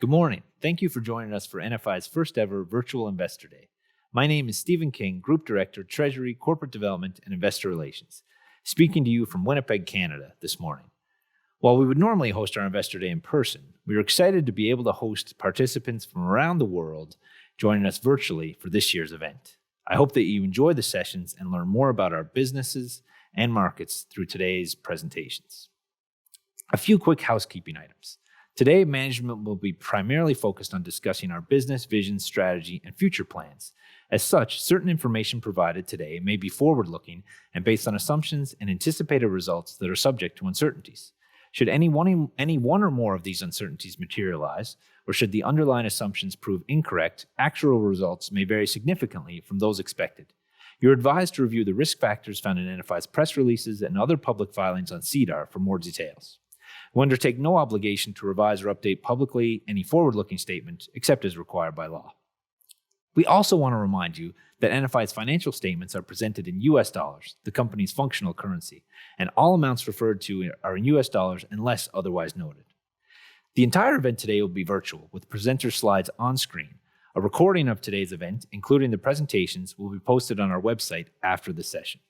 Good morning. Thank you for joining us for NFI's first ever Virtual Investor Day. My name is Stephen King, Group Director, Treasury, Corporate Development, and Investor Relations, speaking to you from Winnipeg, Canada this morning. While we would normally host our Investor Day in person, we are excited to be able to host participants from around the world joining us virtually for this year's event. I hope that you enjoy the sessions and learn more about our businesses and markets through today's presentations. A few quick housekeeping items. Today, management will be primarily focused on discussing our business, vision, strategy, and future plans. As such, certain information provided today may be forward-looking and based on assumptions and anticipated results that are subject to uncertainties. Should any one or more of these uncertainties materialize, or should the underlying assumptions prove incorrect, actual results may vary significantly from those expected. You're advised to review the risk factors found in NFI's press releases and other public filings on SEDAR for more details. We undertake no obligation to revise or update publicly any forward-looking statement except as required by law. We also want to remind you that NFI's financial statements are presented in US dollars, the company's functional currency, and all amounts referred to are in US dollars unless otherwise noted. The entire event today will be virtual, with presenter slides on screen. A recording of today's event, including the presentations, will be posted on our website after the session.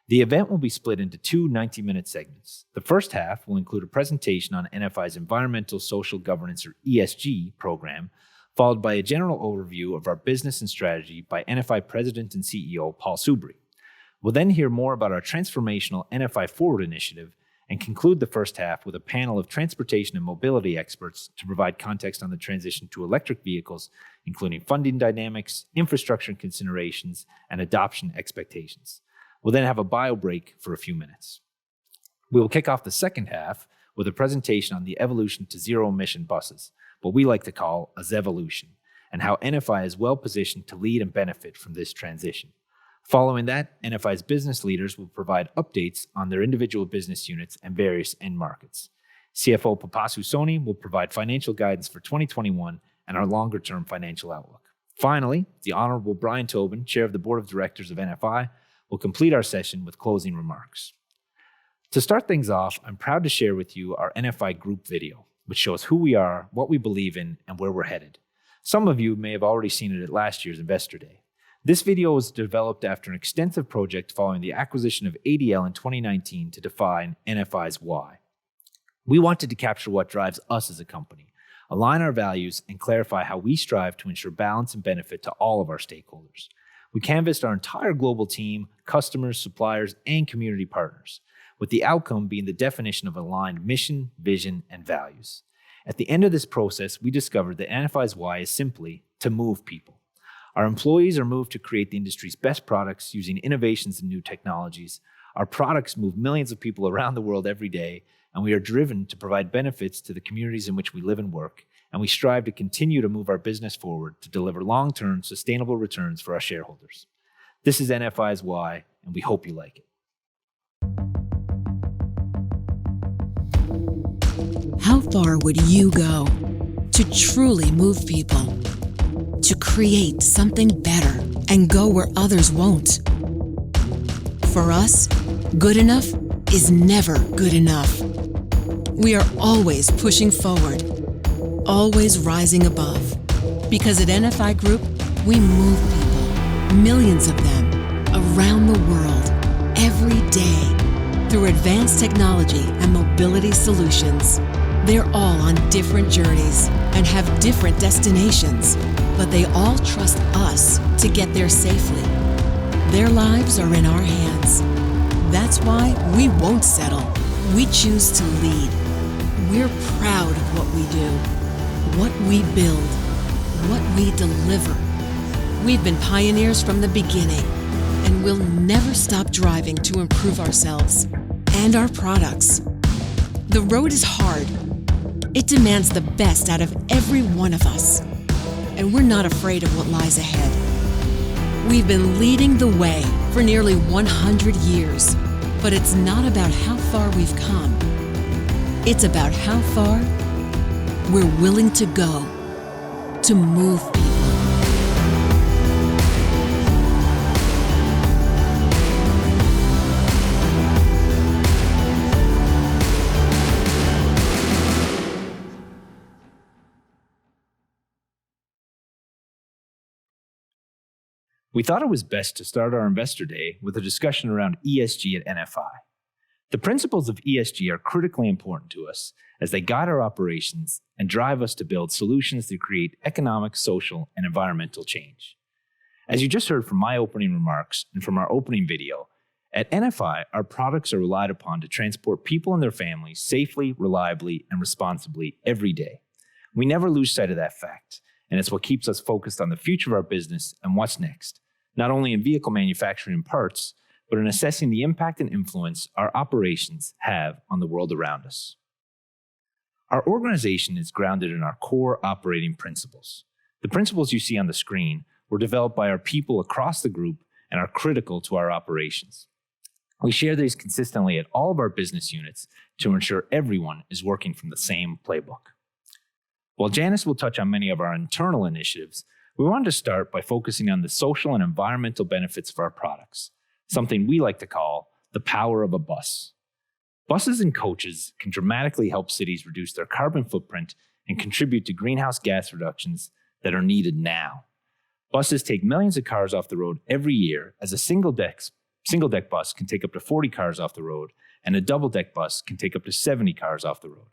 The event will be split into two 90-minute segments. The first half will include a presentation on NFI's Environmental Social Governance, or ESG, program, followed by a general overview of our business and strategy by NFI President and CEO Paul Soubry. We'll then hear more about our transformational NFI Forward initiative and conclude the first half with a panel of transportation and mobility experts to provide context on the transition to electric vehicles, including funding dynamics, infrastructure considerations, and adoption expectations. We'll then have a bio break for a few minutes. We will kick off the second half with a presentation on the evolution to zero-emission buses, what we like to call a Zevolution, and how NFI is well positioned to lead and benefit from this transition. Following that, NFI's business leaders will provide updates on their individual business units and various end markets. CFO Pipasu Soni will provide financial guidance for 2021 and our longer-term financial outlook. Finally, the Honorable Brian Tobin, Chair of the Board of Directors of NFI, will complete our session with closing remarks. To start things off, I'm proud to share with you our NFI Group video, which shows who we are, what we believe in, and where we're headed. Some of you may have already seen it at last year's Investor Day. This video was developed after an extensive project following the acquisition of ADL in 2019 to define NFI's why. We wanted to capture what drives us as a company, align our values, and clarify how we strive to ensure balance and benefit to all of our stakeholders. We canvassed our entire global team, customers, suppliers, and community partners, with the outcome being the definition of aligned mission, vision, and values. At the end of this process, we discovered that NFI's why is simply to move people. Our employees are moved to create the industry's best products using innovations and new technologies. Our products move millions of people around the world every day, and we are driven to provide benefits to the communities in which we live and work, and we strive to continue to move our business forward to deliver long-term sustainable returns for our shareholders. This is NFI's why, and we hope you like it. How far would you go to truly move people, to create something better and go where others won't? For us, good enough is never good enough. We are always pushing forward, always rising above. Because at NFI Group, we move people, millions of them, around the world, every day, through advanced technology and mobility solutions. They're all on different journeys and have different destinations, but they all trust us to get there safely. Their lives are in our hands. That's why we won't settle. We choose to lead. We're proud of what we do, what we build, what we deliver. We've been pioneers from the beginning, and we'll never stop driving to improve ourselves and our products. The road is hard. It demands the best out of every one of us, and we're not afraid of what lies ahead. We've been leading the way for nearly 100 years, but it's not about how far we've come. It's about how far we're willing to go to move people. We thought it was best to start our Investor Day with a discussion around ESG at NFI. The principles of ESG are critically important to us as they guide our operations and drive us to build solutions that create economic, social, and environmental change. As you just heard from my opening remarks and from our opening video, at NFI, our products are relied upon to transport people and their families safely, reliably, and responsibly every day. We never lose sight of that fact, and it's what keeps us focused on the future of our business and what's next, not only in vehicle manufacturing and parts, but in assessing the impact and influence our operations have on the world around us. Our organization is grounded in our core operating principles. The principles you see on the screen were developed by our people across the group and are critical to our operations. We share these consistently at all of our business units to ensure everyone is working from the same playbook. While Janice will touch on many of our internal initiatives, we wanted to start by focusing on the social and environmental benefits of our products, something we like to call the power of a bus. Buses and coaches can dramatically help cities reduce their carbon footprint and contribute to greenhouse gas reductions that are needed now. Buses take millions of cars off the road every year, as a single-deck bus can take up to 40 cars off the road, and a double-deck bus can take up to 70 cars off the road.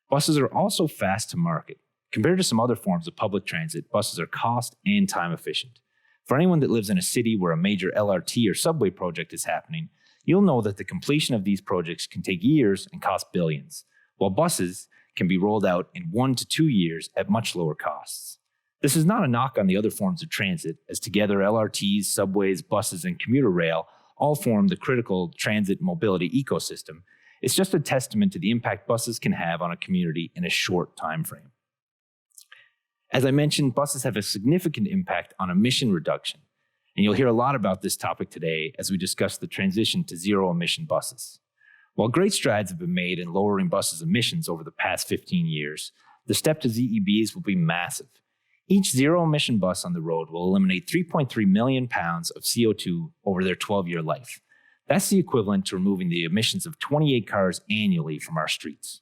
Buses are also fast to market. Compared to some other forms of public transit, buses are cost and time efficient. For anyone that lives in a city where a major LRT or subway project is happening, you'll know that the completion of these projects can take years and cost billions, while buses can be rolled out in 1 to 2 years at much lower costs. This is not a knock on the other forms of transit, as together LRTs, subways, buses, and commuter rail all form the critical transit mobility ecosystem. It's just a testament to the impact buses can have on a community in a short time frame. As I mentioned, buses have a significant impact on emission reduction, and you'll hear a lot about this topic today as we discuss the transition to zero-emission buses. While great strides have been made in lowering buses' emissions over the past 15 years, the step to ZEBs will be massive. Each zero-emission bus on the road will eliminate 3.3 million pounds of CO2 over their 12-year life. That's the equivalent to removing the emissions of 28 cars annually from our streets.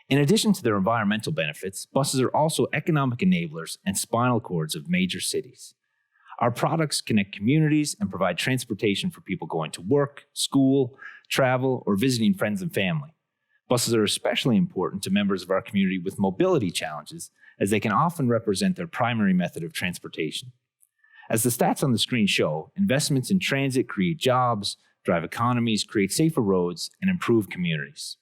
In addition to their environmental benefits, buses are also economic enablers and spinal cords of major cities. Our products connect communities and provide transportation for people going to work, school, travel, or visiting friends and family. Buses are especially important to members of our community with mobility challenges, as they can often represent their primary method of transportation. As the stats on the screen show, investments in transit create jobs, drive economies, create safer roads, and improve communities.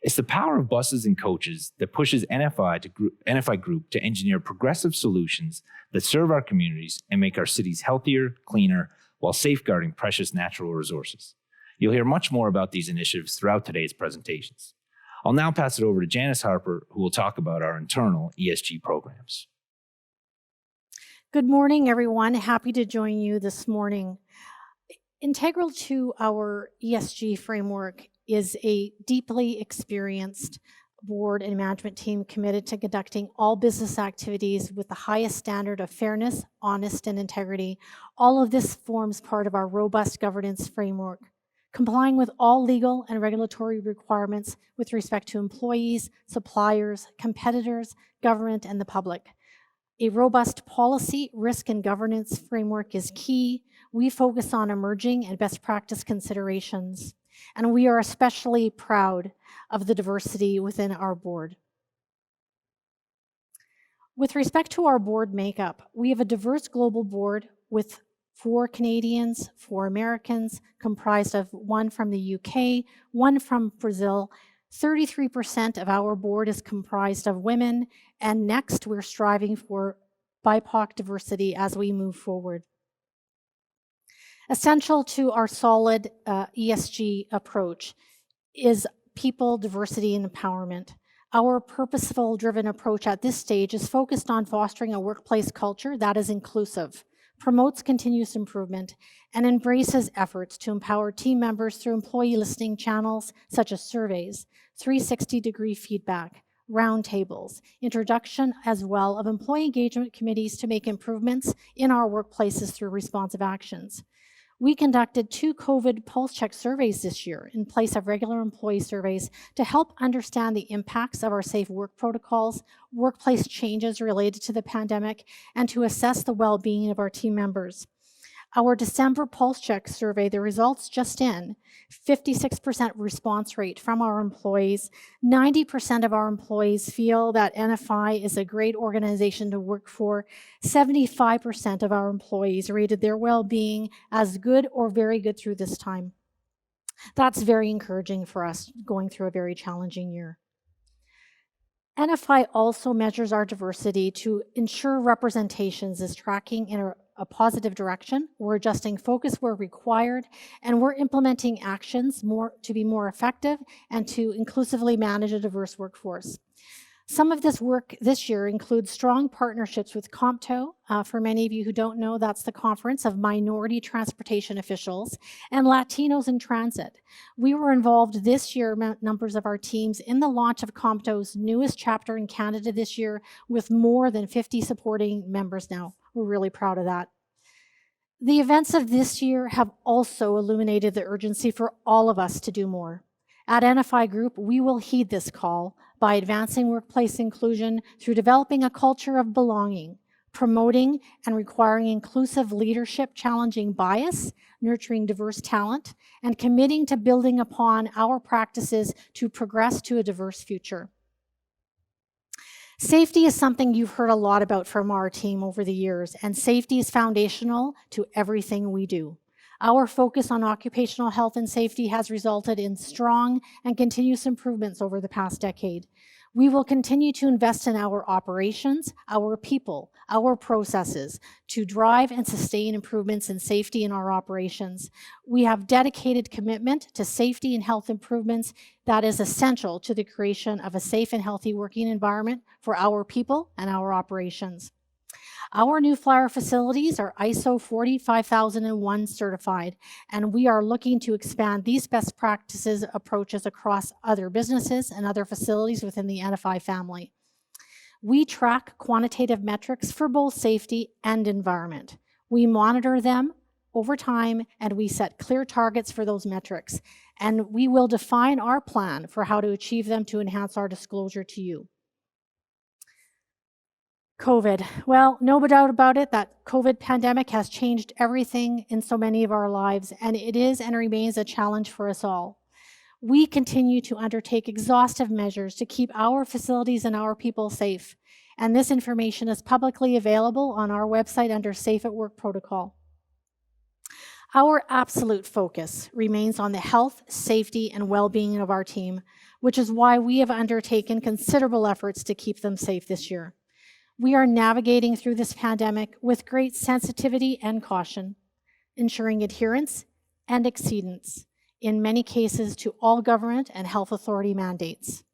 It's the power of buses and coaches that pushes NFI Group to engineer progressive solutions that serve our communities and make our cities healthier, cleaner, while safeguarding precious natural resources. You'll hear much more about these initiatives throughout today's presentations. I'll now pass it over to Janice Harper, who will talk about our internal ESG programs. Good morning, everyone. Happy to join you this morning. Integral to our ESG framework is a deeply experienced board and management team committed to conducting all business activities with the highest standard of fairness, honesty, and integrity. All of this forms part of our robust governance framework, complying with all legal and regulatory requirements with respect to employees, suppliers, competitors, government, and the public. A robust policy, risk, and governance framework is key. We focus on emerging and best practice considerations, and we are especially proud of the diversity within our board. With respect to our board makeup, we have a diverse global board with 4 Canadians, 4 Americans, comprised of 1 from the UK, 1 from Brazil. 33% of our board is comprised of women, and next we're striving for BIPOC diversity as we move forward. Essential to our solid ESG approach is people, diversity, and empowerment. Our purposeful driven approach at this stage is focused on fostering a workplace culture that is inclusive, promotes continuous improvement, and embraces efforts to empower team members through employee listening channels such as surveys, 360-degree feedback, roundtables, introduction as well of employee engagement committees to make improvements in our workplaces through responsive actions. We conducted 2 COVID pulse check surveys this year in place of regular employee surveys to help understand the impacts of our safe work protocols, workplace changes related to the pandemic, and to assess the well-being of our team members. Our December pulse check survey, the results just in, 56% response rate from our employees. 90% of our employees feel that NFI is a great organization to work for. 75% of our employees rated their well-being as good or very good through this time. That's very encouraging for us going through a very challenging year. NFI also measures our diversity to ensure representations is tracking in a positive direction. We're adjusting focus where required, and we're implementing actions to be more effective and to inclusively manage a diverse workforce. Some of this work this year includes strong partnerships with COMTO. For many of you who don't know, that's the Conference of Minority Transportation Officials, and Latinos in Transit. We were involved this year, numbers of our teams, in the launch of COMTO's newest chapter in Canada this year, with more than 50 supporting members now. We're really proud of that. The events of this year have also illuminated the urgency for all of us to do more. At NFI Group, we will heed this call by advancing workplace inclusion through developing a culture of belonging, promoting and requiring inclusive leadership, challenging bias, nurturing diverse talent, and committing to building upon our practices to progress to a diverse future. Safety is something you've heard a lot about from our team over the years, and safety is foundational to everything we do. Our focus on occupational health and safety has resulted in strong and continuous improvements over the past decade. We will continue to invest in our operations, our people, our processes to drive and sustain improvements in safety in our operations. We have dedicated commitment to safety and health improvements that is essential to the creation of a safe and healthy working environment for our people and our operations. Our New Flyer facilities are ISO 45001 certified, and we are looking to expand these best practices approaches across other businesses and other facilities within the NFI family. We track quantitative metrics for both safety and environment. We monitor them over time, and we set clear targets for those metrics, and we will define our plan for how to achieve them to enhance our disclosure to you. COVID. Well, no doubt about it, that COVID pandemic has changed everything in so many of our lives, and it is and remains a challenge for us all. We continue to undertake exhaustive measures to keep our facilities and our people safe, and this information is publicly available on our website under Safe at Work Protocol. Our absolute focus remains on the health, safety, and well-being of our team, which is why we have undertaken considerable efforts to keep them safe this year. We are navigating through this pandemic with great sensitivity and caution, ensuring adherence and exceedance, in many cases to all government and health authority mandates.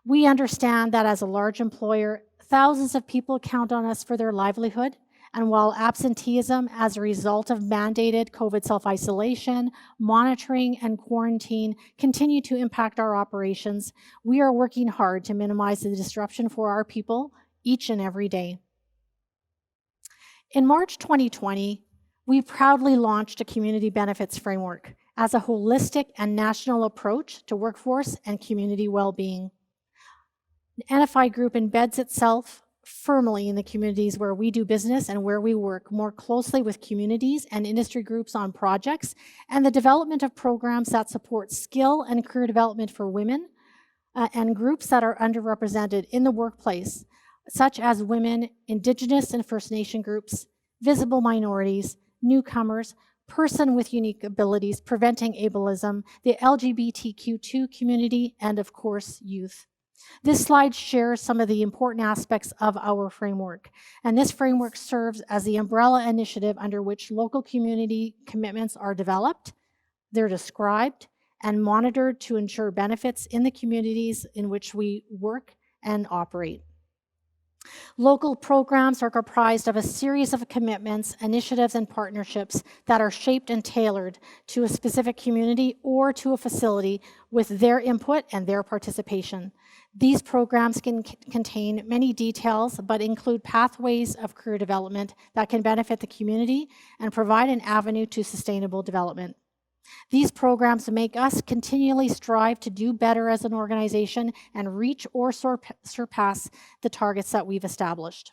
We understand that as a large employer, thousands of people count on us for their livelihood, and while absenteeism as a result of mandated COVID self-isolation, monitoring, and quarantine continue to impact our operations, we are working hard to minimize the disruption for our people each and every day. In March 2020, we proudly launched a community benefits framework as a holistic and national approach to workforce and community well-being. The NFI Group embeds itself firmly in the communities where we do business and where we work more closely with communities and industry groups on projects and the development of programs that support skill and career development for women and groups that are underrepresented in the workplace, such as women, Indigenous and First Nation groups, visible minorities, newcomers, person with unique abilities, preventing ableism, the LGBTQ2 community, and of course, youth. This slide shares some of the important aspects of our framework, and this framework serves as the umbrella initiative under which local community commitments are developed, they're described, and monitored to ensure benefits in the communities in which we work and operate. Local programs are comprised of a series of commitments, initiatives, and partnerships that are shaped and tailored to a specific community or to a facility with their input and their participation. These programs can contain many details, but include pathways of career development that can benefit the community and provide an avenue to sustainable development. These programs make us continually strive to do better as an organization and reach or surpass the targets that we've established.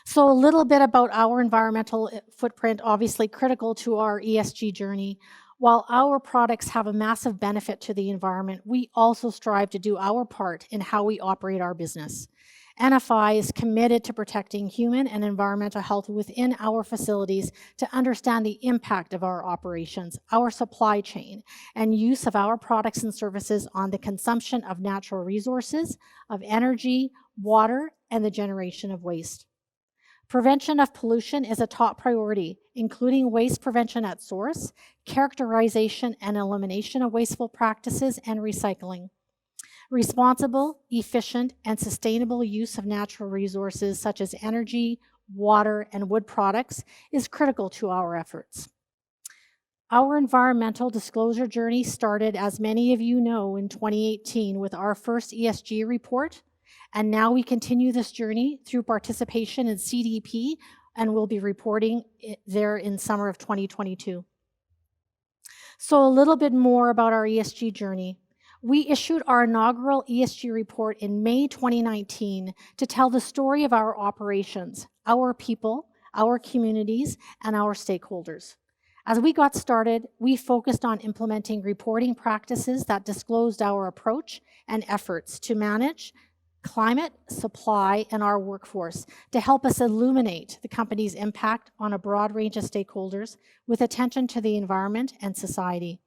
So a little bit about our environmental footprint, obviously critical to our ESG journey. While our products have a massive benefit to the environment, we also strive to do our part in how we operate our business. NFI is committed to protecting human and environmental health within our facilities to understand the impact of our operations, our supply chain, and use of our products and services on the consumption of natural resources, of energy, water, and the generation of waste. Prevention of pollution is a top priority, including waste prevention at source, characterization and elimination of wasteful practices, and recycling. Responsible, efficient, and sustainable use of natural resources such as energy, water, and wood products is critical to our efforts. Our environmental disclosure journey started, as many of you know, in 2018 with our first ESG report, and now we continue this journey through participation in CDP, and we'll be reporting there in summer of 2022. So a little bit more about our ESG journey. We issued our inaugural ESG report in May 2019 to tell the story of our operations, our people, our communities, and our stakeholders. As we got started, we focused on implementing reporting practices that disclosed our approach and efforts to manage climate, supply, and our workforce to help us illuminate the company's impact on a broad range of stakeholders with attention to the environment and society.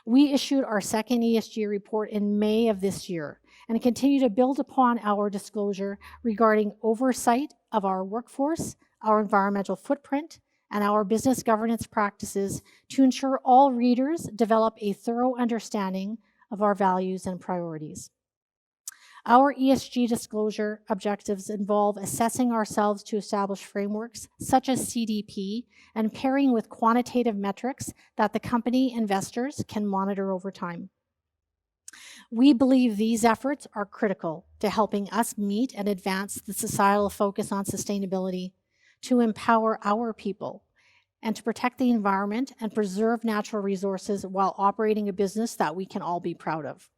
We issued our second ESG report in May of this year and continue to build upon our disclosure regarding oversight of our workforce, our environmental footprint, and our business governance practices to ensure all readers develop a thorough understanding of our values and priorities. Our ESG disclosure objectives involve assessing ourselves to establish frameworks such as CDP and pairing with quantitative metrics that the company investors can monitor over time. We believe these efforts are critical to helping us meet and advance the societal focus on sustainability, to empower our people, and to protect the environment and preserve natural resources while operating a business that we can all be proud of.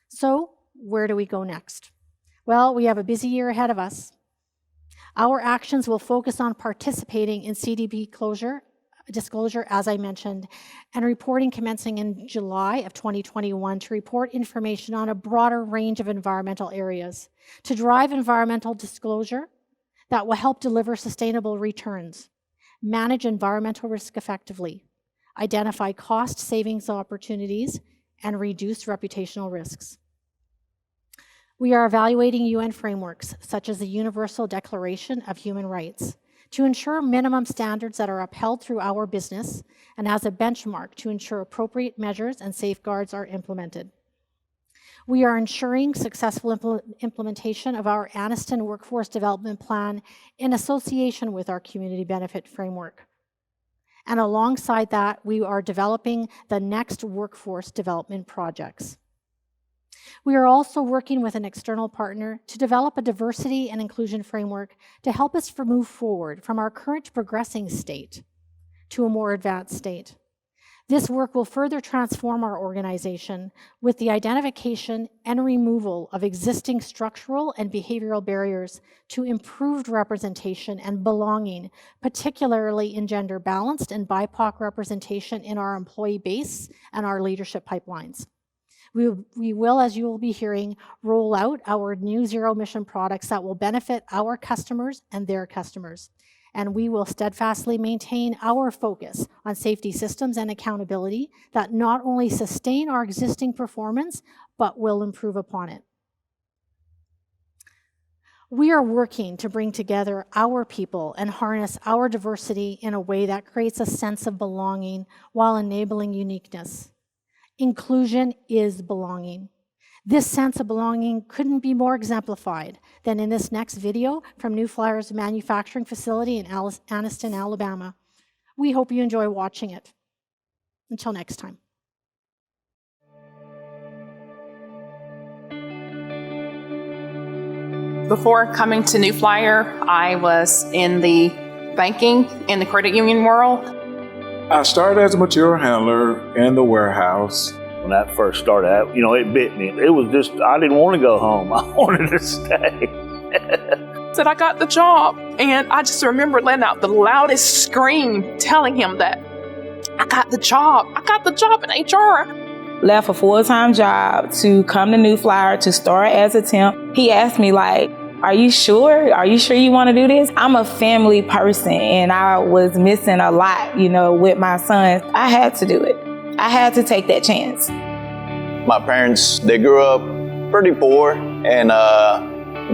So, where do we go next? Well, we have a busy year ahead of us. Our actions will focus on participating in CDP disclosure, as I mentioned, and reporting commencing in July of 2021 to report information on a broader range of environmental areas, to drive environmental disclosure that will help deliver sustainable returns, manage environmental risk effectively, identify cost savings opportunities, and reduce reputational risks. We are evaluating UN frameworks, such as the Universal Declaration of Human Rights, to ensure minimum standards that are upheld through our business and as a benchmark to ensure appropriate measures and safeguards are implemented. We are ensuring successful implementation of our Anniston Workforce Development Plan in association with our Community Benefit Framework. And alongside that, we are developing the next workforce development projects. We are also working with an external partner to develop a diversity and inclusion framework to help us move forward from our current progressing state to a more advanced state. This work will further transform our organization with the identification and removal of existing structural and behavioral barriers to improved representation and belonging, particularly in gender-balanced and BIPOC representation in our employee base and our leadership pipelines. We will, as you will be hearing, roll out our new zero-emission products that will benefit our customers and their customers. And we will steadfastly maintain our focus on safety systems and accountability that not only sustain our existing performance, but will improve upon it. We are working to bring together our people and harness our diversity in a way that creates a sense of belonging while enabling uniqueness. Inclusion is belonging. This sense of belonging couldn't be more exemplified than in this next video from New Flyer's manufacturing facility in Anniston, Alabama. We hope you enjoy watching it. Until next time. Before coming to New Flyer, I was in the banking and the credit union world. I started as a material handler in the warehouse. When that first started out, it bit me. It was just, I didn't want to go home. I wanted to stay. Said I got the job, and I just remember letting out the loudest scream telling him that I got the job. I got the job in HR. Left a full-time job to come to New Flyer to start as a temp. He asked me, are you sure? Are you sure you want to do this? I'm a family person, and I was missing a lot, with my sons. I had to do it. I had to take that chance. My parents, they grew up pretty poor, and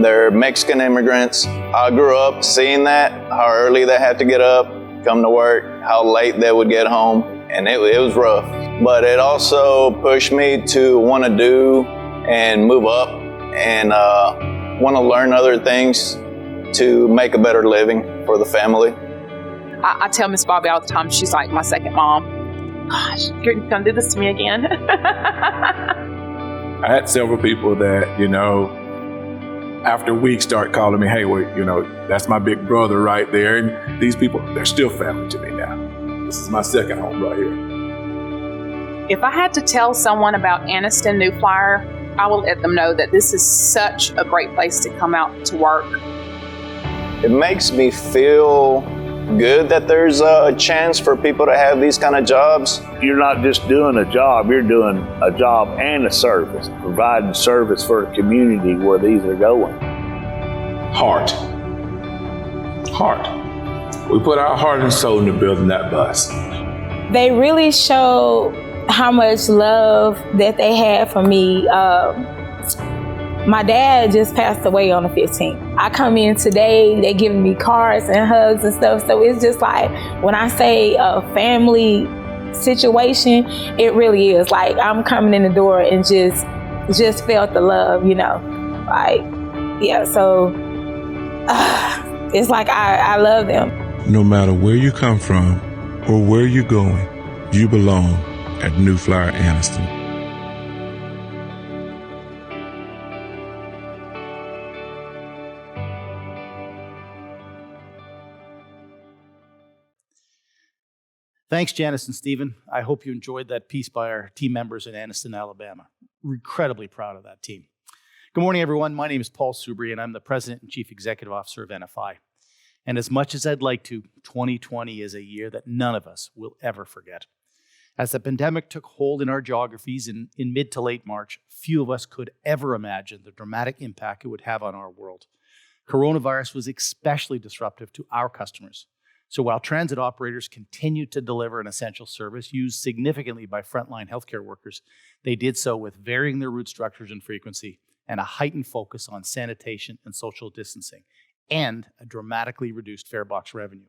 they're Mexican immigrants. I grew up seeing that, how early they had to get up, come to work, how late they would get home, and it was rough. But it also pushed me to want to do and move up and want to learn other things to make a better living for the family. I tell Miss Bobby all the time, she's like my second mom. Gosh, you're going to do this to me again. I had several people that, after weeks start calling me, hey, that's my big brother right there. And these people, they're still family to me now. This is my second home right here. If I had to tell someone about Anniston New Flyer, I will let them know that this is such a great place to come out to work. It makes me feel good that there's a chance for people to have these kind of jobs. You're not just doing a job, you're doing a job and a service, providing service for a community where these are going. Heart. We put our heart and soul into building that bus. They really showed how much love that they had for me. My dad just passed away on the 15th. I come in today, they're giving me cards and hugs and stuff. So it's just like, when I say a family situation, it really is. Like, I'm coming in the door and just felt the love, so it's like I love them. No matter where you come from or where you're going, you belong at New Flyer Anniston. Thanks, Janice and Stephen. I hope you enjoyed that piece by our team members in Anniston, Alabama. We're incredibly proud of that team. Good morning, everyone. My name is Paul Subri, and I'm the President and Chief Executive Officer of NFI. And as much as I'd like to, 2020 is a year that none of us will ever forget. As the pandemic took hold in our geographies in mid to late March, few of us could ever imagine the dramatic impact it would have on our world. Coronavirus was especially disruptive to our customers. So while transit operators continued to deliver an essential service used significantly by frontline healthcare workers, they did so with varying their route structures and frequency and a heightened focus on sanitation and social distancing, and a dramatically reduced fare box revenue.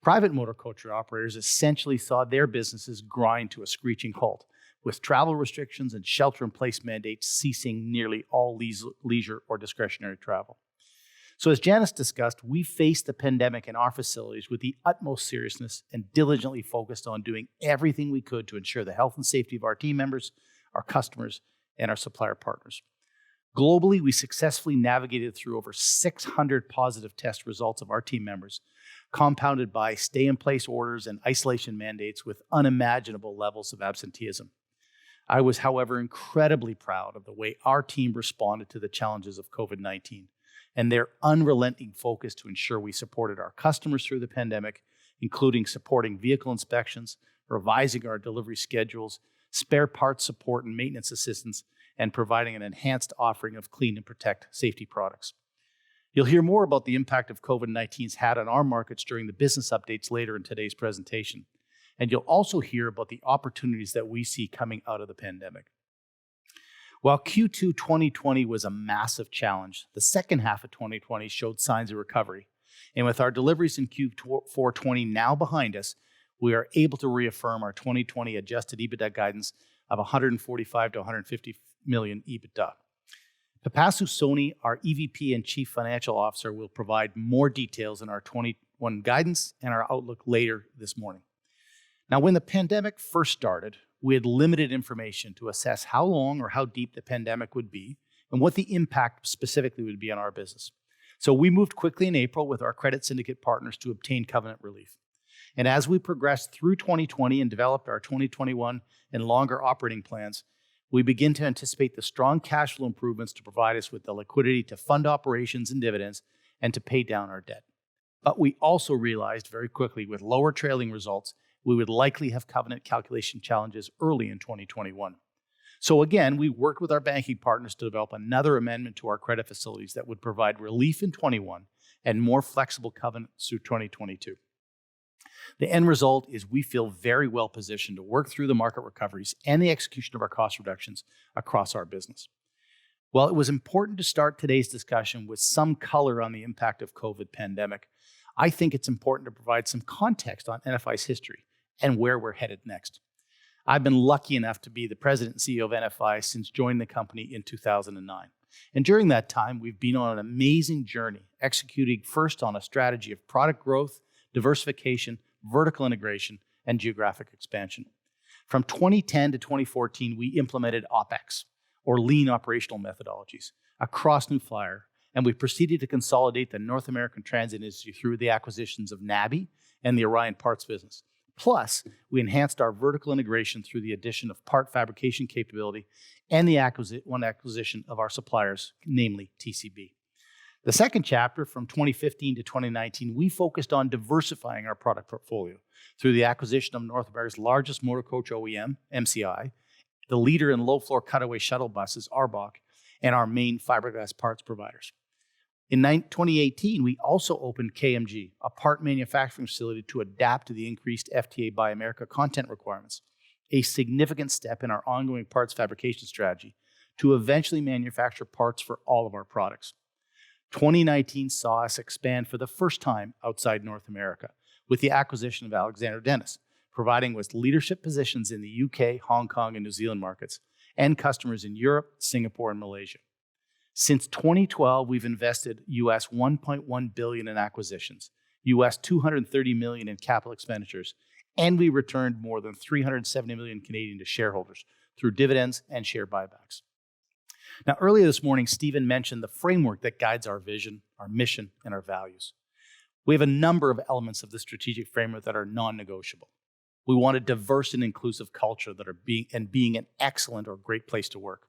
Private motor coach operators essentially saw their businesses grind to a screeching halt, with travel restrictions and shelter-in-place mandates ceasing nearly all leisure or discretionary travel. So as Janice discussed, we faced the pandemic in our facilities with the utmost seriousness and diligently focused on doing everything we could to ensure the health and safety of our team members, our customers, and our supplier partners. Globally, we successfully navigated through over 600 positive test results of our team members, compounded by stay-in-place orders and isolation mandates with unimaginable levels of absenteeism. I was, however, incredibly proud of the way our team responded to the challenges of COVID-19 and their unrelenting focus to ensure we supported our customers through the pandemic, including supporting vehicle inspections, revising our delivery schedules, spare parts support and maintenance assistance, and providing an enhanced offering of clean and protect safety products. You'll hear more about the impact of COVID-19's had on our markets during the business updates later in today's presentation. And you'll also hear about the opportunities that we see coming out of the pandemic. While Q2 2020 was a massive challenge, the second half of 2020 showed signs of recovery. And with our deliveries in Q4 20 now behind us, we are able to reaffirm our 2020 adjusted EBITDA guidance of $145 to $150 million EBITDA. Pipasu Soni, our EVP and Chief Financial Officer, will provide more details in our 21 guidance and our outlook later this morning. Now, when the pandemic first started, we had limited information to assess how long or how deep the pandemic would be and what the impact specifically would be on our business. So we moved quickly in April with our credit syndicate partners to obtain covenant relief. And as we progressed through 2020 and developed our 2021 and longer operating plans, we begin to anticipate the strong cash flow improvements to provide us with the liquidity to fund operations and dividends and to pay down our debt. But we also realized very quickly with lower trailing results, we would likely have covenant calculation challenges early in 2021. So again, we worked with our banking partners to develop another amendment to our credit facilities that would provide relief in 21 and more flexible covenants through 2022. The end result is we feel very well positioned to work through the market recoveries and the execution of our cost reductions across our business. While it was important to start today's discussion with some color on the impact of COVID pandemic, I think it's important to provide some context on NFI's history and where we're headed next. I've been lucky enough to be the president and CEO of NFI since joining the company in 2009. And during that time, we've been on an amazing journey, executing first on a strategy of product growth, diversification, vertical integration, and geographic expansion. From 2010 to 2014, we implemented OPEX, or lean operational methodologies, across New Flyer, and we proceeded to consolidate the North American transit industry through the acquisitions of NABI and the Orion Parts business. Plus, we enhanced our vertical integration through the addition of part fabrication capability and the acquisition of our suppliers, namely TCB. The second chapter, from 2015 to 2019, we focused on diversifying our product portfolio through the acquisition of North America's largest motor coach OEM, MCI, the leader in low-floor cutaway shuttle buses, ARBOC, and our main fiberglass parts providers. In 2018, we also opened KMG, a part manufacturing facility to adapt to the increased FTA Buy America content requirements, a significant step in our ongoing parts fabrication strategy to eventually manufacture parts for all of our products. 2019 saw us expand for the first time outside North America with the acquisition of Alexander Dennis, providing us leadership positions in the UK, Hong Kong, and New Zealand markets, and customers in Europe, Singapore, and Malaysia. Since 2012, we've invested US $1.1 billion in acquisitions, US $230 million in capital expenditures, and we returned more than 370 million Canadian to shareholders through dividends and share buybacks. Now, earlier this morning, Stephen mentioned the framework that guides our vision, our mission, and our values. We have a number of elements of the strategic framework that are non-negotiable. We want a diverse and inclusive culture that are being an excellent or great place to work.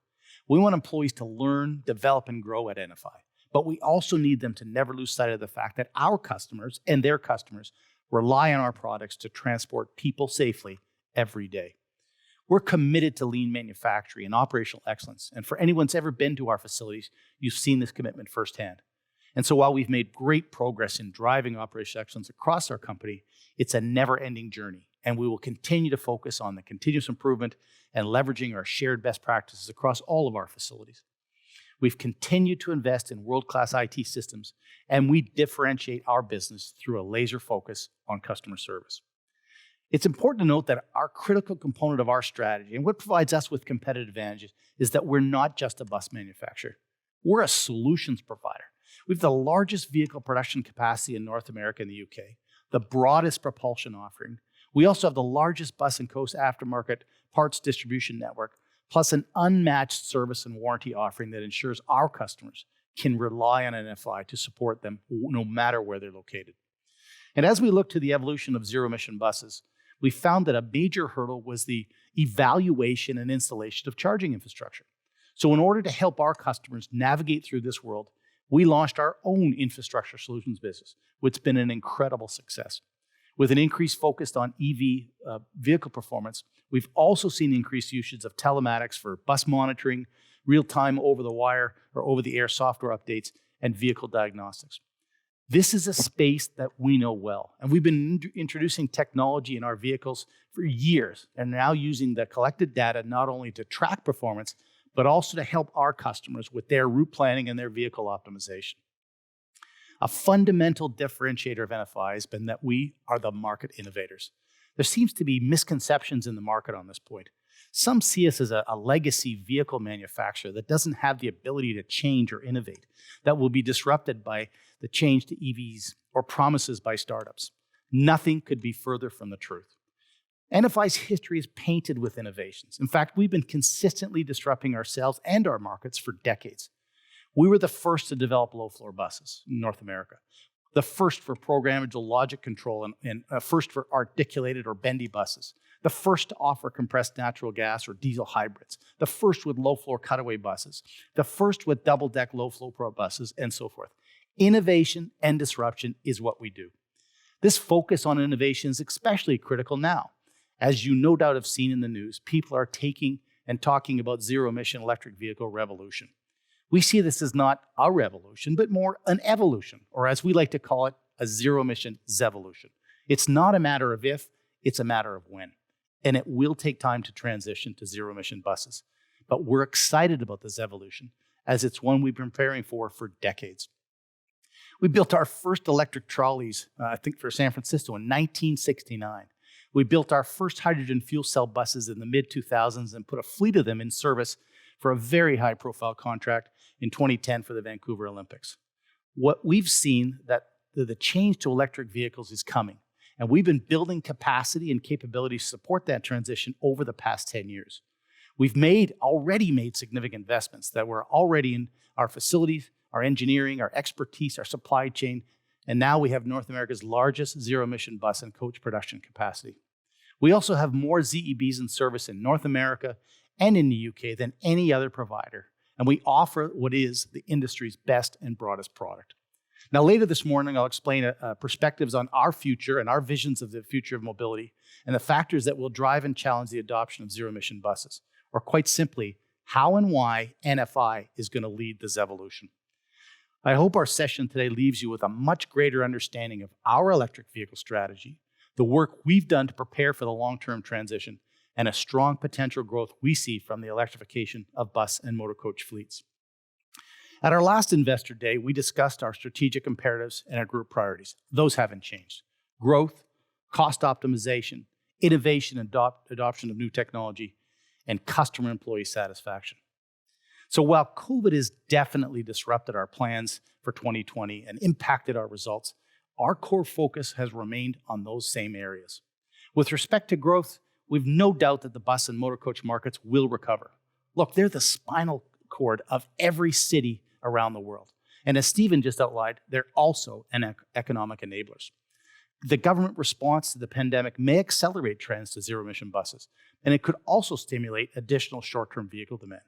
We want employees to learn, develop, and grow at NFI, but we also need them to never lose sight of the fact that our customers and their customers rely on our products to transport people safely every day. We're committed to lean manufacturing and operational excellence, and for anyone who's ever been to our facilities, you've seen this commitment firsthand. And so while we've made great progress in driving operational excellence across our company, it's a never-ending journey, and we will continue to focus on the continuous improvement and leveraging our shared best practices across all of our facilities. We've continued to invest in world-class IT systems, and we differentiate our business through a laser focus on customer service. It's important to note that our critical component of our strategy and what provides us with competitive advantages is that we're not just a bus manufacturer. We're a solutions provider. We have the largest vehicle production capacity in North America and the UK, the broadest propulsion offering. We also have the largest bus and coast aftermarket parts distribution network, plus an unmatched service and warranty offering that ensures our customers can rely on NFI to support them no matter where they're located. And as we look to the evolution of zero-emission buses, we found that a major hurdle was the evaluation and installation of charging infrastructure. So in order to help our customers navigate through this world, we launched our own infrastructure solutions business, which has been an incredible success. With an increased focus on EV vehicle performance, we've also seen increased usage of telematics for bus monitoring, real-time over-the-wire or over-the-air software updates, and vehicle diagnostics. This is a space that we know well, and we've been introducing technology in our vehicles for years, and now using the collected data not only to track performance, but also to help our customers with their route planning and their vehicle optimization. A fundamental differentiator of NFI has been that we are the market innovators. There seems to be misconceptions in the market on this point. Some see us as a legacy vehicle manufacturer that doesn't have the ability to change or innovate, that will be disrupted by the change to EVs or promises by startups. Nothing could be further from the truth. NFI's history is painted with innovations. In fact, we've been consistently disrupting ourselves and our markets for decades. We were the first to develop low-floor buses in North America, the first for programmable logic control and first for articulated or bendy buses, the first to offer compressed natural gas or diesel hybrids, the first with low-floor cutaway buses, the first with double-deck low-flow pro buses, and so forth. Innovation and disruption is what we do. This focus on innovation is especially critical now. As you no doubt have seen in the news, people are taking and talking about zero-emission electric vehicle revolution. We see this as not a revolution, but more an evolution, or as we like to call it, a zero-emission Zevolution. It's not a matter of if, it's a matter of when. And it will take time to transition to zero-emission buses. But we're excited about this evolution, as it's one we've been preparing for decades. We built our first electric trolleys, I think for San Francisco in 1969. We built our first hydrogen fuel cell buses in the mid-2000s and put a fleet of them in service for a very high-profile contract in 2010 for the Vancouver Olympics. What we've seen that the change to electric vehicles is coming, and we've been building capacity and capability to support that transition over the past 10 years. We've already made significant investments that were already in our facilities, our engineering, our expertise, our supply chain, and now we have North America's largest zero-emission bus and coach production capacity. We also have more ZEBs in service in North America and in the UK than any other provider, and we offer what is the industry's best and broadest product. Now, later this morning, I'll explain perspectives on our future and our visions of the future of mobility and the factors that will drive and challenge the adoption of zero-emission buses, or quite simply, how and why NFI is going to lead this evolution. I hope our session today leaves you with a much greater understanding of our electric vehicle strategy, the work we've done to prepare for the long-term transition, and a strong potential growth we see from the electrification of bus and motor coach fleets. At our last Investor Day, we discussed our strategic imperatives and our group priorities. Those haven't changed. Growth, cost optimization, innovation and adoption of new technology, and customer employee satisfaction. So while COVID has definitely disrupted our plans for 2020 and impacted our results, our core focus has remained on those same areas. With respect to growth, we've no doubt that the bus and motor coach markets will recover. Look, they're the spinal cord of every city around the world. And as Stephen just outlined, they're also economic enablers. The government response to the pandemic may accelerate trends to zero-emission buses, and it could also stimulate additional short-term vehicle demand.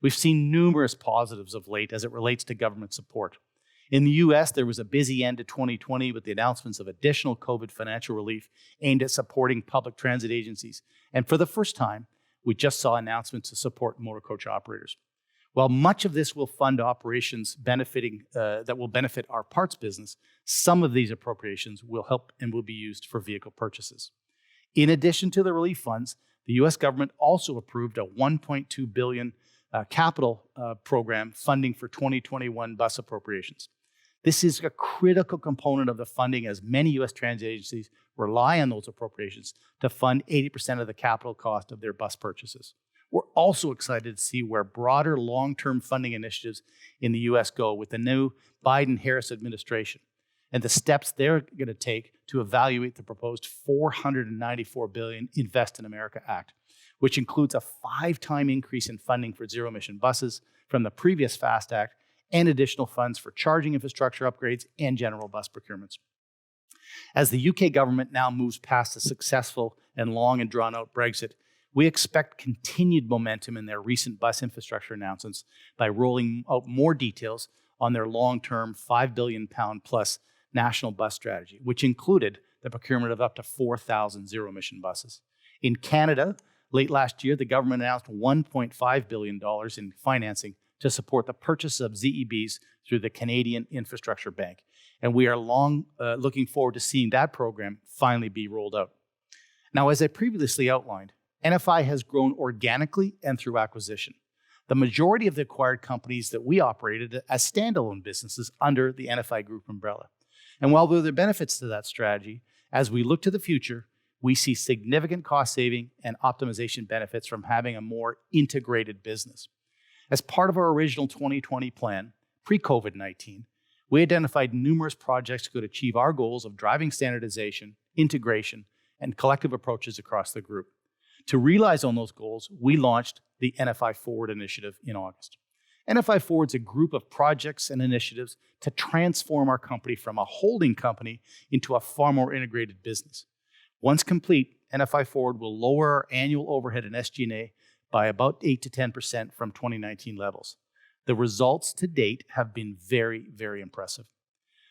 We've seen numerous positives of late as it relates to government support. In the US, there was a busy end to 2020 with the announcements of additional COVID financial relief aimed at supporting public transit agencies. And for the first time, we just saw announcements to support motor coach operators. While much of this will fund operations that will benefit our parts business, some of these appropriations will help and will be used for vehicle purchases. In addition to the relief funds, the US government also approved a $1.2 billion capital program funding for 2021 bus appropriations. This is a critical component of the funding as many U.S. transit agencies rely on those appropriations to fund 80% of the capital cost of their bus purchases. We're also excited to see where broader long-term funding initiatives in the U.S. go with the new Biden-Harris administration and the steps they're going to take to evaluate the proposed $494 billion Invest in America Act, which includes a 5-time increase in funding for zero-emission buses from the previous FAST Act and additional funds for charging infrastructure upgrades and general bus procurements. As the UK government now moves past the successful and long and drawn-out Brexit, we expect continued momentum in their recent bus infrastructure announcements by rolling out more details on their long-term £5 billion plus national bus strategy, which included the procurement of up to 4,000 zero-emission buses. In Canada, late last year, the government announced $1.5 billion in financing to support the purchase of ZEBs through the Canadian Infrastructure Bank. And we are looking forward to seeing that program finally be rolled out. Now, as I previously outlined, NFI has grown organically and through acquisition. The majority of the acquired companies that we operated as standalone businesses under the NFI Group umbrella. And while there are benefits to that strategy, as we look to the future, we see significant cost saving and optimization benefits from having a more integrated business. As part of our original 2020 plan, pre-COVID-19, we identified numerous projects that could achieve our goals of driving standardization, integration, and collective approaches across the group. To realize on those goals, we launched the NFI Forward initiative in August. NFI Forward is a group of projects and initiatives to transform our company from a holding company into a far more integrated business. Once complete, NFI Forward will lower our annual overhead and SG&A by about 8 to 10% from 2019 levels. The results to date have been very, very impressive.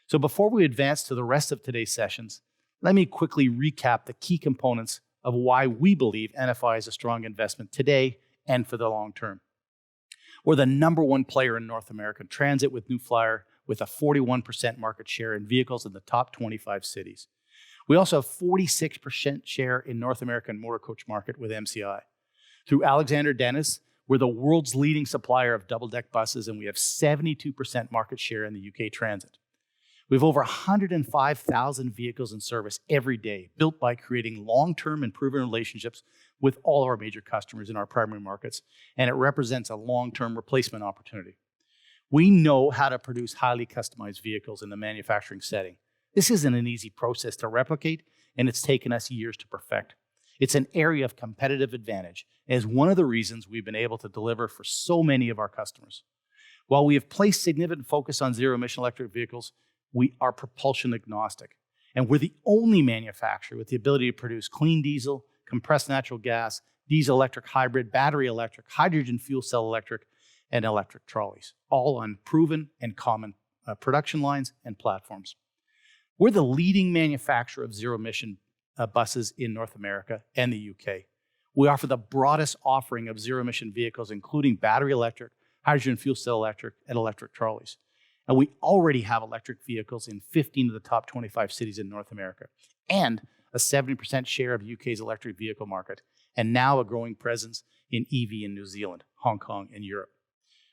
So before we advance to the rest of today's sessions, let me quickly recap the key components of why we believe NFI is a strong investment today and for the long term. We're the number one player in North American transit with New Flyer, with a 41% market share in vehicles in the top 25 cities. We also have 46% share in North American motor coach market with MCI. Through Alexander Dennis, we're the world's leading supplier of double-deck buses, and we have 72% market share in the UK transit. We have over 105,000 vehicles in service every day, built by creating long-term and proven relationships with all of our major customers in our primary markets, and it represents a long-term replacement opportunity. We know how to produce highly customized vehicles in the manufacturing setting. This isn't an easy process to replicate, and it's taken us years to perfect. It's an area of competitive advantage, and is one of the reasons we've been able to deliver for so many of our customers. While we have placed significant focus on zero-emission electric vehicles, we are propulsion agnostic, and we're the only manufacturer with the ability to produce clean diesel, compressed natural gas, diesel electric hybrid, battery electric, hydrogen fuel cell electric, and electric trolleys, all on proven and common production lines and platforms. We're the leading manufacturer of zero-emission buses in North America and the UK. We offer the broadest offering of zero-emission vehicles, including battery electric, hydrogen fuel cell electric, and electric trolleys. And we already have electric vehicles in 15 of the top 25 cities in North America, and a 70% share of UK's electric vehicle market, and now a growing presence in EV in New Zealand, Hong Kong, and Europe.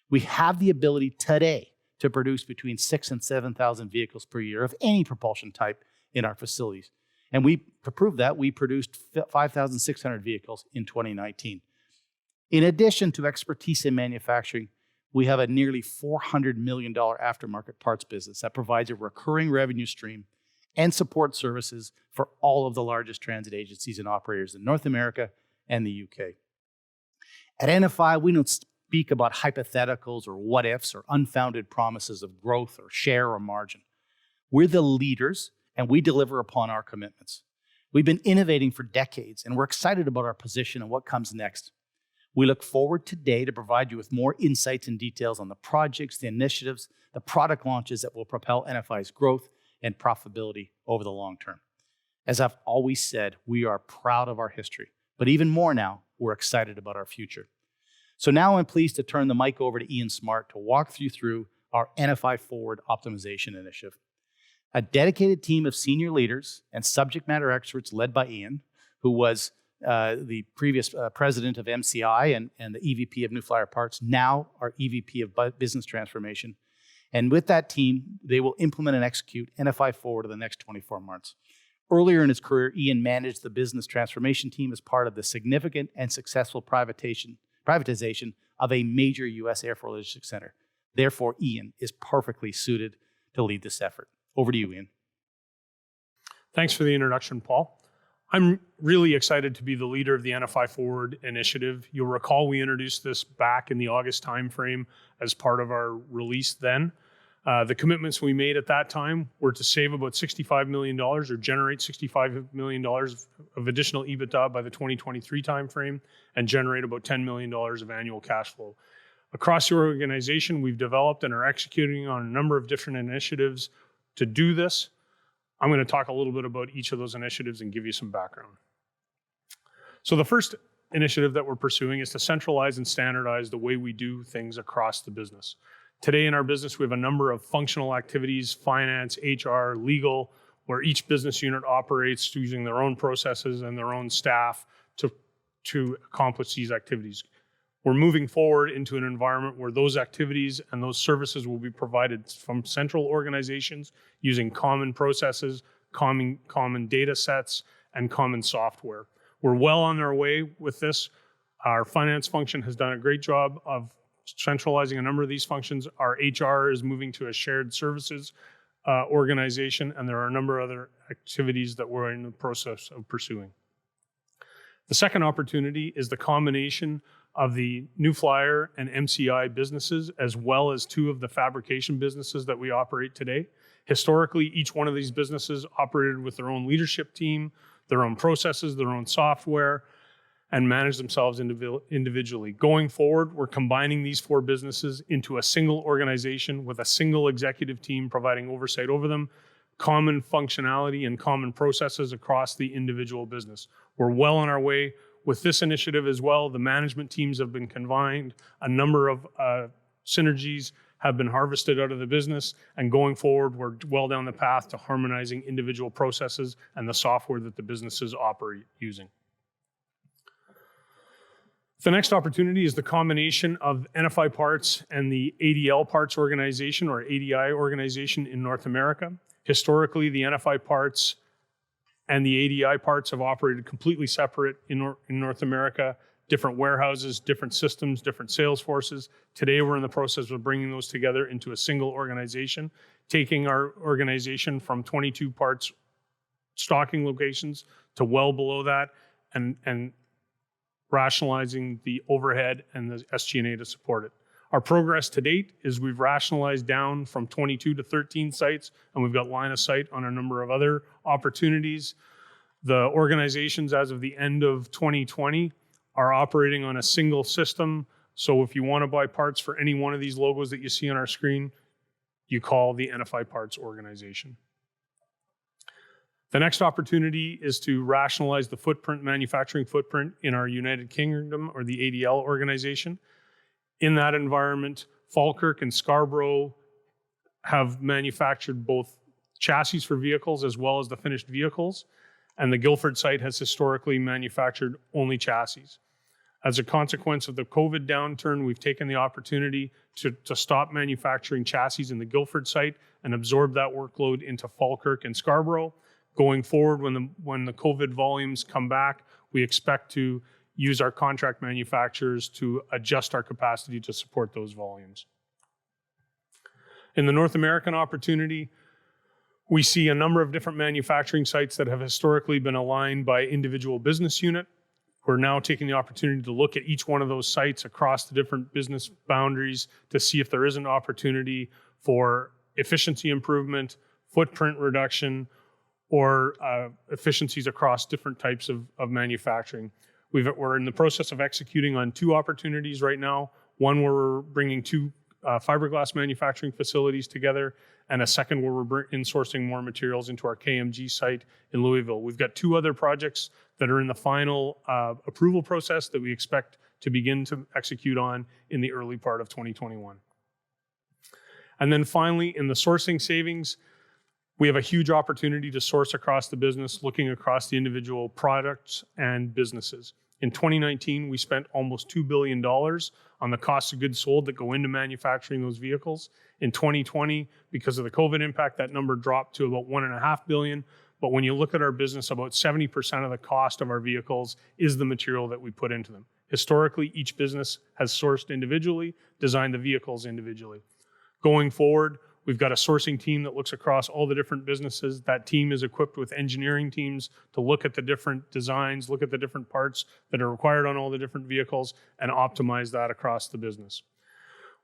We have the ability today to produce between 6,000 and 7,000 vehicles per year of any propulsion type in our facilities. And to prove that, we produced 5,600 vehicles in 2019. In addition to expertise in manufacturing, we have a nearly $400 million aftermarket parts business that provides a recurring revenue stream and support services for all of the largest transit agencies and operators in North America and the UK. At NFI, we don't speak about hypotheticals or what ifs or unfounded promises of growth or share or margin. We're the leaders, and we deliver upon our commitments. We've been innovating for decades, and we're excited about our position and what comes next. We look forward today to provide you with more insights and details on the projects, the initiatives, the product launches that will propel NFI's growth and profitability over the long term. As I've always said, we are proud of our history, but even more now, we're excited about our future. So now I'm pleased to turn the mic over to Ian Smart to walk you through our NFI Forward Optimization Initiative. A dedicated team of senior leaders and subject matter experts led by Ian, who was the previous president of MCI and the EVP of New Flyer Parts, now our EVP of Business Transformation. And with that team, they will implement and execute NFI Forward in the next 24 months. Earlier in his career, Ian managed the business transformation team as part of the significant and successful privatization of a major U.S. air force logistics center. Therefore, Ian is perfectly suited to lead this effort. Over to you, Ian. Thanks for the introduction, Paul. I'm really excited to be the leader of the NFI Forward initiative. You'll recall we introduced this back in the August timeframe as part of our release then. The commitments we made at that time were to save about $65 million or generate $65 million of additional EBITDA by the 2023 timeframe and generate about $10 million of annual cash flow. Across the organization, we've developed and are executing on a number of different initiatives to do this. I'm going to talk a little bit about each of those initiatives and give you some background. So the first initiative that we're pursuing is to centralize and standardize the way we do things across the business. Today in our business, we have a number of functional activities, finance, HR, legal, where each business unit operates using their own processes and their own staff to accomplish these activities. We're moving forward into an environment where those activities and those services will be provided from central organizations using common processes, common data sets, and common software. We're well on our way with this. Our finance function has done a great job of centralizing a number of these functions. Our HR is moving to a shared services organization, and there are a number of other activities that we're in the process of pursuing. The second opportunity is the combination of the New Flyer and MCI businesses, as well as two of the fabrication businesses that we operate today. Historically, each one of these businesses operated with their own leadership team, their own processes, their own software, and manage themselves individually. Going forward, we're combining these four businesses into a single organization with a single executive team providing oversight over them, common functionality and common processes across the individual business. We're well on our way with this initiative as well. The management teams have been combined. A number of synergies have been harvested out of the business, and going forward, we're well down the path to harmonizing individual processes and the software that the businesses operate using. The next opportunity is the combination of NFI Parts and the ADL Parts organization, or ADI organization, in North America. Historically, the NFI Parts and the ADI Parts have operated completely separate in North America, different warehouses, different systems, different sales forces. Today, we're in the process of bringing those together into a single organization, taking our organization from 22 parts stocking locations to well below that, and rationalizing the overhead and the SG&A to support it. Our progress to date is we've rationalized down from 22 to 13 sites, and we've got line of sight on a number of other opportunities. The organizations, as of the end of 2020, are operating on a single system. So if you want to buy parts for any one of these logos that you see on our screen, you call the NFI Parts organization. The next opportunity is to rationalize the manufacturing footprint in our United Kingdom, or the ADL organization. In that environment, Falkirk and Scarborough have manufactured both chassis for vehicles as well as the finished vehicles, and the Guildford site has historically manufactured only chassis. As a consequence of the COVID downturn, we've taken the opportunity to stop manufacturing chassis in the Guildford site and absorb that workload into Falkirk and Scarborough. Going forward, when the COVID volumes come back, we expect to use our contract manufacturers to adjust our capacity to support those volumes. In the North American opportunity, we see a number of different manufacturing sites that have historically been aligned by individual business unit. We're now taking the opportunity to look at each one of those sites across the different business boundaries to see if there is an opportunity for efficiency improvement, footprint reduction, or efficiencies across different types of manufacturing. We're in the process of executing on two opportunities right now. One where we're bringing two fiberglass manufacturing facilities together, and a second where we're insourcing more materials into our KMG site in Louisville. We've got two other projects that are in the final approval process that we expect to begin to execute on in the early part of 2021. And then finally, in the sourcing savings, we have a huge opportunity to source across the business, looking across the individual products and businesses. In 2019, we spent almost $2 billion on the cost of goods sold that go into manufacturing those vehicles. In 2020, because of the COVID impact, that number dropped to about $1.5 billion. But when you look at our business, about 70% of the cost of our vehicles is the material that we put into them. Historically, each business has sourced individually, designed the vehicles individually. Going forward, we've got a sourcing team that looks across all the different businesses. That team is equipped with engineering teams to look at the different designs, look at the different parts that are required on all the different vehicles, and optimize that across the business.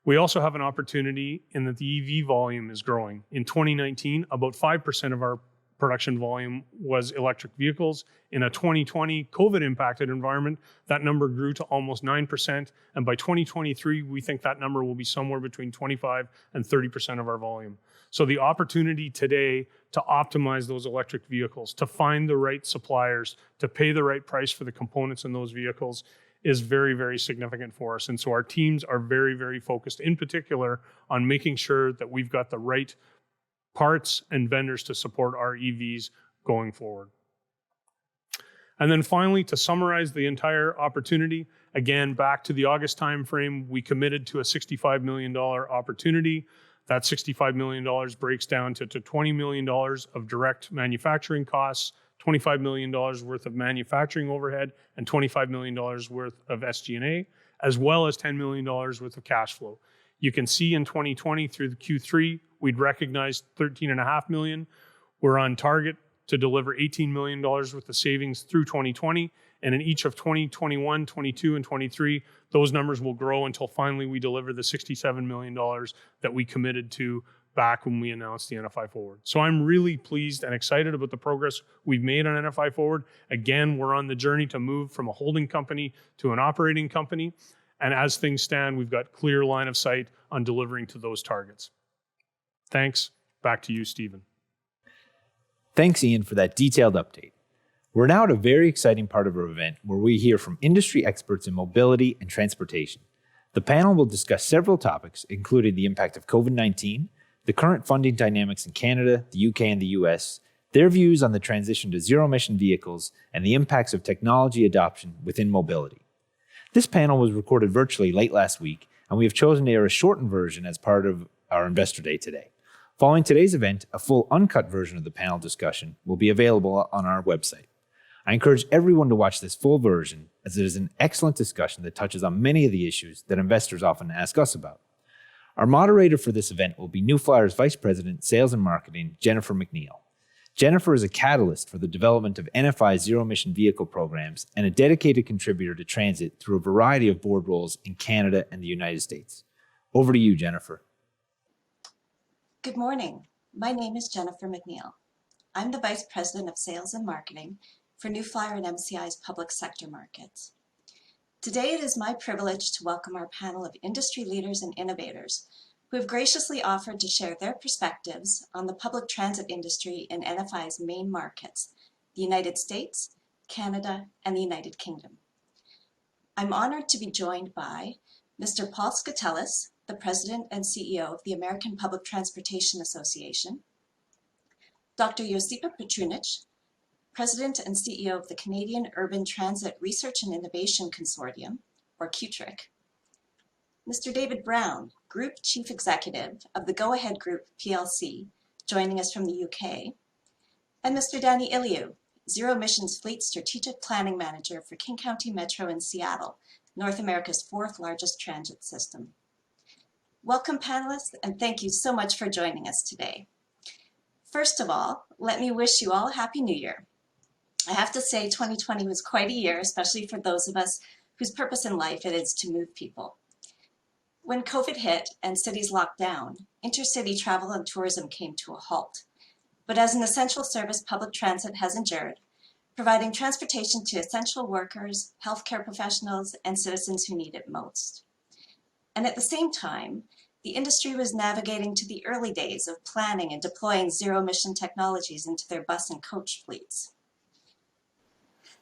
We also have an opportunity in that the EV volume is growing. In 2019, about 5% of our production volume was electric vehicles. In a 2020 COVID-impacted environment, that number grew to almost 9%. And by 2023, we think that number will be somewhere between 25 and 30% of our volume. So the opportunity today to optimize those electric vehicles, to find the right suppliers, to pay the right price for the components in those vehicles is very, very significant for us. And so our teams are very, very focused, in particular, on making sure that we've got the right parts and vendors to support our EVs going forward. And then finally, to summarize the entire opportunity, again, back to the August timeframe, we committed to a $65 million opportunity. That $65 million breaks down to $20 million of direct manufacturing costs, $25 million worth of manufacturing overhead, and $25 million worth of SG&A, as well as $10 million worth of cash flow. You can see in 2020 through the Q3, we'd recognized $13.5 million. We're on target to deliver $18 million worth of savings through 2020. And in each of 2021, 22, and 23, those numbers will grow until finally we deliver the $67 million that we committed to back when we announced the NFI Forward. So I'm really pleased and excited about the progress we've made on NFI Forward. Again, we're on the journey to move from a holding company to an operating company. And as things stand, we've got clear line of sight on delivering to those targets. Thanks. Back to you, Stephen. Thanks, Ian, for that detailed update. We're now at a very exciting part of our event where we hear from industry experts in mobility and transportation. The panel will discuss several topics, including the impact of COVID-19, the current funding dynamics in Canada, the UK, and the US, their views on the transition to zero-emission vehicles, and the impacts of technology adoption within mobility. This panel was recorded virtually late last week, and we have chosen to air a shortened version as part of our Investor Day today. Following today's event, a full uncut version of the panel discussion will be available on our website. I encourage everyone to watch this full version, as it is an excellent discussion that touches on many of the issues that investors often ask us about. Our moderator for this event will be New Flyer's Vice President, Sales and Marketing, Jennifer McNeil. Jennifer is a catalyst for the development of NFI's zero-emission vehicle programs and a dedicated contributor to transit through a variety of board roles in Canada and the United States. Over to you, Jennifer. Good morning. My name is Jennifer McNeil. I'm the Vice President of Sales and Marketing for New Flyer and MCI's public sector markets. Today it is my privilege to welcome our panel of industry leaders and innovators who have graciously offered to share their perspectives on the public transit industry in NFI's main markets, the United States, Canada, and the United Kingdom. I'm honored to be joined by Mr. Paul Skatelis, the President and CEO of the American Public Transportation Association, Dr. Josipa Petrunic, President and CEO of the Canadian Urban Transit Research and Innovation Consortium, or CUTRIC, Mr. David Brown, Group Chief Executive of the Go Ahead Group PLC, joining us from the UK, and Mr. Danny Iliou, Zero Emissions Fleet Strategic Planning Manager for King County Metro in Seattle, North America's fourth largest transit system. Welcome, panelists, and thank you so much for joining us today. First of all, let me wish you all a Happy New Year. I have to say 2020 was quite a year, especially for those of us whose purpose in life it is to move people. When COVID hit and cities locked down, intercity travel and tourism came to a halt. But as an essential service, public transit has endured, providing transportation to essential workers, healthcare professionals, and citizens who need it most. And at the same time, the industry was navigating to the early days of planning and deploying zero-emission technologies into their bus and coach fleets.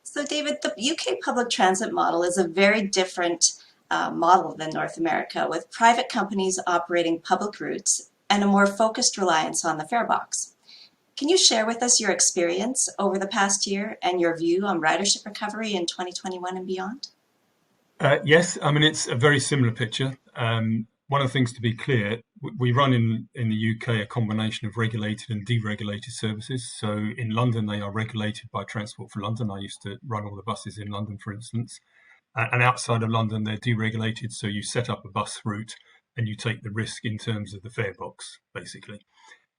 So David, the UK public transit model is a very different model than North America, with private companies operating public routes and a more focused reliance on the fare box. Can you share with us your experience over the past year and your view on ridership recovery in 2021 and beyond? Yes, I mean, it's a very similar picture. One of the things to be clear, we run in the UK a combination of regulated and deregulated services. So in London, they are regulated by Transport for London. I used to run all the buses in London, for instance. And outside of London, they're deregulated. So you set up a bus route and you take the risk in terms of the fare box, basically.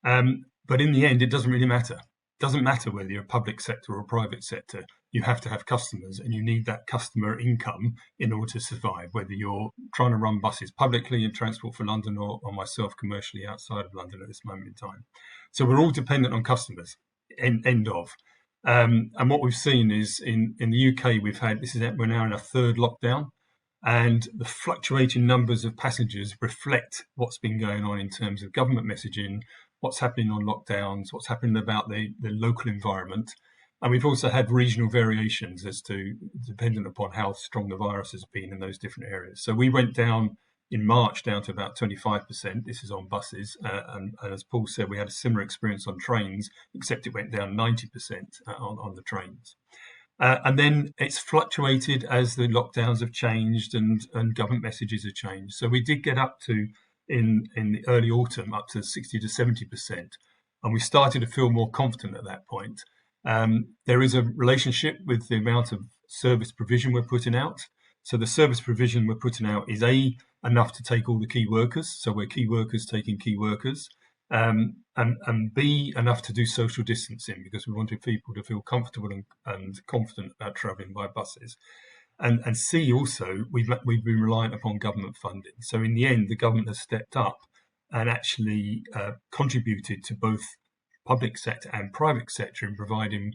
But in the end, it doesn't really matter. It doesn't matter whether you're a public sector or a private sector. You have to have customers and you need that customer income in order to survive, whether you're trying to run buses publicly in Transport for London or myself commercially outside of London at this moment in time. So we're all dependent on customers, end of. And what we've seen is in the UK, we're now in a third lockdown, and the fluctuating numbers of passengers reflect what's been going on in terms of government messaging, what's happening on lockdowns, what's happening about the local environment. And we've also had regional variations as to, dependent upon how strong the virus has been in those different areas. So we went down in March down to about 25%. This is on buses. And as Paul said, we had a similar experience on trains, except it went down 90% on the trains. And then it's fluctuated as the lockdowns have changed and government messages have changed. So we did get up to, in the early autumn, up to 60 to 70%. And we started to feel more confident at that point. There is a relationship with the amount of service provision we're putting out. So the service provision we're putting out is enough to take all the key workers. So we're key workers taking key workers. And B, enough to do social distancing, because we wanted people to feel comfortable and confident about travelling by buses. And C, also, we've been reliant upon government funding. So in the end, the government has stepped up and actually contributed to both public sector and private sector in providing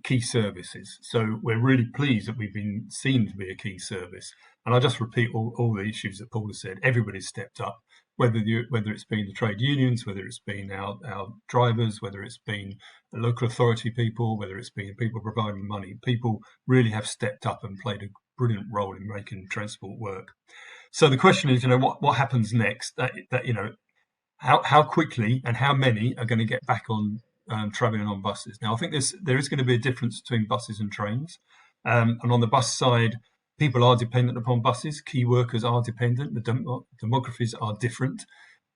key services. So we're really pleased that we've been seen to be a key service. And I'll just repeat all the issues that Paul has said. Everybody's stepped up, whether it's been the trade unions, whether it's been our drivers, whether it's been the local authority people, whether it's been people providing money. People really have stepped up and played a brilliant role in making transport work. So the question is, what happens next? How quickly and how many are going to get back on travelling on buses? Now, I think there is going to be a difference between buses and trains. And on the bus side, people are dependent upon buses. Key workers are dependent. The demographies are different.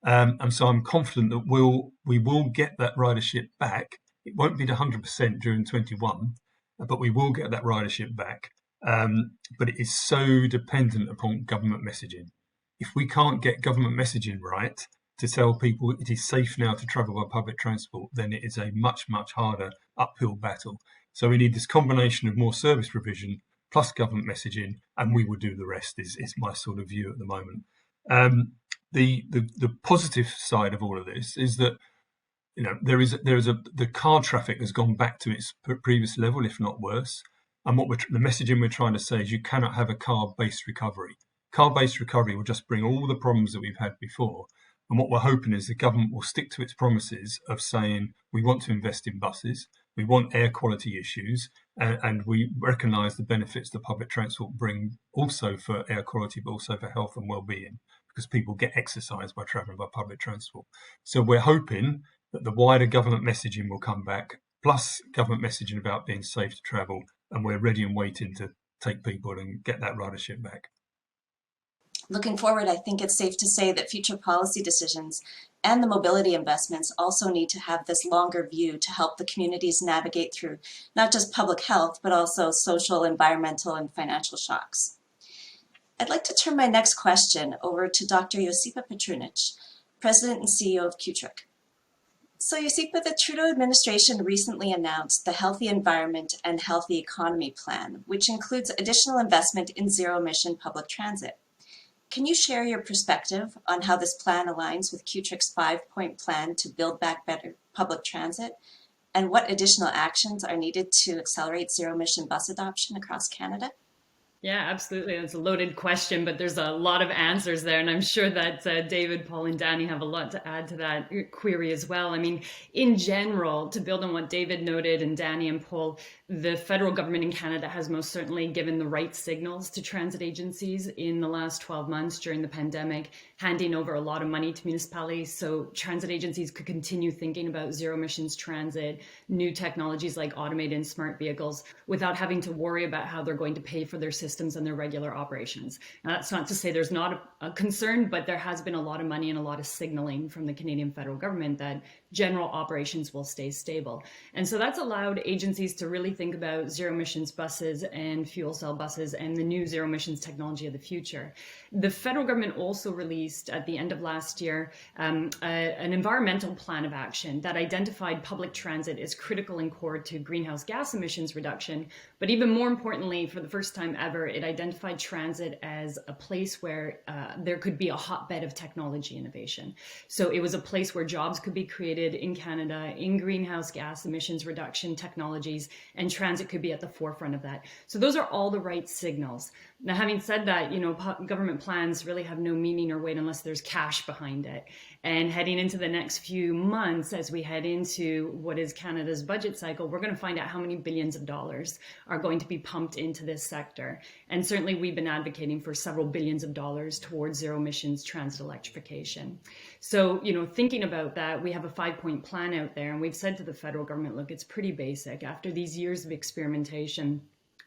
And so I'm confident that we will get that ridership back. It won't be to 100% during 21, but we will get that ridership back. But it is so dependent upon government messaging. If we can't get government messaging right to tell people it is safe now to travel by public transport, then it is a much, much harder uphill battle. So we need this combination of more service provision plus government messaging, and we will do the rest, is my sort of view at the moment. The positive side of all of this is that the car traffic has gone back to its previous level, if not worse. And the messaging we're trying to say is you cannot have a car-based recovery. Car-based recovery will just bring all the problems that we've had before. And what we're hoping is the government will stick to its promises of saying we want to invest in buses, we want air quality issues, and we recognise the benefits that public transport bring also for air quality, but also for health and well-being, because people get exercise by travelling by public transport. So we're hoping that the wider government messaging will come back, plus government messaging about being safe to travel, and we're ready and waiting to take people and get that ridership back. Looking forward, I think it's safe to say that future policy decisions and the mobility investments also need to have this longer view to help the communities navigate through not just public health, but also social, environmental, and financial shocks. I'd like to turn my next question over to Dr. Josipa Petrunic, President and CEO of QTRIC. So Josipa, the Trudeau administration recently announced the Healthy Environment and Healthy Economy Plan, which includes additional investment in zero-emission public transit. Can you share your perspective on how this plan aligns with QTRIC's 5-point plan to build back better public transit, and what additional actions are needed to accelerate zero-emission bus adoption across Canada? Yeah, absolutely. It's a loaded question, but there's a lot of answers there. And I'm sure that David, Paul, and Danny have a lot to add to that query as well. I mean, in general, to build on what David noted and Danny and Paul, the federal government in Canada has most certainly given the right signals to transit agencies in the last 12 months during the pandemic, handing over a lot of money to municipalities so transit agencies could continue thinking about zero emissions transit, new technologies like automated and smart vehicles, without having to worry about how they're going to pay for their systems and their regular operations. Now, that's not to say there's not a concern, but there has been a lot of money and a lot of signaling from the Canadian federal government that general operations will stay stable. And so that's allowed agencies to really think about zero emissions buses and fuel cell buses and the new zero emissions technology of the future. The federal government also released at the end of last year an environmental plan of action that identified public transit as critical and core to greenhouse gas emissions reduction. But even more importantly, for the first time ever, it identified transit as a place where there could be a hotbed of technology innovation. So it was a place where jobs could be created in Canada in greenhouse gas emissions reduction technologies, and transit could be at the forefront of that. So those are all the right signals. Now, having said that, government plans really have no meaning or weight unless there's cash behind it. And heading into the next few months, as we head into what is Canada's budget cycle, we're going to find out how many billions of dollars are going to be pumped into this sector. And certainly we've been advocating for several billions of dollars towards zero emissions transit electrification. So, thinking about that, we have a 5-point plan out there, and we've said to the federal government, look, it's pretty basic. After these years of experimentation,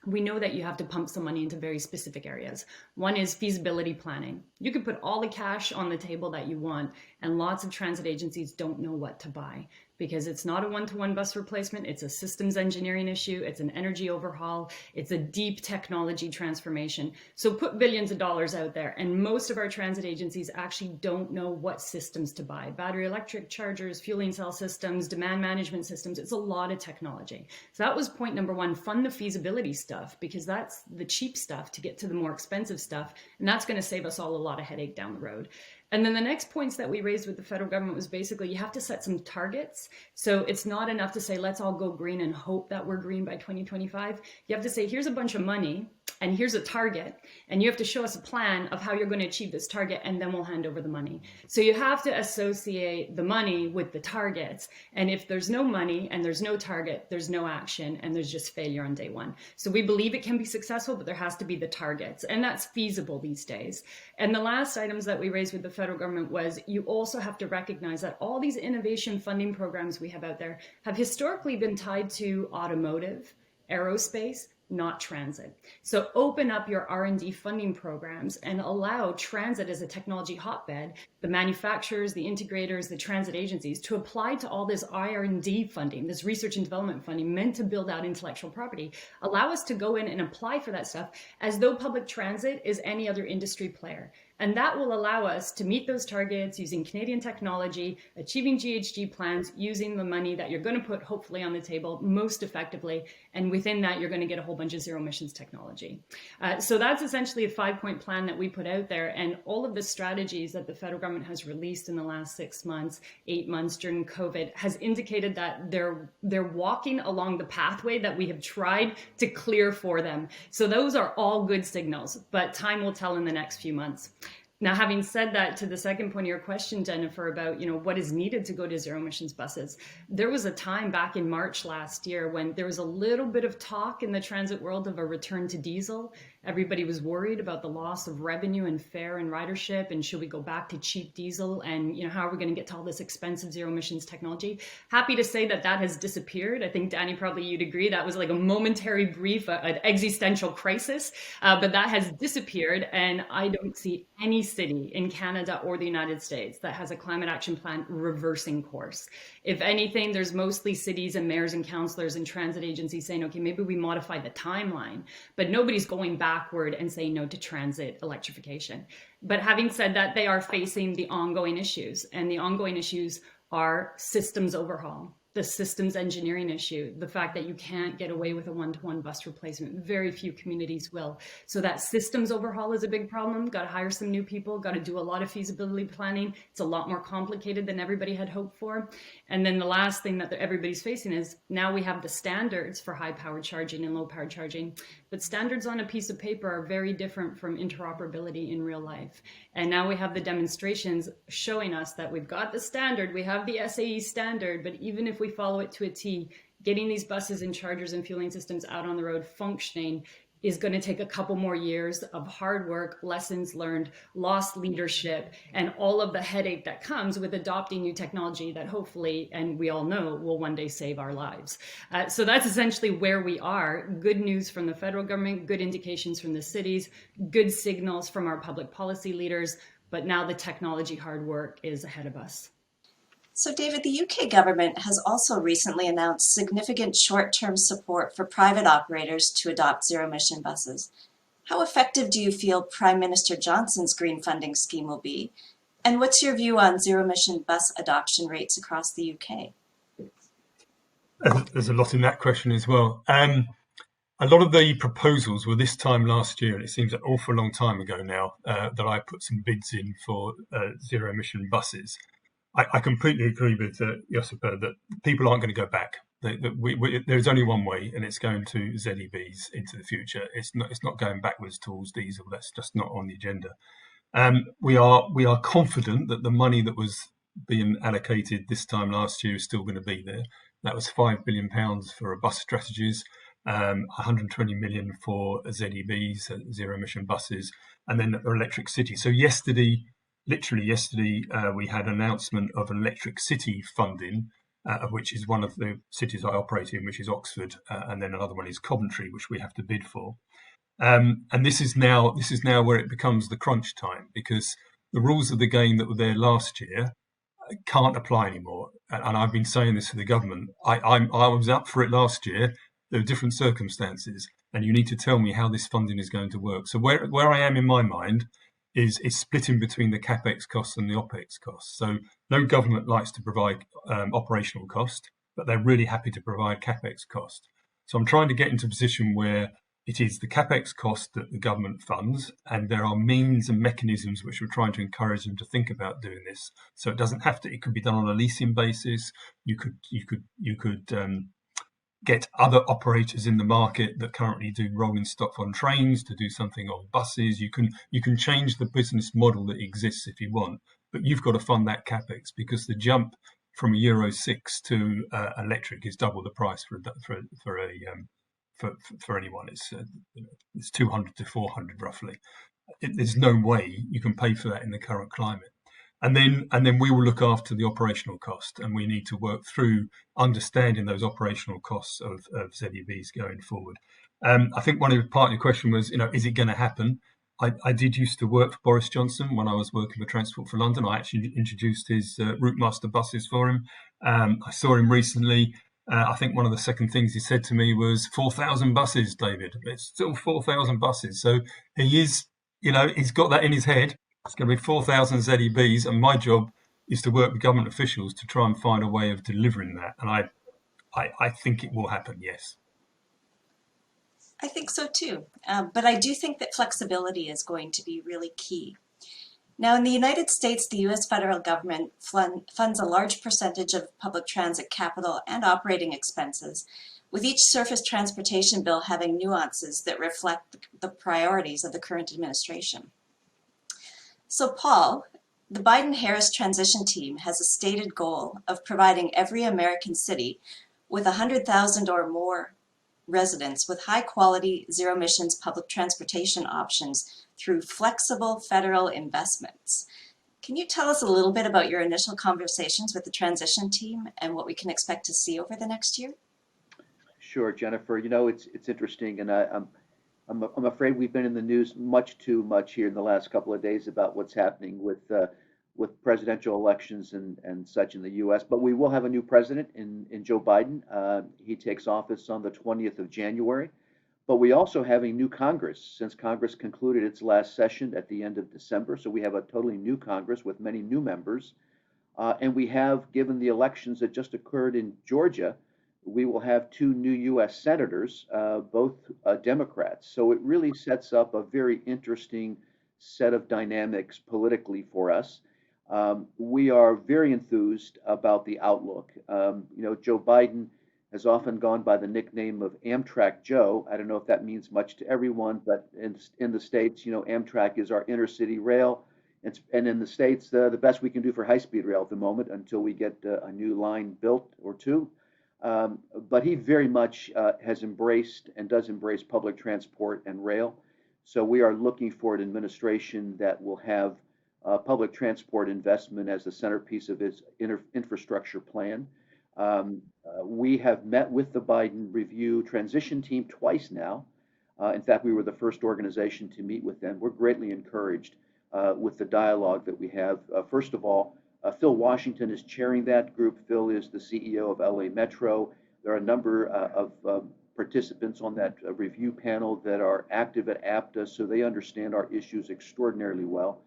we know that you have to pump some money into very specific areas. One is feasibility planning. You could put all the cash on the table that you want, and lots of transit agencies don't know what to buy. because it's not a one-to-one bus replacement. It's a systems engineering issue. It's an energy overhaul. It's a deep technology transformation. So put billions of dollars out there, and most of our transit agencies actually don't know what systems to buy. Battery electric chargers, fueling cell systems, demand management systems. It's a lot of technology. So that was point number one, fund the feasibility stuff, because that's the cheap stuff to get to the more expensive stuff. And that's going to save us all a lot of headache down the road. And then the next points that we raised with the federal government was basically you have to set some targets. So it's not enough to say, let's all go green and hope that we're green by 2025. You have to say, here's a bunch of money and here's a target. And you have to show us a plan of how you're going to achieve this target, and then we'll hand over the money. So you have to associate the money with the targets. And if there's no money and there's no target, there's no action, and there's just failure on day one. So we believe it can be successful, but there has to be the targets. And that's feasible these days. And the last items that we raised with the federal government was you also have to recognize that all these innovation funding programs we have out there have historically been tied to automotive, aerospace, not transit. So open up your R&D funding programs and allow transit as a technology hotbed, the manufacturers, the integrators, the transit agencies, to apply to all this R&D funding, this research and development funding meant to build out intellectual property. Allow us to go in and apply for that stuff as though public transit is any other industry player. And that will allow us to meet those targets using Canadian technology, achieving GHG plans, using the money that you're going to put hopefully on the table most effectively. And within that, you're going to get a whole bunch of zero emissions technology. So that's essentially a 5-point plan that we put out there. And all of the strategies that the federal government has released in the last 6 months, 8 months during COVID has indicated that they're walking along the pathway that we have tried to clear for them. So those are all good signals, but time will tell in the next few months. Now, having said that, to the second point of your question, Jennifer, about what is needed to go to zero emissions buses, there was a time back in March last year when there was a little bit of talk in the transit world of a return to diesel. Everybody was worried about the loss of revenue and fare and ridership, and should we go back to cheap diesel, and how are we going to get to all this expensive zero emissions technology? Happy to say that that has disappeared. I think, Danny, probably you'd agree that was like a momentary brief, an existential crisis, but that has disappeared, and I don't see any city in Canada or the United States that has a climate action plan reversing course. If anything, there's mostly cities and mayors and councillors and transit agencies saying, okay, maybe we modify the timeline, but nobody's going backward and saying no to transit electrification. But having said that, they are facing the ongoing issues, and the ongoing issues are systems overhaul, the systems engineering issue, the fact that you can't get away with a one-to-one bus replacement. Very few communities will. So that systems overhaul is a big problem. Got to hire some new people, got to do a lot of feasibility planning. It's a lot more complicated than everybody had hoped for. And then the last thing that everybody's facing is now we have the standards for high-powered charging and low-powered charging, but standards on a piece of paper are very different from interoperability in real life. And now we have the demonstrations showing us that we've got the standard, we have the SAE standard, but even if we follow it to a T, getting these buses and chargers and fueling systems out on the road functioning is going to take a couple more years of hard work, lessons learned, lost leadership, and all of the headache that comes with adopting new technology that hopefully, and we all know, will one day save our lives. So that's essentially where we are. Good news from the federal government, good indications from the cities, good signals from our public policy leaders, but now the technology hard work is ahead of us. So David, the UK government has also recently announced significant short-term support for private operators to adopt zero-emission buses. How effective do you feel Prime Minister Johnson's green funding scheme will be? And what's your view on zero-emission bus adoption rates across the UK? There's a lot in that question as well. A lot of the proposals were this time last year, and it seems an awful long time ago now, that I put some bids in for zero-emission buses. I completely agree with Josipa that people aren't going to go back. There's only one way, and it's going to ZEBs into the future. It's not going backwards towards diesel. That's just not on the agenda. We are confident that the money that was being allocated this time last year is still going to be there. That was £5 billion for bus strategies, 120 million for ZEBs, zero emission buses, and then electric city. So literally yesterday, we had an announcement of electric city funding, which is one of the cities I operate in, which is Oxford, and then another one is Coventry, which we have to bid for. And this is now where it becomes the crunch time, because the rules of the game that were there last year can't apply anymore. And I've been saying this to the government. I was up for it last year. There are different circumstances, and you need to tell me how this funding is going to work. So where I am in my mind is splitting between the capex costs and the opex costs. So no government likes to provide operational cost, but they're really happy to provide capex cost. So I'm trying to get into a position where it is the capex cost that the government funds, and there are means and mechanisms which we're trying to encourage them to think about doing this. So it doesn't have to. It could be done on a leasing basis. You could get other operators in the market that currently do rolling stock on trains to do something on buses. You can change the business model that exists if you want, but you've got to fund that capex, because the jump from a Euro 6 to electric is double the price for anyone. It's 200 to 400 roughly. There's no way you can pay for that in the current climate. And then we will look after the operational cost, and we need to work through understanding those operational costs of ZEVs going forward. I think part of your question was, is it going to happen? I did used to work for Boris Johnson when I was working for Transport for London. I actually introduced his Route Master buses for him. I saw him recently. I think one of the second things he said to me was 4,000 buses, David. It's still 4,000 buses. So he is, he's got that in his head. It's going to be 4,000 ZEBs, and my job is to work with government officials to try and find a way of delivering that. And I think it will happen, yes. I think so too, but I do think that flexibility is going to be really key. Now, in the United States, the U.S. federal government funds a large percentage of public transit capital and operating expenses, with each surface transportation bill having nuances that reflect the priorities of the current administration. So, Paul, the Biden-Harris transition team has a stated goal of providing every American city with 100,000 or more residents with high-quality, zero-emissions public transportation options through flexible federal investments. Can you tell us a little bit about your initial conversations with the transition team and what we can expect to see over the next year? Sure, Jennifer. It's interesting, and I'm afraid we've been in the news much too much here in the last couple of days about what's happening with presidential elections and such in the U.S. But we will have a new president in Joe Biden. He takes office on the 20th of January. But we also have a new Congress, since Congress concluded its last session at the end of December. So we have a totally new Congress with many new members. And we have, given the elections that just occurred in Georgia, we will have 2 new U.S. senators, both Democrats. So it really sets up a very interesting set of dynamics politically for us. We are very enthused about the outlook. Joe Biden has often gone by the nickname of Amtrak Joe. I don't know if that means much to everyone, but in the States, Amtrak is our intercity rail. And in the States, the best we can do for high-speed rail at the moment until we get a new line built or 2. But he very much has embraced and does embrace public transport and rail. So we are looking for an administration that will have public transport investment as the centerpiece of its infrastructure plan. We have met with the Biden review transition team twice now. In fact, we were the first organization to meet with them. We're greatly encouraged with the dialogue that we have. First of all, Phil Washington is chairing that group. Phil is the CEO of LA Metro. There are a number of participants on that review panel that are active at APTA, so they understand our issues extraordinarily well.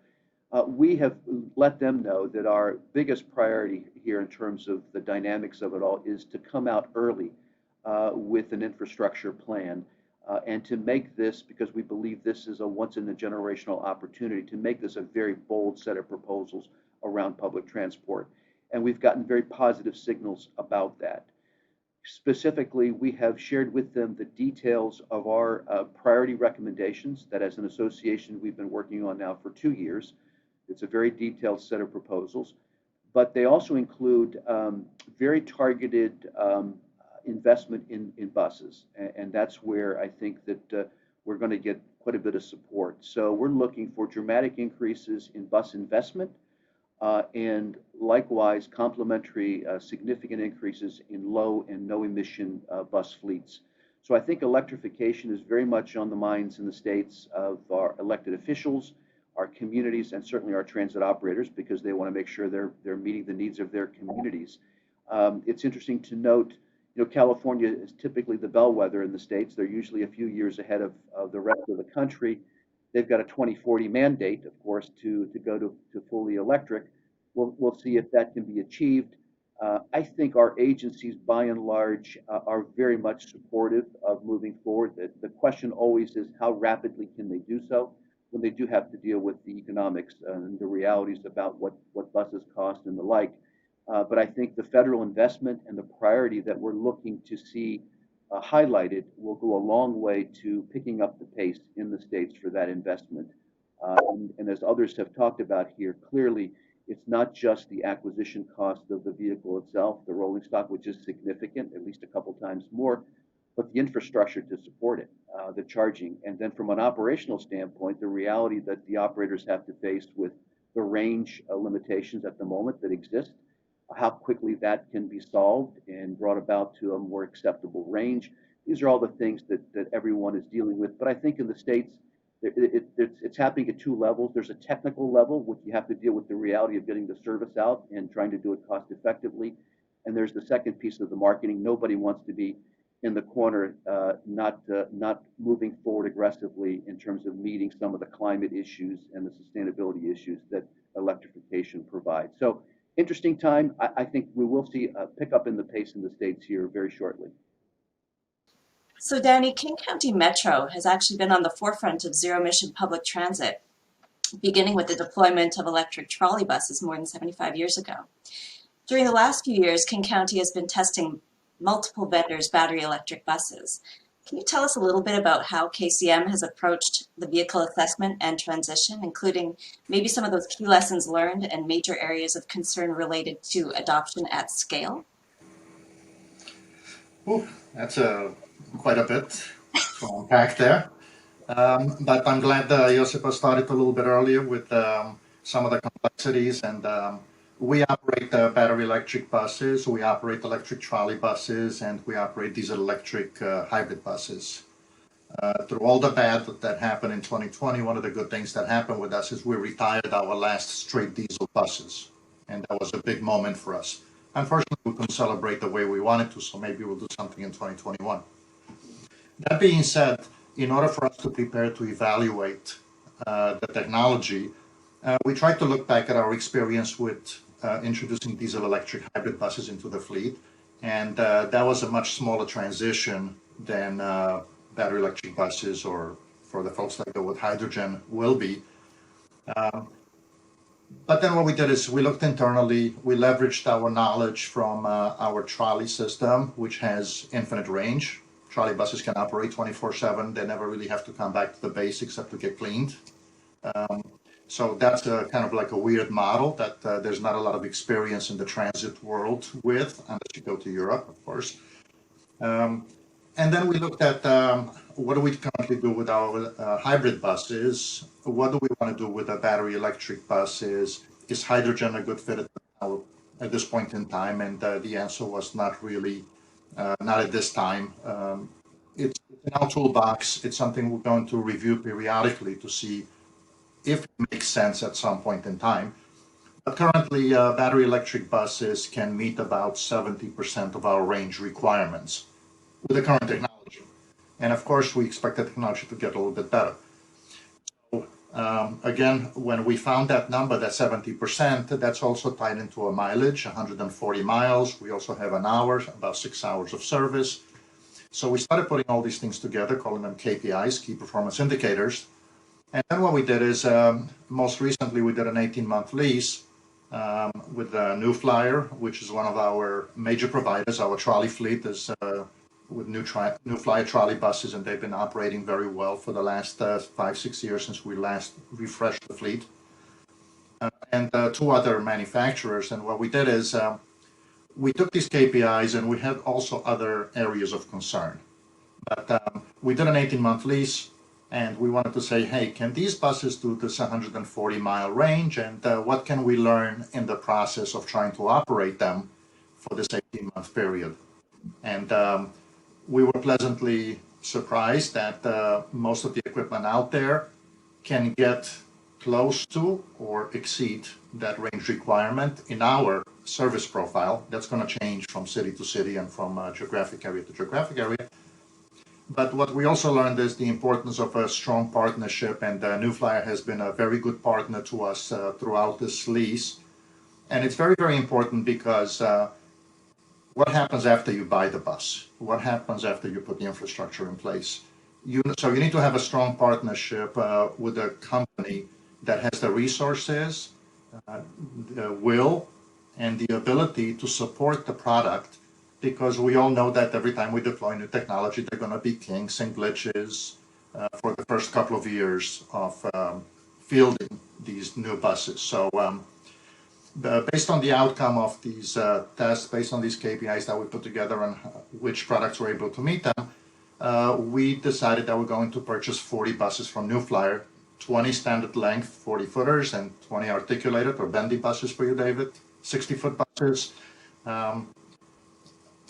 We have let them know that our biggest priority here in terms of the dynamics of it all is to come out early with an infrastructure plan and to make this, because we believe this is a once-in-a-generational opportunity, to make this a very bold set of proposals around public transport. And we've gotten very positive signals about that. Specifically, we have shared with them the details of our priority recommendations that as an association we've been working on now for 2 years. It's a very detailed set of proposals, but they also include very targeted investment in buses. And that's where I think that we're going to get quite a bit of support. So we're looking for dramatic increases in bus investment and likewise complementary significant increases in low and no emission bus fleets. So I think electrification is very much on the minds in the States of our elected officials. our communities, and certainly our transit operators, because they want to make sure they're meeting the needs of their communities. It's interesting to note, California is typically the bellwether in the states. They're usually a few years ahead of the rest of the country. They've got a 2040 mandate, of course, to go to fully electric. We'll see if that can be achieved. I think our agencies, by and large, are very much supportive of moving forward. The question always is, how rapidly can they do so when they do have to deal with the economics and the realities about what buses cost and the like. But I think the federal investment and the priority that we're looking to see highlighted will go a long way to picking up the pace in the states for that investment. And as others have talked about here, clearly it's not just the acquisition cost of the vehicle itself, the rolling stock, which is significant, at least a couple times more, but the infrastructure to support it, the charging. And then from an operational standpoint, the reality that the operators have to face with the range limitations at the moment that exist, how quickly that can be solved and brought about to a more acceptable range. These are all the things that everyone is dealing with. But I think in the States, it's happening at two levels. There's a technical level, which you have to deal with the reality of getting the service out and trying to do it cost effectively. And there's the second piece of the marketing. Nobody wants to be in the corner, not moving forward aggressively in terms of meeting some of the climate issues and the sustainability issues that electrification provides. So interesting time. I think we will see a pickup in the pace in the States here very shortly. So Danny, King County Metro has actually been on the forefront of zero-emission public transit, beginning with the deployment of electric trolley buses more than 75 years ago. During the last few years, King County has been testing multiple vendors' battery electric buses. Can you tell us a little bit about how KCM has approached the vehicle assessment and transition, including maybe some of those key lessons learned and major areas of concern related to adoption at scale? Ooh, that's quite a bit to unpack there. But I'm glad Josipa started a little bit earlier with some of the complexities. And we operate battery electric buses, we operate electric trolley buses, and we operate diesel electric hybrid buses. Through all the bad that happened in 2020, one of the good things that happened with us is we retired our last straight diesel buses. And that was a big moment for us. Unfortunately, we couldn't celebrate the way we wanted to, so maybe we'll do something in 2021. That being said, in order for us to prepare to evaluate the technology, we tried to look back at our experience with introducing diesel electric hybrid buses into the fleet. And that was a much smaller transition than battery electric buses, or for the folks that go with hydrogen, will be. But then what we did is we looked internally, we leveraged our knowledge from our trolley system, which has infinite range. Trolley buses can operate 24/7. They never really have to come back to the base except to get cleaned. So that's kind of like a weird model that there's not a lot of experience in the transit world with, unless you go to Europe, of course. And then we looked at what do we currently do with our hybrid buses? What do we want to do with the battery electric buses? Is hydrogen a good fit at this point in time? And the answer was not really, not at this time. It's in our toolbox. It's something we're going to review periodically to see if it makes sense at some point in time. But currently, battery electric buses can meet about 70% of our range requirements with the current technology. And of course, we expect the technology to get a little bit better. So again, when we found that number, that 70%, that's also tied into a mileage, 140 miles. We also have an hour, about 6 hours of service. So we started putting all these things together, calling them KPIs, key performance indicators. And then what we did is, most recently, we did an 18-month lease with New Flyer, which is one of our major providers. Our trolley fleet is with New Flyer trolley buses, and they've been operating very well for the last 5-6 years since we last refreshed the fleet. And two other manufacturers. And what we did is we took these KPIs, and we had also other areas of concern. But we did an 18-month lease. And we wanted to say, hey, can these buses do this 140-mile range? And what can we learn in the process of trying to operate them for this 18-month period? And we were pleasantly surprised that most of the equipment out there can get close to or exceed that range requirement in our service profile. That's going to change from city to city and from geographic area to geographic area. But what we also learned is the importance of a strong partnership, and New Flyer has been a very good partner to us throughout this lease. And it's very, very important because what happens after you buy the bus? What happens after you put the infrastructure in place? So you need to have a strong partnership with a company that has the resources, the will, and the ability to support the product, because we all know that every time we deploy new technology, there are going to be kinks and glitches for the first couple of years of fielding these new buses. So based on the outcome of these tests, based on these KPIs that we put together and which products were able to meet them, we decided that we're going to purchase 40 buses from New Flyer, 20 standard length 40-footers and 20 articulated or bendy buses for you, David, 60-foot buses,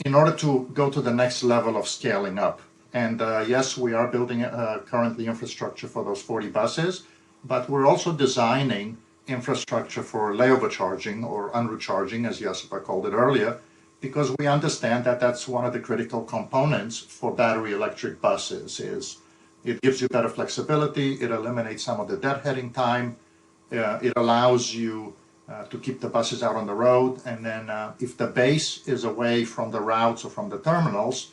in order to go to the next level of scaling up. And yes, we are building currently infrastructure for those 40 buses, but we're also designing infrastructure for layover charging or en route charging, as Josipa called it earlier, because we understand that that's one of the critical components for battery electric buses. Is it gives you better flexibility, it eliminates some of the deadheading time, it allows you to keep the buses out on the road, and then if the base is away from the routes or from the terminals,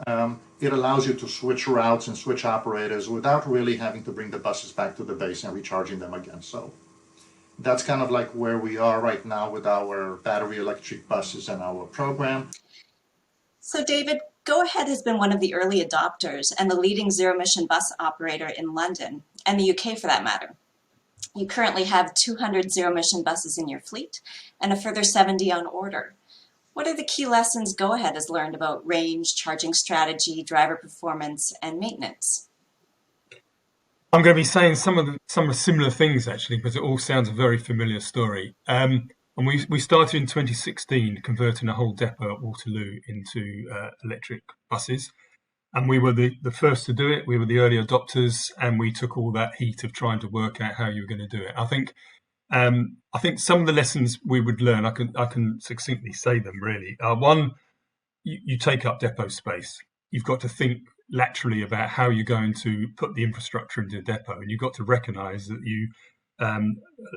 it allows you to switch routes and switch operators without really having to bring the buses back to the base and recharging them again. So that's kind of like where we are right now with our battery electric buses and our program. So David, Go Ahead has been one of the early adopters and the leading zero-emission bus operator in London, and the UK for that matter. You currently have 200 zero-emission buses in your fleet and a further 70 on order. What are the key lessons Go Ahead has learned about range, charging strategy, driver performance, and maintenance? I'm going to be saying some of similar things, actually, because it all sounds a very familiar story. And we started in 2016 converting a whole depot at Waterloo into electric buses. And we were the first to do it. We were the early adopters, and we took all that heat of trying to work out how you were going to do it. I think some of the lessons we would learn, I can succinctly say them really. One, you take up depot space. You've got to think laterally about how you're going to put the infrastructure into a depot, and you've got to recognise that you,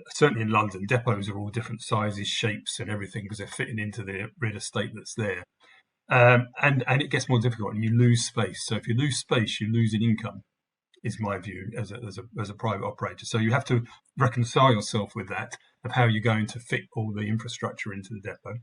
certainly in London, depots are all different sizes, shapes, and everything because they're fitting into the real estate that's there. And it gets more difficult, and you lose space. So if you lose space, you lose in income, is my view as a private operator. So you have to reconcile yourself with that, of how you're going to fit all the infrastructure into the depot.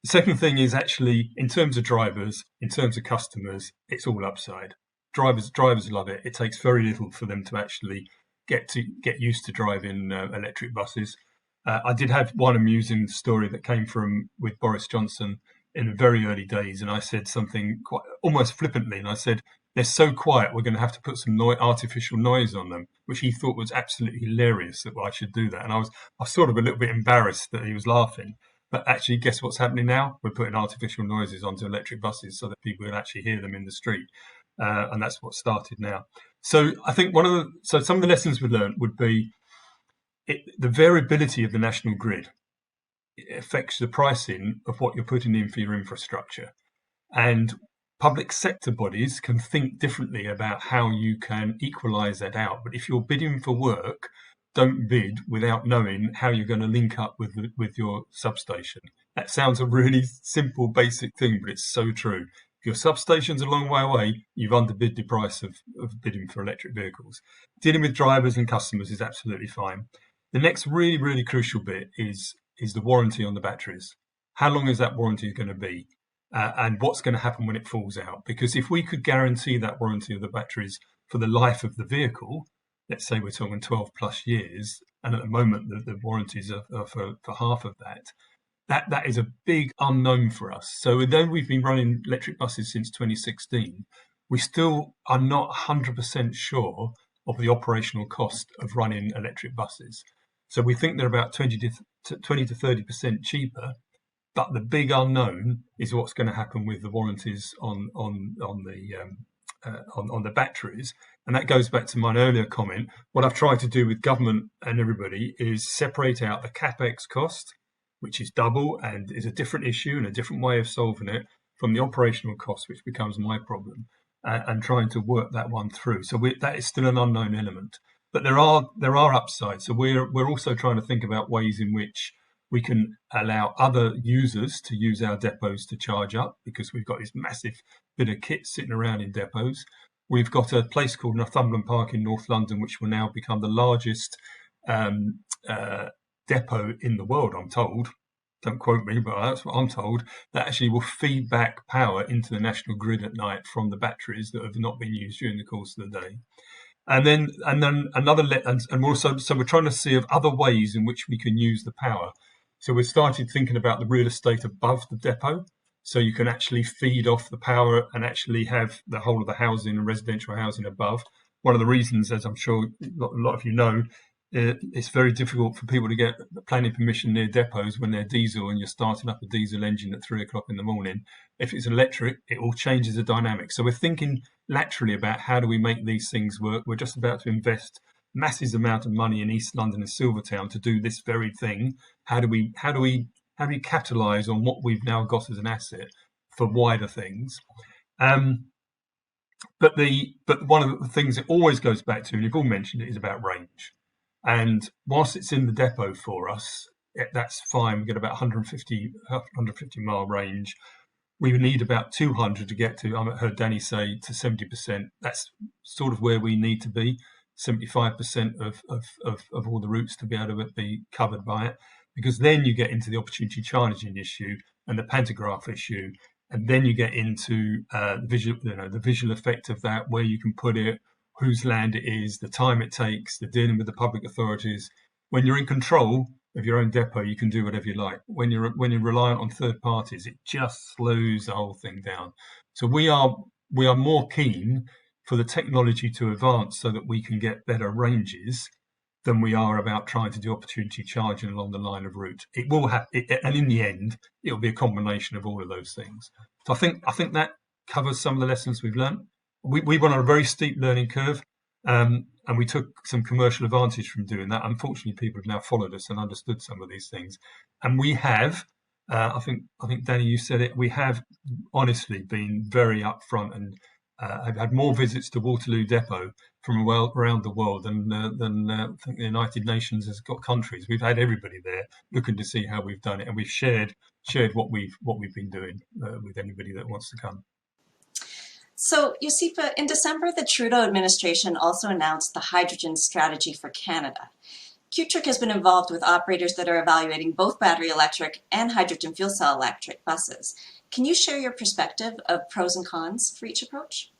The second thing is actually, in terms of drivers, in terms of customers, it's all upside. Drivers love it. It takes very little for them to actually get used to driving electric buses. I did have one amusing story that came from with Boris Johnson in the very early days, and I said something quite almost flippantly, and I said, they're so quiet, we're going to have to put some artificial noise on them, which he thought was absolutely hilarious that I should do that. And I was sort of a little bit embarrassed that he was laughing. But actually, guess what's happening now? We're putting artificial noises onto electric buses so that people can actually hear them in the street. And that's what started now. So I think some of the lessons we learned would be the variability of the national grid. It affects the pricing of what you're putting in for your infrastructure. And public sector bodies can think differently about how you can equalise that out. But if you're bidding for work, don't bid without knowing how you're going to link up with your substation. That sounds a really simple, basic thing, but it's so true. If your substation's a long way away, you've underbid the price of bidding for electric vehicles. Dealing with drivers and customers is absolutely fine. The next really, really crucial bit is the warranty on the batteries. How long is that warranty going to be? And what's going to happen when it falls out? Because if we could guarantee that warranty of the batteries for the life of the vehicle, let's say we're talking 12 plus years, and at the moment the warranties are for half of that is a big unknown for us. So although we've been running electric buses since 2016, we still are not 100% sure of the operational cost of running electric buses. So we think they're about 20 to 30% cheaper, but the big unknown is what's going to happen with the warranties on the on the batteries. And that goes back to my earlier comment. What I've tried to do with government and everybody is separate out the CapEx cost, which is double and is a different issue and a different way of solving it, from the operational cost, which becomes my problem, and trying to work that one through. So that is still an unknown element. But there are upsides. So we're also trying to think about ways in which we can allow other users to use our depots to charge up, because we've got this massive bit of kit sitting around in depots. We've got a place called Northumberland Park in North London, which will now become the largest depot in the world, I'm told. Don't quote me, but that's what I'm told. That actually will feed back power into the national grid at night from the batteries that have not been used during the course of the day. And then and also, so we're trying to see of other ways in which we can use the power. So we've started thinking about the real estate above the depot, so you can actually feed off the power and actually have the whole of the housing and residential housing above. One of the reasons, as I'm sure a lot of you know, it's very difficult for people to get planning permission near depots when they're diesel and you're starting up a diesel engine at 3 o'clock in the morning. If it's electric, it all changes the dynamic. So we're thinking laterally about how do we make these things work. We're just about to invest massive amount of money in East London and Silvertown to do this very thing. How do we capitalise on what we've now got as an asset for wider things? But one of the things it always goes back to, and you've all mentioned it, is about range. And whilst it's in the depot for us, that's fine. We get about 150 mile range. We would need about 200 to get to, I heard Danny say, to 70%. That's sort of where we need to be, 75% of all the routes to be able to be covered by it. Because then you get into the opportunity charging issue and the pantograph issue. And then you get into the visual effect of that, where you can put it, whose land it is, the time it takes, the dealing with the public authorities. When you're in control of your own depot, you can do whatever you like. When you're reliant on third parties, it just slows the whole thing down. So we are more keen for the technology to advance so that we can get better ranges than we are about trying to do opportunity charging along the line of route. It will have, and in the end, it will be a combination of all of those things. So I think that covers some of the lessons we've learned. We went on a very steep learning curve, and we took some commercial advantage from doing that. Unfortunately, people have now followed us and understood some of these things. And we have, I think Danny, you said it, we have honestly been very upfront and have had more visits to Waterloo Depot from around the world than I think the United Nations has got countries. We've had everybody there looking to see how we've done it, and we've shared what we've been doing with anybody that wants to come. So, Josipa, in December, the Trudeau administration also announced the hydrogen strategy for Canada. QTRIC has been involved with operators that are evaluating both battery electric and hydrogen fuel cell electric buses. Can you share your perspective of pros and cons for each approach?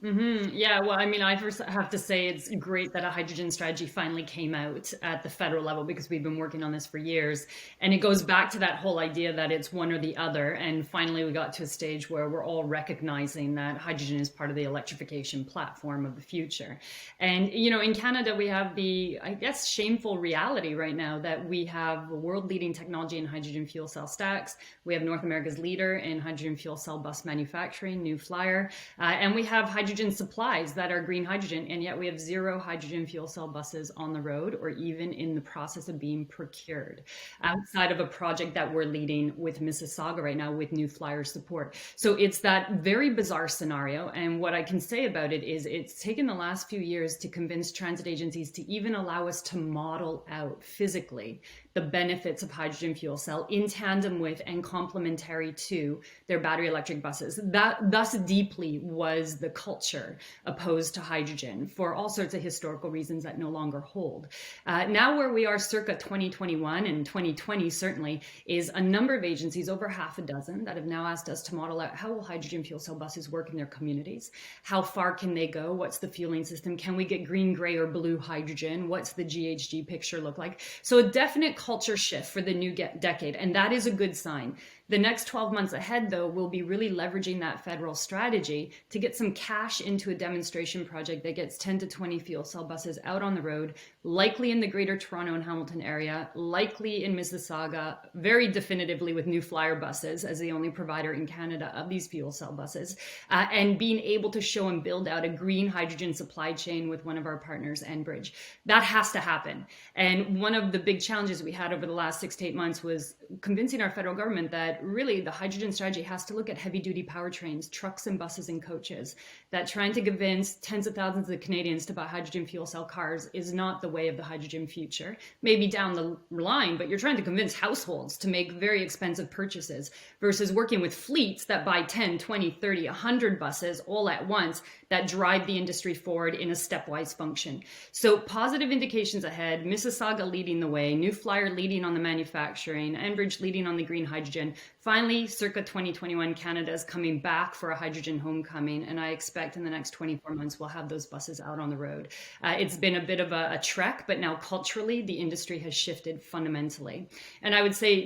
Mm-hmm. Yeah, well, I mean, I first have to say it's great that a hydrogen strategy finally came out at the federal level, because we've been working on this for years. And it goes back to that whole idea that it's one or the other. And finally, we got to a stage where we're all recognizing that hydrogen is part of the electrification platform of the future. And, you know, in Canada, we have the, I guess, shameful reality right now that we have world-leading technology in hydrogen fuel cell stacks. We have North America's leader in hydrogen fuel cell bus manufacturing, New Flyer, and we have hydrogen supplies that are green hydrogen, and yet we have 0 hydrogen fuel cell buses on the road or even in the process of being procured outside of a project that we're leading with Mississauga right now with New Flyer's support. So it's that very bizarre scenario, and what I can say about it is it's taken the last few years to convince transit agencies to even allow us to model out physically the benefits of hydrogen fuel cell in tandem with and complementary to their battery electric buses. That thus deeply was the culture opposed to hydrogen for all sorts of historical reasons that no longer hold. Now where we are circa 2021 and 2020 certainly is a number of agencies, over half a dozen, that have now asked us to model out how will hydrogen fuel cell buses work in their communities? How far can they go? What's the fueling system? Can we get green, gray, or blue hydrogen? What's the GHG picture look like? So a definite culture shift for the new decade, and that is a good sign. The next 12 months ahead, though, we'll be really leveraging that federal strategy to get some cash into a demonstration project that gets 10 to 20 fuel cell buses out on the road, likely in the greater Toronto and Hamilton area, likely in Mississauga, very definitively with New Flyer buses as the only provider in Canada of these fuel cell buses, and being able to show and build out a green hydrogen supply chain with one of our partners, Enbridge. That has to happen. And one of the big challenges we had over the last 6 to 8 months was convincing our federal government that really the hydrogen strategy has to look at heavy duty powertrains, trucks and buses and coaches, that trying to convince tens of thousands of Canadians to buy hydrogen fuel cell cars is not the way of the hydrogen future. Maybe down the line, but you're trying to convince households to make very expensive purchases versus working with fleets that buy 10, 20, 30, 100 buses all at once that drive the industry forward in a stepwise function. So positive indications ahead, Mississauga leading the way, New Flyer leading on the manufacturing, Enbridge leading on the green hydrogen. Finally, circa 2021, Canada is coming back for a hydrogen homecoming, and I expect in the next 24 months we'll have those buses out on the road. It's been a bit of a trek, but now culturally the industry has shifted fundamentally. And I would say,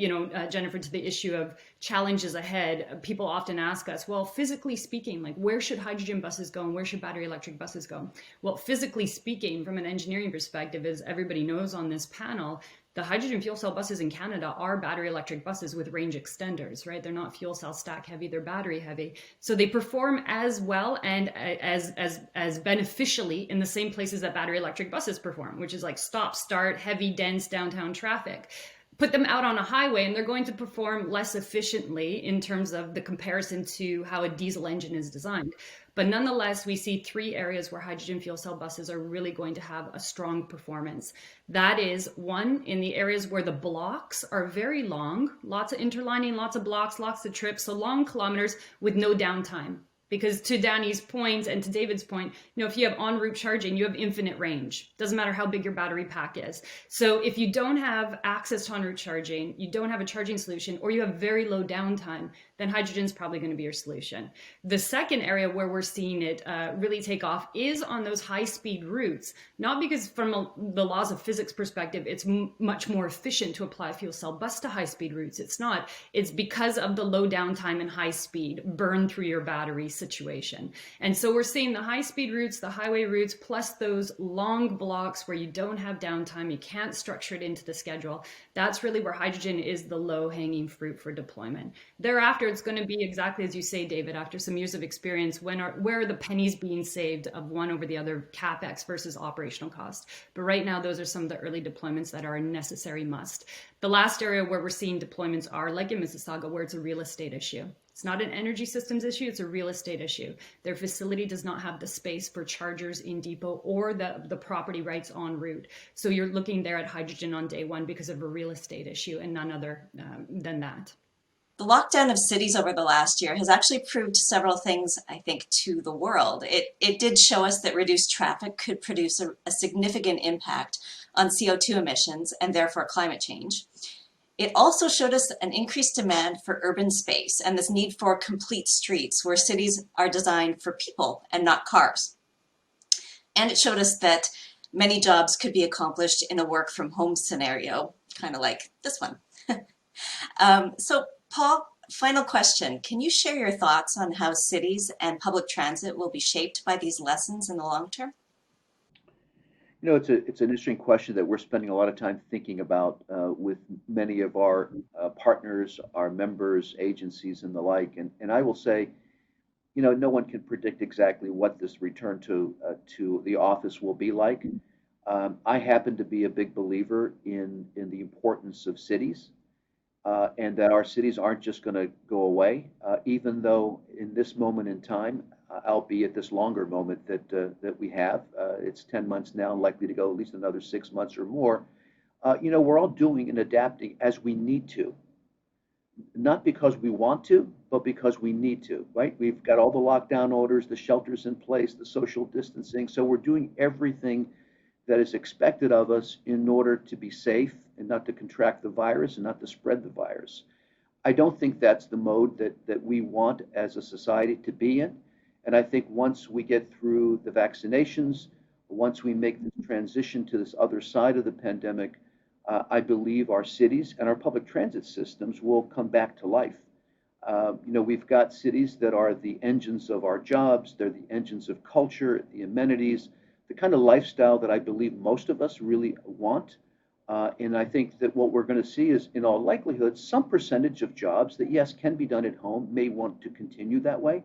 Jennifer, to the issue of challenges ahead, people often ask us, well, physically speaking, like where should hydrogen buses go and where should battery electric buses go? Well, physically speaking, from an engineering perspective, as everybody knows on this panel, the hydrogen fuel cell buses in Canada are battery electric buses with range extenders, right? They're not fuel cell stack heavy, they're battery heavy. So they perform as well and as beneficially in the same places that battery electric buses perform, which is like stop, start, heavy, dense downtown traffic. Put them out on a highway and they're going to perform less efficiently in terms of the comparison to how a diesel engine is designed. But nonetheless, we see 3 areas where hydrogen fuel cell buses are really going to have a strong performance. That is, 1, in the areas where the blocks are very long, lots of interlining, lots of blocks, lots of trips, so long kilometers with no downtime. Because to Danny's point and to David's point, if you have en route charging, you have infinite range. Doesn't matter how big your battery pack is. So if you don't have access to en route charging, you don't have a charging solution, or you have very low downtime, then hydrogen is probably going to be your solution. The second area where we're seeing it really take off is on those high-speed routes, not because from the laws of physics perspective, it's much more efficient to apply a fuel cell bus to high-speed routes. It's not. It's because of the low downtime and high speed burn through your battery situation. And so we're seeing the high-speed routes, the highway routes, plus those long blocks where you don't have downtime, you can't structure it into the schedule. That's really where hydrogen is the low-hanging fruit for deployment. Thereafter, it's going to be exactly as you say, David, after some years of experience, where are the pennies being saved of one over the other, CapEx versus operational cost. But right now, those are some of the early deployments that are a necessary must. The last area where we're seeing deployments are, like in Mississauga, where it's a real estate issue. It's not an energy systems issue, it's a real estate issue. Their facility does not have the space for chargers in depot or the property rights en route. So you're looking there at hydrogen on day one because of a real estate issue and none other than that. The lockdown of cities over the last year has actually proved several things, I think, to the world. It did show us that reduced traffic could produce a significant impact on CO2 emissions and therefore climate change. It also showed us an increased demand for urban space and this need for complete streets where cities are designed for people and not cars. And it showed us that many jobs could be accomplished in a work from home scenario, kind of like this one. So Paul, final question. Can you share your thoughts on how cities and public transit will be shaped by these lessons in the long term? It's an interesting question that we're spending a lot of time thinking about with many of our partners, our members, agencies, and the like. And I will say, no one can predict exactly what this return to the office will be like. I happen to be a big believer in the importance of cities. And that our cities aren't just going to go away, even though in this moment in time, albeit this longer moment that we have, it's 10 months now and likely to go at least another 6 months or more, we're all doing and adapting as we need to. Not because we want to, but because we need to, right? We've got all the lockdown orders, the shelters in place, the social distancing. So we're doing everything that is expected of us in order to be safe and not to contract the virus and not to spread the virus. I don't think that's the mode that we want as a society to be in. And I think once we get through the vaccinations, once we make the transition to this other side of the pandemic, I believe our cities and our public transit systems will come back to life. We've got cities that are the engines of our jobs. They're the engines of culture, the amenities, the kind of lifestyle that I believe most of us really want. And I think that what we're going to see is, in all likelihood, some percentage of jobs that, yes, can be done at home may want to continue that way.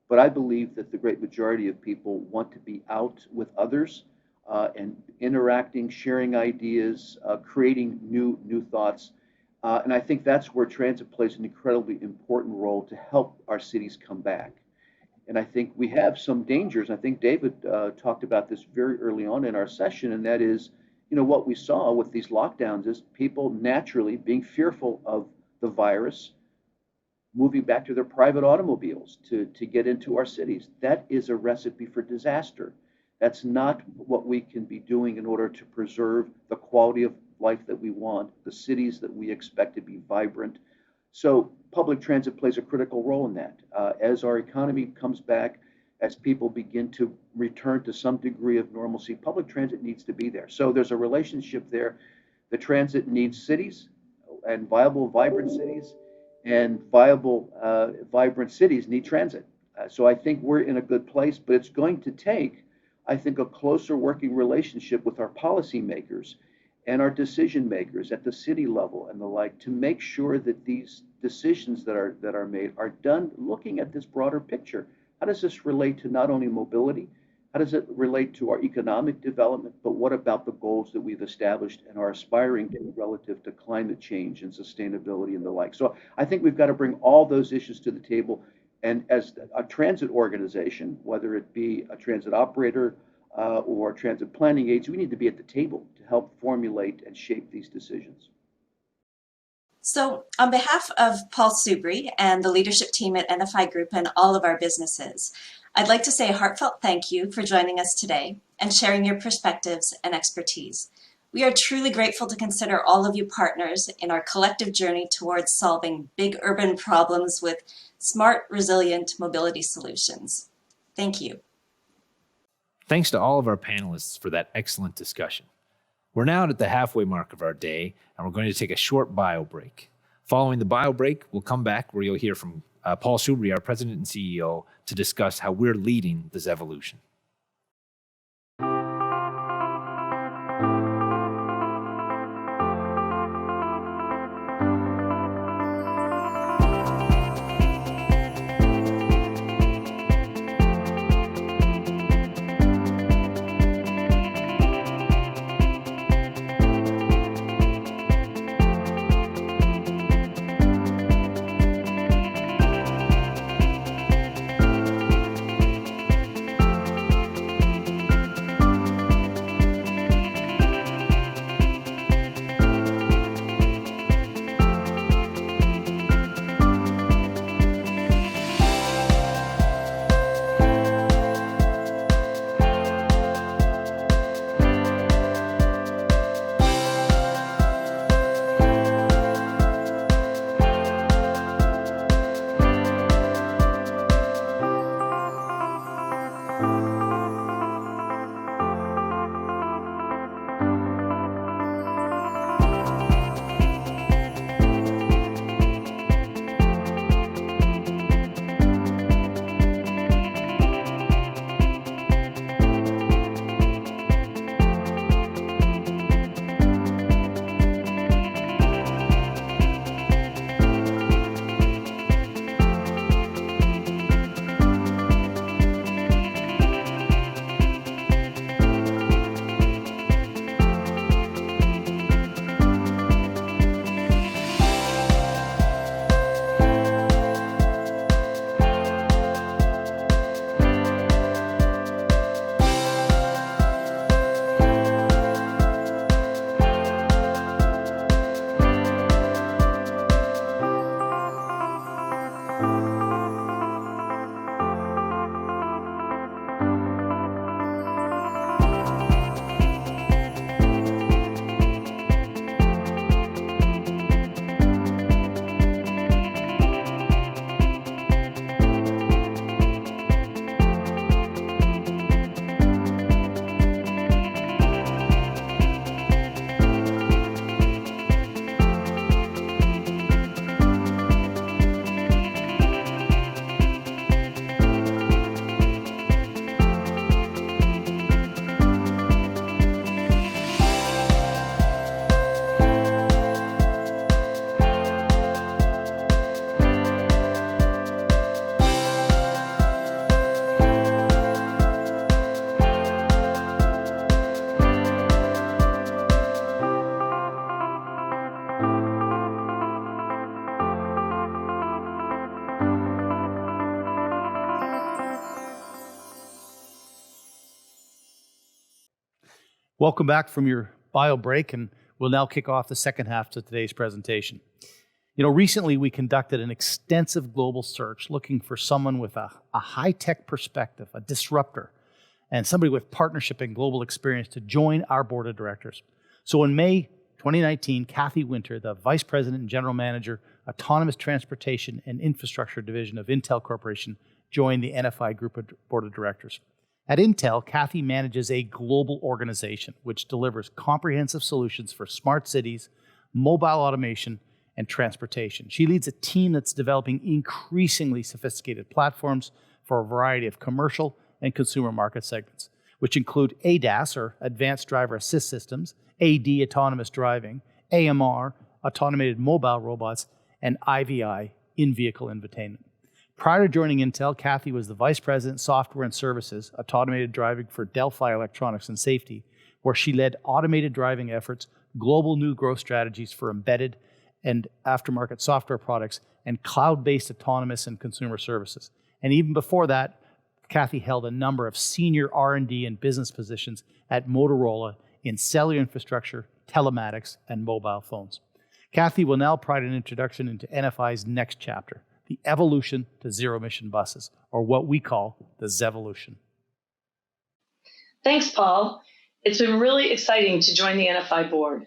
But I believe that the great majority of people want to be out with others and interacting, sharing ideas, creating new thoughts. And I think that's where transit plays an incredibly important role to help our cities come back. And I think we have some dangers. I think David talked about this very early on in our session, and that is, what we saw with these lockdowns is people naturally being fearful of the virus, moving back to their private automobiles to get into our cities. That is a recipe for disaster. That's not what we can be doing in order to preserve the quality of life that we want, the cities that we expect to be vibrant. So public transit plays a critical role in that. As our economy comes back, as people begin to return to some degree of normalcy, public transit needs to be there. So there's a relationship there. The transit needs cities and viable, vibrant cities, and viable, vibrant cities need transit. So I think we're in a good place, but it's going to take, I think, a closer working relationship with our policymakers and our decision makers at the city level and the like to make sure that these decisions that are made are done looking at this broader picture. How does this relate to not only mobility? How does it relate to our economic development? But what about the goals that we've established and are aspiring to relative to climate change and sustainability and the like? So I think we've got to bring all those issues to the table. And as a transit organization, whether it be a transit operator or a transit planning agency, we need to be at the table to help formulate and shape these decisions. So on behalf of Paul Subry and the leadership team at NFI Group and all of our businesses, I'd like to say a heartfelt thank you for joining us today and sharing your perspectives and expertise. We are truly grateful to consider all of you partners in our collective journey towards solving big urban problems with smart, resilient mobility solutions. Thank you. Thanks to all of our panelists for that excellent discussion. We're now at the halfway mark of our day, and we're going to take a short bio break. Following the bio break, we'll come back where you'll hear from Paul Subry, our president and CEO, to discuss how we're leading the Zevolution. Welcome back from your bio break, and we'll now kick off the second half of today's presentation. You know, recently we conducted an extensive global search looking for someone with a high-tech perspective, a disruptor, and somebody with partnership and global experience to join our board of directors. So in May 2019, Kathy Winter, the Vice President and General Manager, Autonomous Transportation and Infrastructure Division of Intel Corporation, joined the NFI Group of Board of Directors. At Intel, Kathy manages a global organization which delivers comprehensive solutions for smart cities, mobile automation, and transportation. She leads a team that's developing increasingly sophisticated platforms for a variety of commercial and consumer market segments, which include ADAS, or Advanced Driver Assist Systems, AD, Autonomous Driving, AMR, Automated Mobile Robots, and IVI, In-Vehicle Infotainment. Prior to joining Intel, Kathy was the Vice President, Software and Services, Automated Driving for Delphi Electronics and Safety, where she led automated driving efforts, global new growth strategies for embedded and aftermarket software products, and cloud-based autonomous and consumer services. And even before that, Kathy held a number of senior R&D and business positions at Motorola in cellular infrastructure, telematics, and mobile phones. Kathy will now provide an introduction into NFI's next chapter, the evolution to zero-emission buses, or what we call the Zevolution. Thanks, Paul. It's been really exciting to join the NFI board.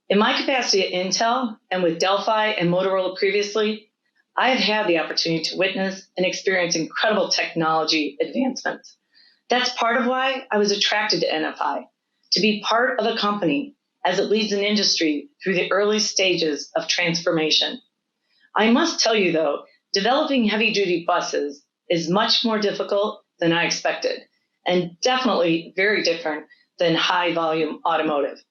In my capacity at Intel and with Delphi and Motorola previously, I have had the opportunity to witness and experience incredible technology advancements. That's part of why I was attracted to NFI, to be part of a company as it leads an industry through the early stages of transformation. I must tell you, though, developing heavy-duty buses is much more difficult than I expected, and definitely very different than high-volume automotive.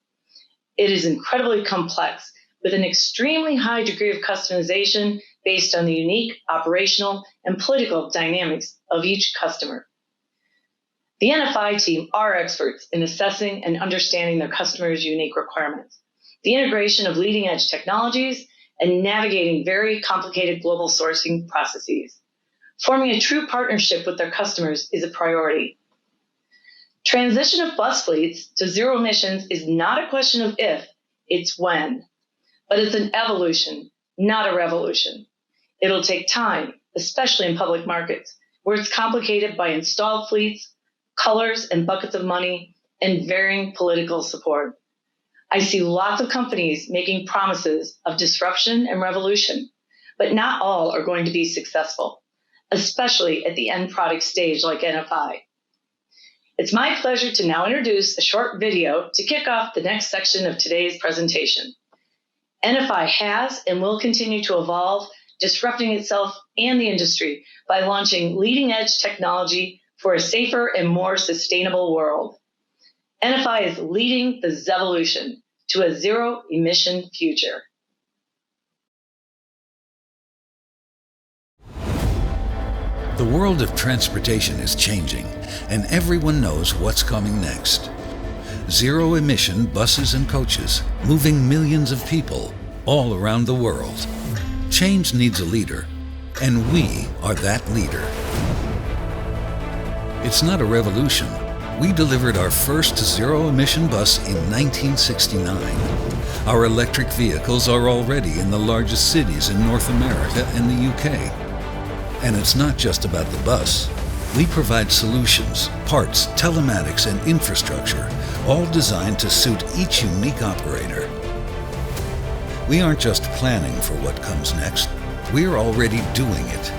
It is incredibly complex, with an extremely high degree of customization based on the unique operational and political dynamics of each customer. The NFI team are experts in assessing and understanding their customers' unique requirements, the integration of leading-edge technologies, and navigating very complicated global sourcing processes. Forming a true partnership with their customers is a priority. Transition of bus fleets to zero emissions is not a question of if, it's when. But it's an evolution, not a revolution. It'll take time, especially in public markets, where it's complicated by installed fleets, colors and buckets of money, and varying political support. I see lots of companies making promises of disruption and revolution, but not all are going to be successful, especially at the end product stage like NFI. It's my pleasure to now introduce a short video to kick off the next section of today's presentation. NFI has and will continue to evolve, disrupting itself and the industry by launching leading-edge technology for a safer and more sustainable world. NFI is leading the Zevolution to a zero-emission future. The world of transportation is changing, and everyone knows what's coming next. Zero-emission buses and coaches, moving millions of people all around the world. Change needs a leader, and we are that leader. It's not a revolution. We delivered our first zero-emission bus in 1969. Our electric vehicles are already in the largest cities in North America and the UK. And it's not just about the bus. We provide solutions, parts, telematics, and infrastructure, all designed to suit each unique operator. We aren't just planning for what comes next. We're already doing it.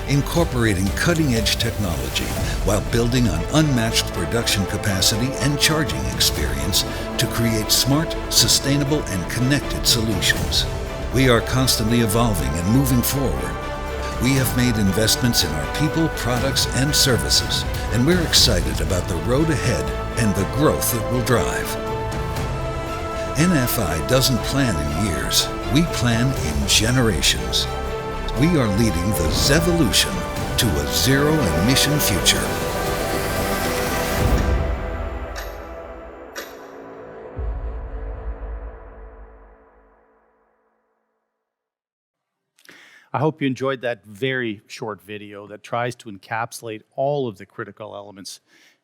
Incorporating cutting-edge technology while building on unmatched production capacity and charging experience to create smart, sustainable, and connected solutions. We are constantly evolving and moving forward. We have made investments in our people, products, and services, and we're excited about the road ahead and the growth it will drive. NFI doesn't plan in years. We plan in generations. We are leading the Zevolution to a zero-emission future. I hope you enjoyed that very short video that tries to encapsulate all of the critical elements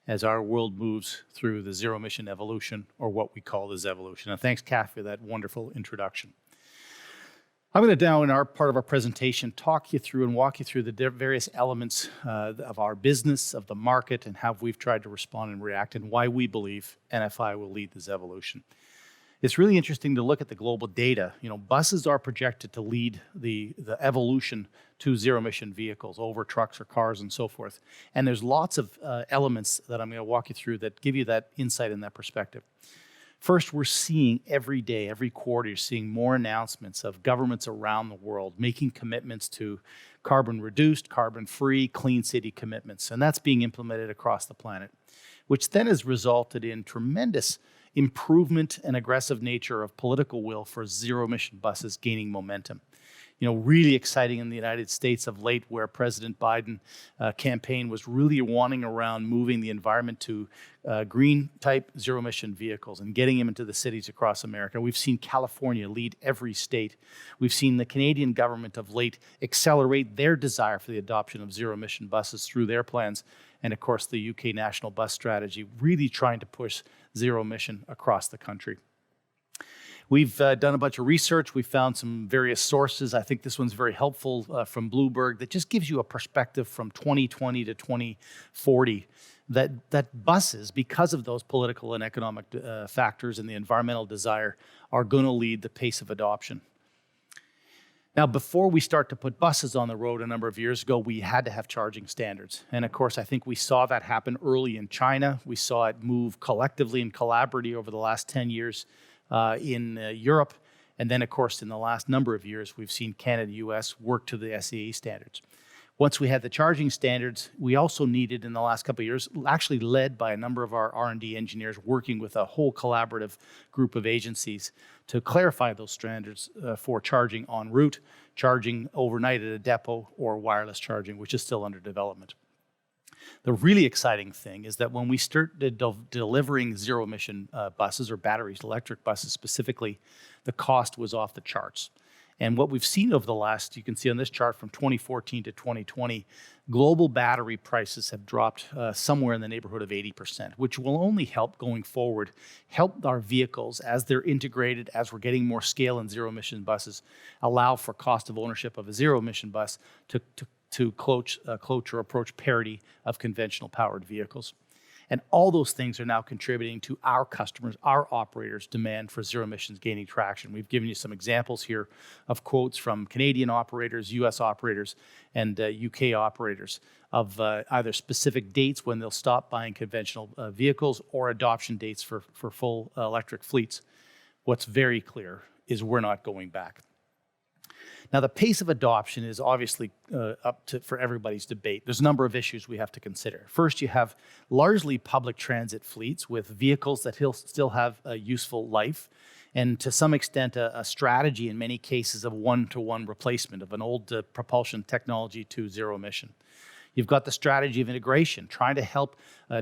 as our world moves through the zero emission evolution, or what we call the Zevolution. And thanks, Kath, for that wonderful introduction. I'm going to now, in our part of our presentation, talk you through and walk you through the various elements of our business, of the market, and how we've tried to respond and react, and why we believe NFI will lead the Zevolution. It's really interesting to look at the global data. You know, buses are projected to lead the evolution to zero-emission vehicles over trucks or cars and so forth. And there's lots of elements that I'm going to walk you through that give you that insight and that perspective. First, we're seeing every day, every quarter, you're seeing more announcements of governments around the world making commitments to carbon-reduced, carbon-free, clean city commitments. And that's being implemented across the planet, which then has resulted in tremendous improvement and aggressive nature of political will for zero-emission buses gaining momentum. You know, really exciting in the United States of late, where President Biden campaign was really wanting around moving the environment to green type zero-emission vehicles and getting them into the cities across America. We've seen California lead every state. We've seen the Canadian government of late accelerate their desire for the adoption of zero-emission buses through their plans. And of course, the UK National Bus Strategy really trying to push zero emission across the country. We've done a bunch of research. We found some various sources. I think this one's very helpful from Bloomberg that just gives you a perspective from 2020 to 2040 that buses, because of those political and economic factors and the environmental desire, are going to lead the pace of adoption. Now, before we start to put buses on the road a number of years ago, we had to have charging standards. And of course, I think we saw that happen early in China. We saw it move collectively and collaboratively over the last 10 years in Europe. And then, of course, in the last number of years, we've seen Canada and US work to the SAE standards. Once we had the charging standards, we also needed, in the last couple of years, actually led by a number of our R&D engineers working with a whole collaborative group of agencies to clarify those standards for charging en route, charging overnight at a depot, or wireless charging, which is still under development. The really exciting thing is that when we started delivering zero-emission buses, or batteries, electric buses specifically, the cost was off the charts. And what we've seen over the last, you can see on this chart from 2014 to 2020, global battery prices have dropped somewhere in the neighborhood of 80%, which will only help going forward, help our vehicles as they're integrated, as we're getting more scale in zero-emission buses, allow for cost of ownership of a zero-emission bus to cloche or approach parity of conventional powered vehicles. And all those things are now contributing to our customers, our operators' demand for zero emissions gaining traction. We've given you some examples here of quotes from Canadian operators, US operators, and UK operators of either specific dates when they'll stop buying conventional vehicles, or adoption dates for full electric fleets. What's very clear is we're not going back. Now, the pace of adoption is obviously for everybody's debate. There's a number of issues we have to consider. First, you have largely public transit fleets with vehicles that still have a useful life, and to some extent a strategy in many cases of one-to-one replacement of an old propulsion technology to zero emission. You've got the strategy of integration, trying to help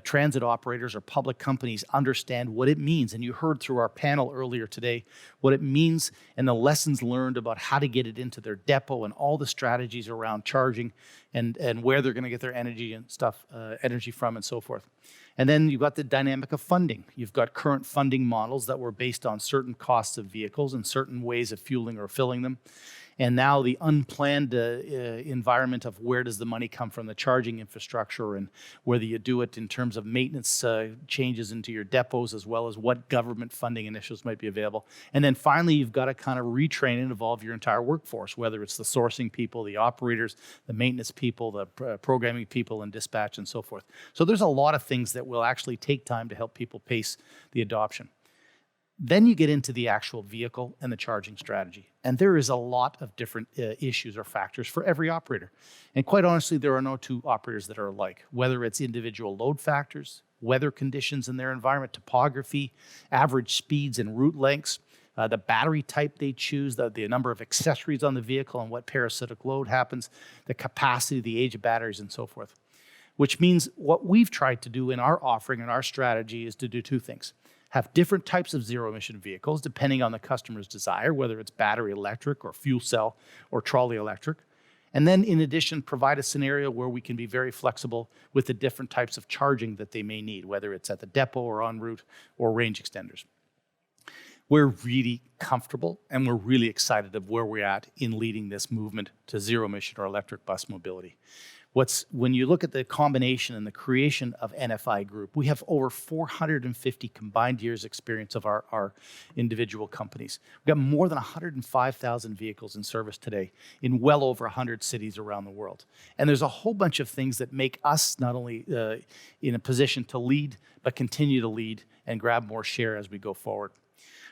transit operators or public companies understand what it means. And you heard through our panel earlier today what it means and the lessons learned about how to get it into their depot and all the strategies around charging and where they're going to get their energy and stuff, energy from and so forth. And then you've got the dynamic of funding. You've got current funding models that were based on certain costs of vehicles and certain ways of fueling or filling them. And now the unplanned environment of where does the money come from, the charging infrastructure, and whether you do it in terms of maintenance changes into your depots, as well as what government funding initiatives might be available. And then finally, you've got to kind of retrain and evolve your entire workforce, whether it's the sourcing people, the operators, the maintenance people, the programming people, and dispatch, and so forth. So there's a lot of things that will actually take time to help people pace the adoption. Then you get into the actual vehicle and the charging strategy. And there is a lot of different issues or factors for every operator. And quite honestly, there are no two operators that are alike, whether it's individual load factors, weather conditions in their environment, topography, average speeds and route lengths, the battery type they choose, the number of accessories on the vehicle and what parasitic load happens, the capacity, the age of batteries, and so forth. Which means what we've tried to do in our offering and our strategy is to do two things. Have different types of zero-emission vehicles depending on the customer's desire, whether it's battery electric or fuel cell or trolley electric, And then in addition, provide a scenario where we can be very flexible with the different types of charging that they may need, whether it's at the depot or en route or range extenders. We're really comfortable and we're really excited of where we're at in leading this movement to zero emission or electric bus mobility. When you look at the combination and the creation of NFI Group, we have over 450 combined years experience of our individual companies. We've got more than 105,000 vehicles in service today in well over 100 cities around the world. And there's a whole bunch of things that make us not only in a position to lead, but continue to lead and grab more share as we go forward.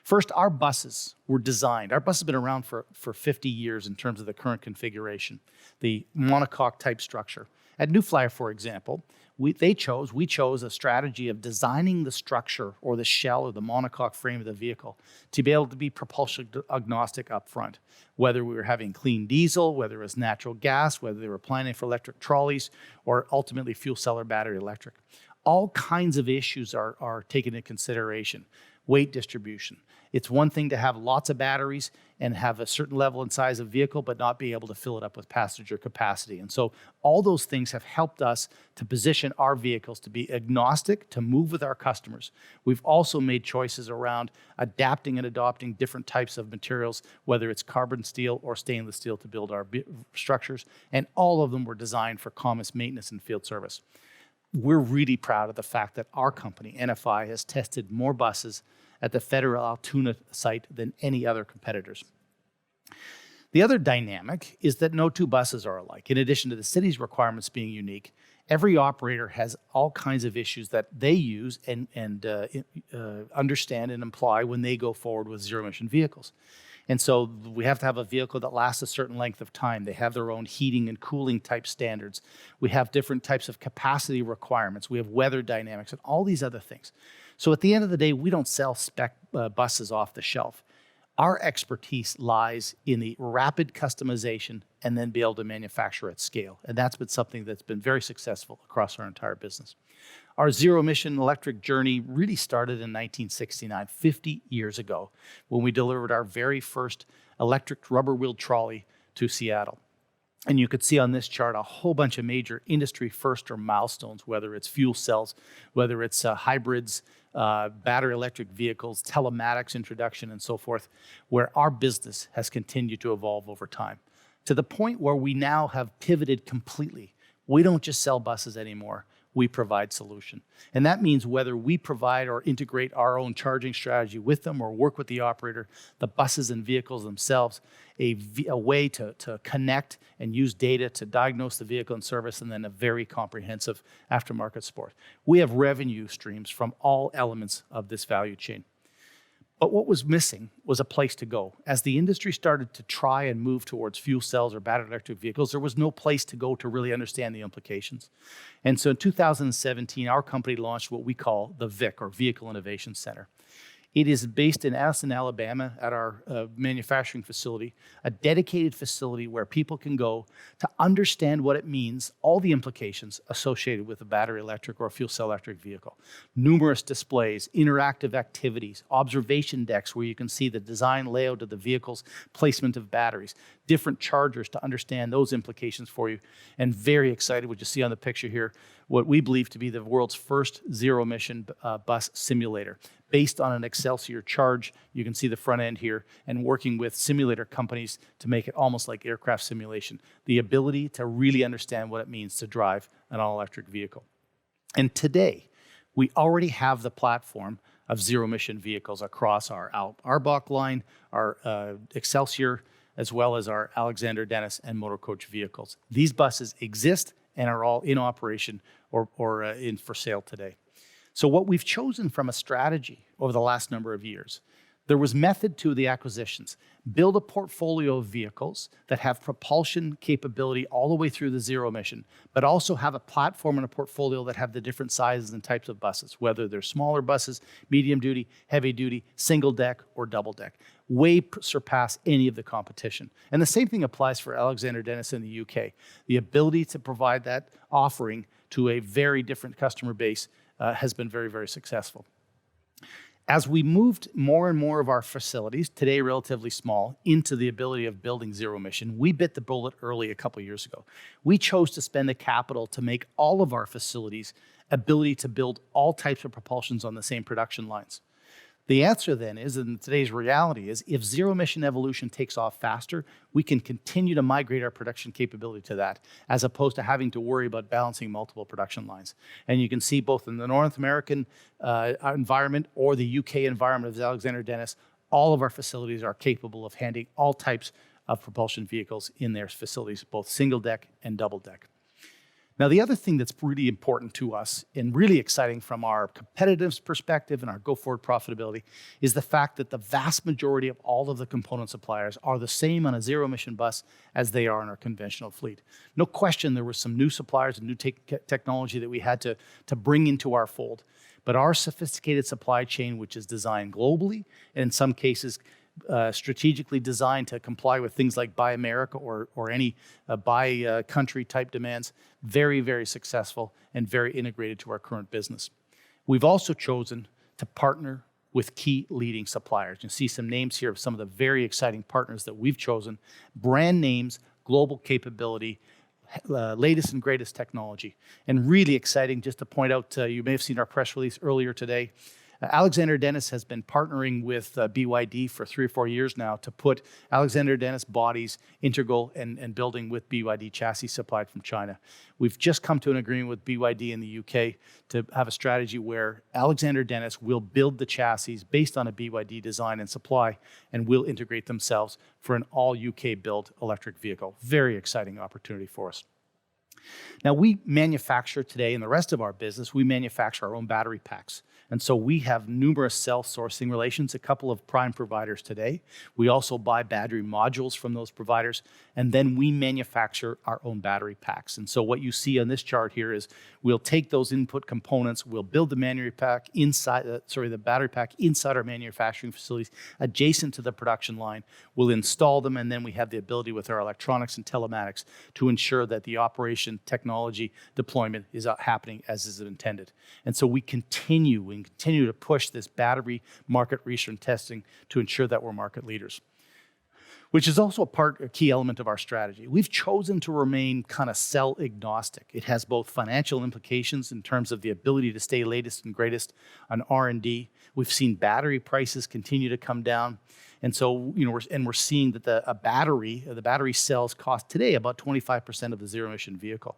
First, our buses were designed. Our bus has been around for 50 years in terms of the current configuration, the monocoque type structure. At New Flyer, for example, we chose a strategy of designing the structure or the shell or the monocoque frame of the vehicle to be able to be propulsion agnostic up front. Whether we were having clean diesel, whether it was natural gas, whether they were planning for electric trolleys, or ultimately fuel cell or battery electric. All kinds of issues are taken into consideration. Weight distribution. It's one thing to have lots of batteries and have a certain level and size of vehicle, but not be able to fill it up with passenger capacity. And so all those things have helped us to position our vehicles to be agnostic, to move with our customers. We've also made choices around adapting and adopting different types of materials, whether it's carbon steel or stainless steel to build our structures. And all of them were designed for common maintenance and field service. We're really proud of the fact that our company, NFI, has tested more buses at the Federal Altoona site than any other competitors. The other dynamic is that no two buses are alike. In addition to the city's requirements being unique, every operator has all kinds of issues that they use and understand and imply when they go forward with zero-emission vehicles. And so we have to have a vehicle that lasts a certain length of time. They have their own heating and cooling type standards. We have different types of capacity requirements. We have weather dynamics and all these other things. So at the end of the day, we don't sell spec buses off the shelf. Our expertise lies in the rapid customization and then be able to manufacture at scale. And that's been something that's been very successful across our entire business. Our zero-emission electric journey really started in 1969, 50 years ago, when we delivered our very first electric rubber-wheeled trolley to Seattle. And you could see on this chart a whole bunch of major industry first or milestones, whether it's fuel cells, whether it's hybrids, battery electric vehicles, telematics introduction, and so forth, where our business has continued to evolve over time, to the point where we now have pivoted completely. We don't just sell buses anymore. We provide solution. And that means whether we provide or integrate our own charging strategy with them or work with the operator, the buses and vehicles themselves, a way to connect and use data to diagnose the vehicle and service, and then a very comprehensive aftermarket support. We have revenue streams from all elements of this value chain. But what was missing was a place to go. As the industry started to try and move towards fuel cells or battery electric vehicles, there was no place to go to really understand the implications. And so in 2017, our company launched what we call the VIC, or Vehicle Innovation Center. It is based in Addison, Alabama, at our manufacturing facility, a dedicated facility where people can go to understand what it means, all the implications associated with a battery electric or a fuel cell electric vehicle. Numerous displays, interactive activities, observation decks where you can see the design layout of the vehicles, placement of batteries, different chargers to understand those implications for you, and very excited, what you see on the picture here, what we believe to be the world's first zero-emission bus simulator, based on an Excelsior charge. You can see the front end here, and working with simulator companies to make it almost like aircraft simulation, the ability to really understand what it means to drive an all-electric vehicle. And today, we already have the platform of zero-emission vehicles across our Arbach line, our Excelsior, as well as our Alexander Dennis and Motor Coach vehicles. These buses exist and are all in operation or in for sale today. So what we've chosen from a strategy over the last number of years, there was method to the acquisitions. Build a portfolio of vehicles that have propulsion capability all the way through the zero emission, but also have a platform and a portfolio that have the different sizes and types of buses, whether they're smaller buses, medium duty, heavy duty, single deck, or double deck. Way surpass any of the competition. And the same thing applies for Alexander Dennis in the UK. The ability to provide that offering to a very different customer base has been very, very successful. As we moved more and more of our facilities, today relatively small, into the ability of building zero emission, we bit the bullet early a couple years ago. We chose to spend the capital to make all of our facilities ability to build all types of propulsions on the same production lines. The answer then is, and today's reality is, if zero emission evolution takes off faster, we can continue to migrate our production capability to that, as opposed to having to worry about balancing multiple production lines. And you can see both in the North American environment or the UK environment of Alexander Dennis, all of our facilities are capable of handling all types of propulsion vehicles in their facilities, both single deck and double deck. Now, the other thing that's really important to us and really exciting from our competitiveness perspective and our go-forward profitability is the fact that the vast majority of all of the component suppliers are the same on a zero-emission bus as they are in our conventional fleet. No question there were some new suppliers and new technology that we had to bring into our fold. But our sophisticated supply chain, which is designed globally, and in some cases strategically designed to comply with things like Buy America or any buy country type demands, very, very successful and very integrated to our current business. We've also chosen to partner with key leading suppliers. You see some names here of some of the very exciting partners that we've chosen. Brand names, global capability, latest and greatest technology. And really exciting, just to point out, you may have seen our press release earlier today. Alexander Dennis has been partnering with BYD for 3 or 4 years now to put Alexander Dennis bodies integral and building with BYD chassis supplied from China. We've just come to an agreement with BYD in the UK to have a strategy where Alexander Dennis will build the chassis based on a BYD design and supply and will integrate themselves for an all UK built electric vehicle. Very exciting opportunity for us. Now, we manufacture today in the rest of our business, we manufacture our own battery packs. And so we have numerous cell sourcing relations, a couple of prime providers today. We also buy battery modules from those providers, and then we manufacture our own battery packs. And so what you see on this chart here is we'll take those input components, we'll build the battery pack inside our manufacturing facilities adjacent to the production line. We'll install them, and then we have the ability with our electronics and telematics to ensure that the operation technology deployment is happening as is intended. And so we continue to push this battery market research and testing to ensure that we're market leaders, which is also a key element of our strategy. We've chosen to remain kind of cell agnostic. It has both financial implications in terms of the ability to stay latest and greatest on R&D. We've seen battery prices continue to come down. And so, we're seeing that the battery cells cost today about 25% of the zero-emission vehicle.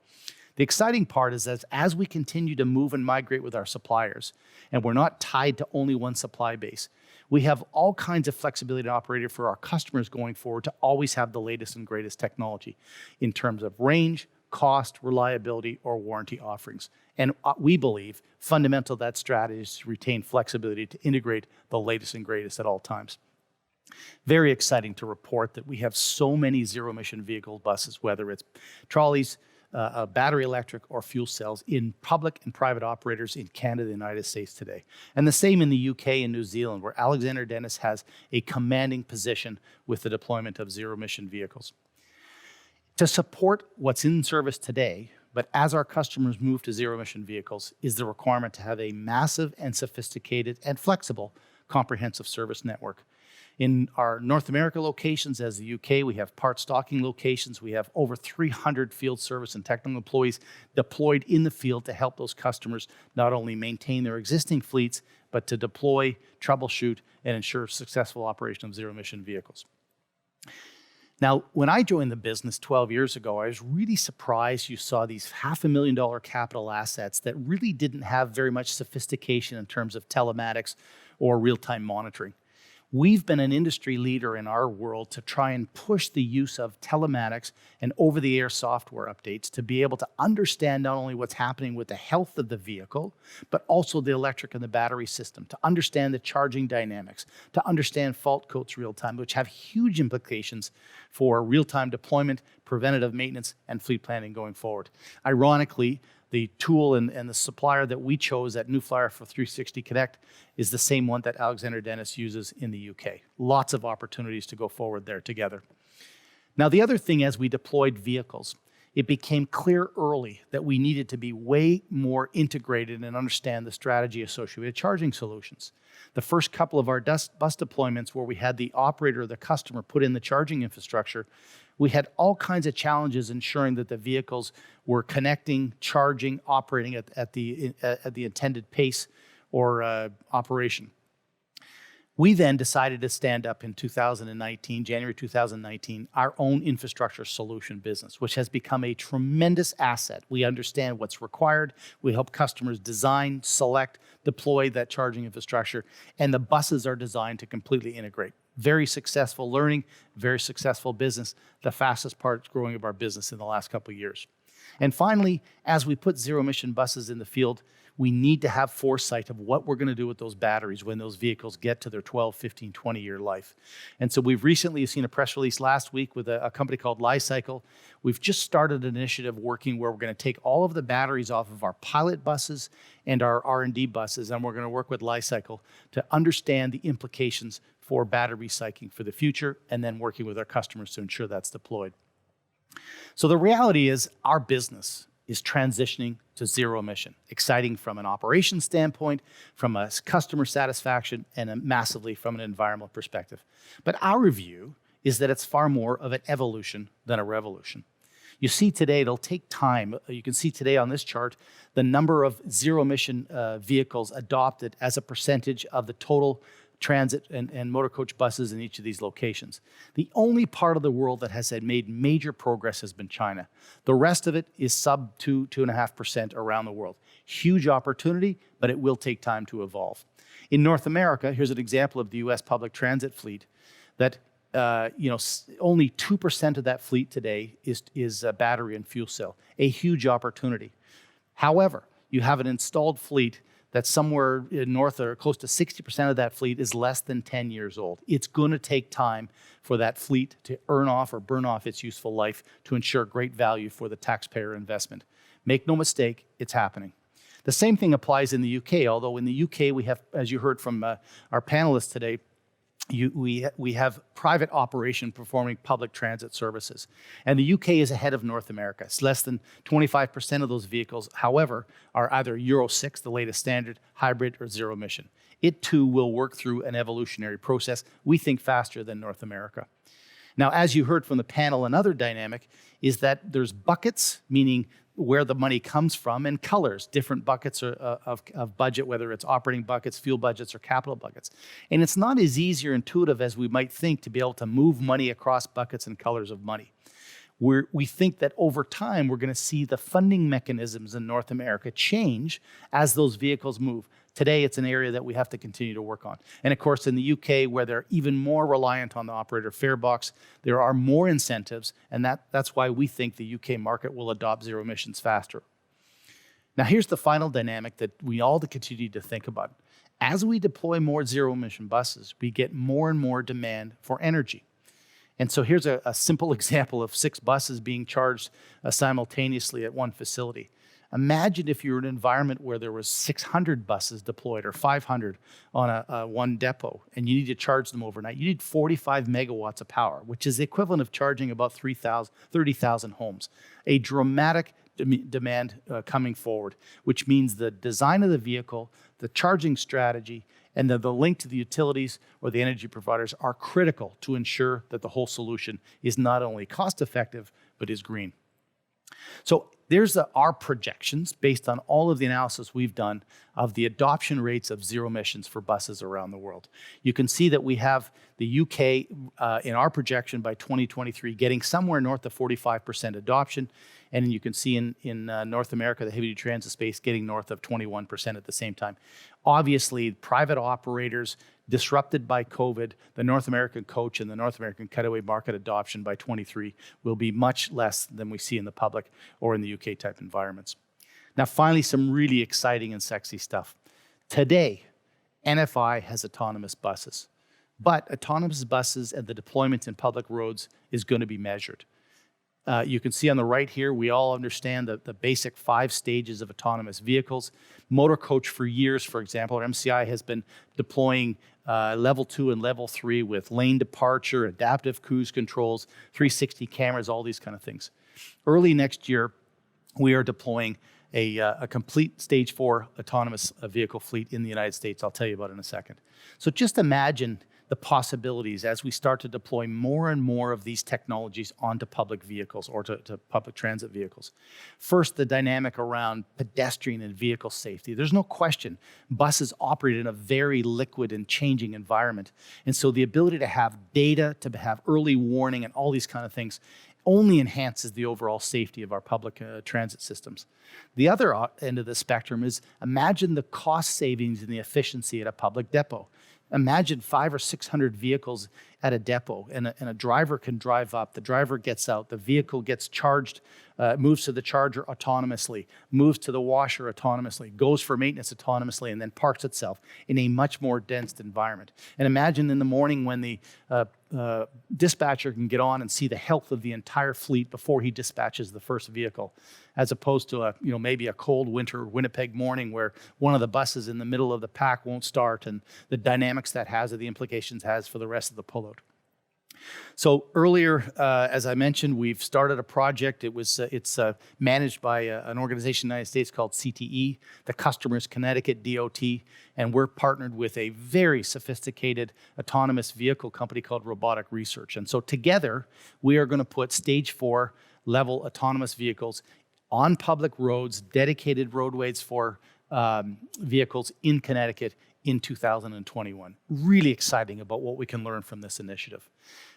The exciting part is that as we continue to move and migrate with our suppliers, and we're not tied to only one supply base, we have all kinds of flexibility to operate for our customers going forward to always have the latest and greatest technology in terms of range, cost, reliability, or warranty offerings. And we believe fundamental to that strategy is to retain flexibility to integrate the latest and greatest at all times. Very exciting to report that we have so many zero-emission vehicle buses, whether it's trolleys, battery electric or fuel cells in public and private operators in Canada and the United States today. And the same in the UK and New Zealand, where Alexander Dennis has a commanding position with the deployment of zero-emission vehicles. To support what's in service today, but as our customers move to zero-emission vehicles, is the requirement to have a massive and sophisticated and flexible comprehensive service network. In our North America locations, as the UK, we have part stocking locations. We have over 300 field service and technical employees deployed in the field to help those customers not only maintain their existing fleets, but to deploy, troubleshoot, and ensure successful operation of zero-emission vehicles. Now, when I joined the business 12 years ago, I was really surprised you saw these $500,000 capital assets that really didn't have very much sophistication in terms of telematics or real-time monitoring. We've been an industry leader in our world to try and push the use of telematics and over-the-air software updates to be able to understand not only what's happening with the health of the vehicle, but also the electric and the battery system, to understand the charging dynamics, to understand fault codes real-time, which have huge implications for real-time deployment, preventative maintenance, and fleet planning going forward. Ironically, the tool and the supplier that we chose at New Flyer for 360 Connect is the same one that Alexander Dennis uses in the UK. Lots of opportunities to go forward there together. Now, the other thing as we deployed vehicles it became clear early that we needed to be way more integrated and understand the strategy associated with charging solutions. The first couple of our bus deployments where we had the operator or the customer put in the charging infrastructure, we had all kinds of challenges ensuring that the vehicles were connecting, charging, operating at the intended pace or operation. We then decided to stand up in 2019, January 2019, our own infrastructure solution business, which has become a tremendous asset. We understand what's required. We help customers design, select, deploy that charging infrastructure, and the buses are designed to completely integrate. Very successful learning, very successful business, the fastest part growing of our business in the last couple of years. And finally, as we put zero-emission buses in the field, we need to have foresight of what we're going to do with those batteries when those vehicles get to their 12, 15, 20-year life. And so we've recently seen a press release last week with a company called Li-Cycle. We've just started an initiative working where we're going to take all of the batteries off of our pilot buses and our R&D buses, and we're going to work with Li-Cycle to understand the implications for battery recycling for the future, and then working with our customers to ensure that's deployed. So the reality is our business is transitioning to zero emission. Exciting from an operations standpoint, from a customer satisfaction, and massively from an environmental perspective. But our view is that it's far more of an evolution than a revolution. You see today, it'll take time. You can see today on this chart, the number of zero emission vehicles adopted as a percentage of the total transit and motor coach buses in each of these locations. The only part of the world that has made major progress has been China. The rest of it is sub 2.5% around the world. Huge opportunity, but it will take time to evolve. In North America, here's an example of the US public transit fleet that only 2% of that fleet today is battery and fuel cell, a huge opportunity. However, you have an installed fleet that somewhere in north or close to 60% of that fleet is less than 10 years old. It's going to take time for that fleet to earn off or burn off its useful life to ensure great value for the taxpayer investment. Make no mistake, it's happening. The same thing applies in the UK, although in the UK we have, as you heard from our panelists today, we have private operation performing public transit services. And the UK is ahead of North America. It's less than 25% of those vehicles, however, are either Euro 6, the latest standard, hybrid, or zero emission. It too will work through an evolutionary process, we think faster than North America. Now, as you heard from the panel, another dynamic is that there's buckets, meaning where the money comes from, and colors, different buckets of budget, whether it's operating buckets, fuel budgets, or capital buckets. And it's not as easy or intuitive as we might think to be able to move money across buckets and colors of money. We think that over time, we're going to see the funding mechanisms in North America change as those vehicles move. Today, it's an area that we have to continue to work on. And of course, in the UK, where they're even more reliant on the operator fare box, there are more incentives, and that's why we think the UK market will adopt zero emissions faster. Now, here's the final dynamic that we all continue to think about. As we deploy more zero emission buses, we get more and more demand for energy. And so here's a simple example of 6 buses being charged simultaneously at one facility. Imagine if you're in an environment where there was 600 buses deployed or 500 on one depot, and you need to charge them overnight. You need 45 megawatts of power, which is the equivalent of charging about 30,000 homes. A dramatic demand coming forward, which means the design of the vehicle, the charging strategy, and the link to the utilities or the energy providers are critical to ensure that the whole solution is not only cost effective, but is green. So there's our projections based on all of the analysis we've done of the adoption rates of zero emissions for buses around the world. You can see that we have the UK in our projection by 2023 getting somewhere north of 45% adoption. And you can see in North America, the heavy-duty transit space getting north of 21% at the same time. Obviously, private operators disrupted by COVID, the North American coach and the North American cutaway market adoption by 23 will be much less than we see in the public or in the UK type environments. Now, finally, some really exciting and sexy stuff. Today, NFI has autonomous buses, but autonomous buses and the deployment in public roads is going to be measured. You can see on the right here, we all understand the basic 5 stages of autonomous vehicles. Motor coach for years, for example, or MCI has been deploying level 2 and level 3 with lane departure, adaptive cruise controls, 360 cameras, all these kind of things. Early next year, we are deploying a complete stage 4 autonomous vehicle fleet in the United States. I'll tell you about it in a second. So just imagine the possibilities as we start to deploy more and more of these technologies onto public vehicles or to public transit vehicles. First, the dynamic around pedestrian and vehicle safety. There's no question buses operate in a very liquid and changing environment. And so the ability to have data, to have early warning and all these kind of things only enhances the overall safety of our public transit systems. The other end of the spectrum is imagine the cost savings and the efficiency at a public depot. Imagine 500 or 600 vehicles at a depot, and a driver can drive up. The driver gets out. The vehicle gets charged, moves to the charger autonomously, moves to the washer autonomously, goes for maintenance autonomously, and then parks itself in a much more dense environment. And imagine in the morning when the dispatcher can get on and see the health of the entire fleet before he dispatches the first vehicle, as opposed to maybe a cold winter Winnipeg morning where one of the buses in the middle of the pack won't start, and the dynamics that has or the implications has for the rest of the pullout. So earlier, as I mentioned, we've started a project. It's managed by an organization in the United States called CTE. The customer is Connecticut DOT, and we're partnered with a very sophisticated autonomous vehicle company called Robotic Research. And so together, we are going to put stage 4 level autonomous vehicles on public roads, dedicated roadways for vehicles in Connecticut in 2021. Really exciting about what we can learn from this initiative.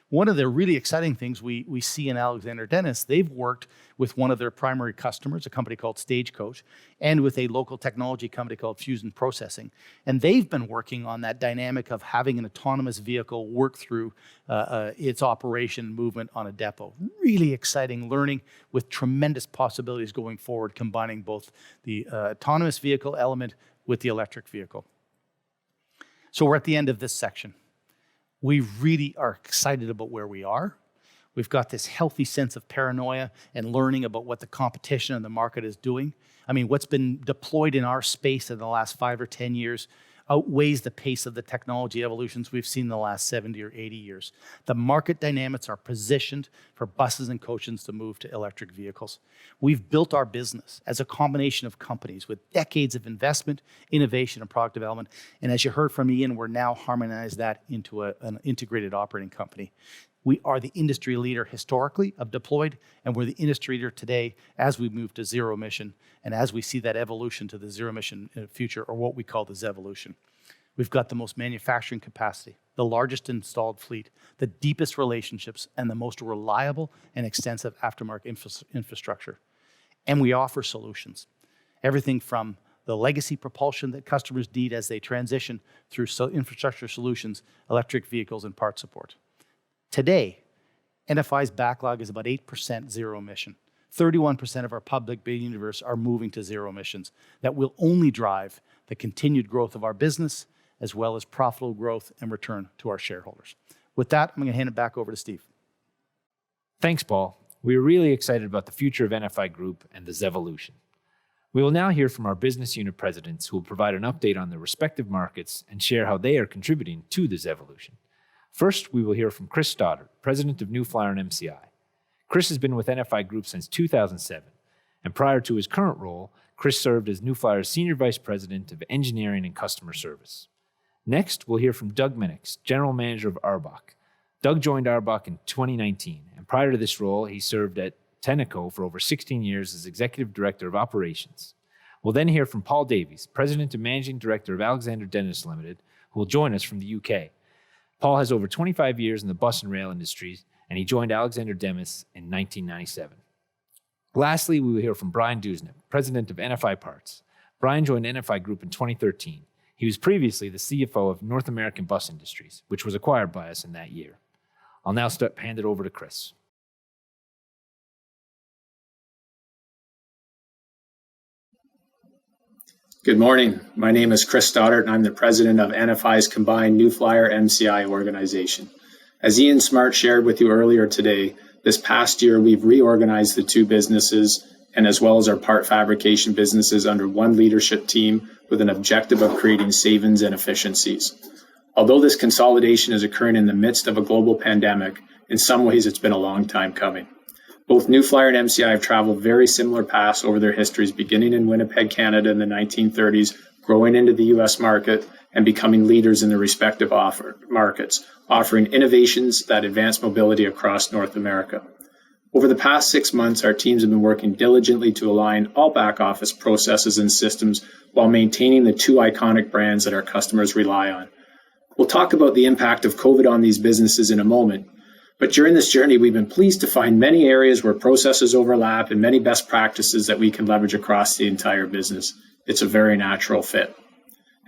One of the really exciting things we see in Alexander Dennis, they've worked with one of their primary customers, a company called Stagecoach, and with a local technology company called Fusion Processing. And they've been working on that dynamic of having an autonomous vehicle work through its operation movement on a depot. Really exciting learning with tremendous possibilities going forward, combining both the autonomous vehicle element with the electric vehicle. So we're at the end of this section. We really are excited about where we are. We've got this healthy sense of paranoia and learning about what the competition and the market is doing. I mean, what's been deployed in our space in the last 5 or 10 years outweighs the pace of the technology evolutions we've seen in the last 70 or 80 years. The market dynamics are positioned for buses and coaches to move to electric vehicles. We've built our business as a combination of companies with decades of investment, innovation, and product development. And as you heard from Ian, we're now harmonized that into an integrated operating company. We are the industry leader historically of deployed, and we're the industry leader today as we move to zero emission and as we see that evolution to the zero emission future, or what we call the Zevolution. We've got the most manufacturing capacity, the largest installed fleet, the deepest relationships, and the most reliable and extensive aftermarket infrastructure. And we offer solutions. Everything from the legacy propulsion that customers need as they transition through infrastructure solutions, electric vehicles, and part support. Today, NFI's backlog is about 8% zero emission. 31% of our public bid universe are moving to zero emissions. That will only drive the continued growth of our business, as well as profitable growth and return to our shareholders. With that, I'm going to hand it back over to Steve. Thanks, Paul. We are really excited about the future of NFI Group and the Zevolution. We will now hear from our business unit presidents, who will provide an update on their respective markets and share how they are contributing to the Zevolution. First, we will hear from Chris Stoddard, president of New Flyer and MCI. Chris has been with NFI Group since 2007, and prior to his current role, Chris served as New Flyer's Senior Vice President of Engineering and Customer Service. Next, we'll hear from Doug Minix, General Manager of Arbach. Doug joined Arbach in 2019, and prior to this role, he served at Tenneco for over 16 years as Executive Director of Operations. We'll then hear from Paul Davies, President and Managing Director of Alexander Dennis Limited, who will join us from the UK. Paul has over 25 years in the bus and rail industries, and he joined Alexander Dennis in 1997. Lastly, we will hear from Brian Dusnip, President of NFI Parts. Brian joined NFI Group in 2013. He was previously the CFO of North American Bus Industries, which was acquired by us in that year. I'll now hand it over to Chris. Good morning. My name is Chris Stoddard, and I'm the president of NFI's combined New Flyer MCI organization. As Ian Smart shared with you earlier today, This past year, we've reorganized the two businesses and as well as our part fabrication businesses under one leadership team with an objective of creating savings and efficiencies. Although this consolidation is occurring in the midst of a global pandemic, in some ways it's been a long time coming. Both New Flyer and MCI have traveled very similar paths over their histories, beginning in Winnipeg, Canada in the 1930s, growing into the U.S. market, and becoming leaders in their respective markets, offering innovations that advance mobility across North America. Over the past 6 months, our teams have been working diligently to align all back office processes and systems while maintaining the two iconic brands that our customers rely on. We'll talk about the impact of COVID on these businesses in a moment, but during this journey, we've been pleased to find many areas where processes overlap and many best practices that we can leverage across the entire business. It's a very natural fit.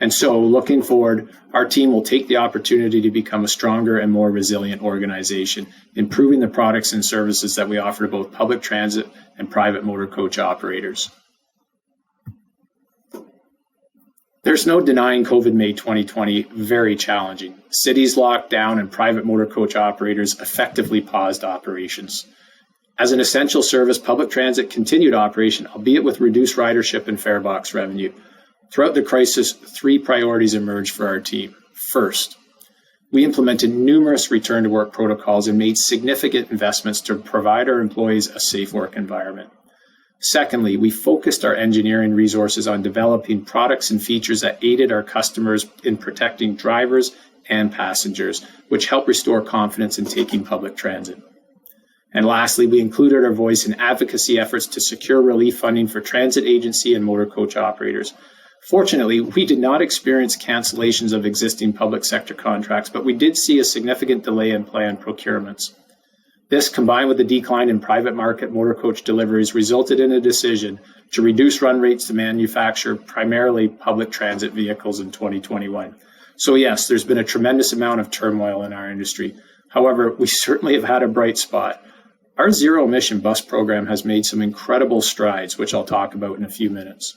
And so, looking forward, our team will take the opportunity to become a stronger and more resilient organization, improving the products and services that we offer to both public transit and private motor coach operators. There's no denying COVID made 2020 very challenging. Cities locked down and private motor coach operators effectively paused operations. As an essential service, public transit continued operation, albeit with reduced ridership and farebox revenue. Throughout the crisis, 3 priorities emerged for our team. First, we implemented numerous return to work protocols and made significant investments to provide our employees a safe work environment. Secondly, we focused our engineering resources on developing products and features that aided our customers in protecting drivers and passengers, which helped restore confidence in taking public transit. And lastly, we included our voice in advocacy efforts to secure relief funding for transit agency and motor coach operators. Fortunately, we did not experience cancellations of existing public sector contracts, but we did see a significant delay in planned procurements. This, combined with the decline in private market motor coach deliveries, resulted in a decision to reduce run rates to manufacture primarily public transit vehicles in 2021. So yes, there's been a tremendous amount of turmoil in our industry. However, we certainly have had a bright spot. Our zero-emission bus program has made some incredible strides, which I'll talk about in a few minutes.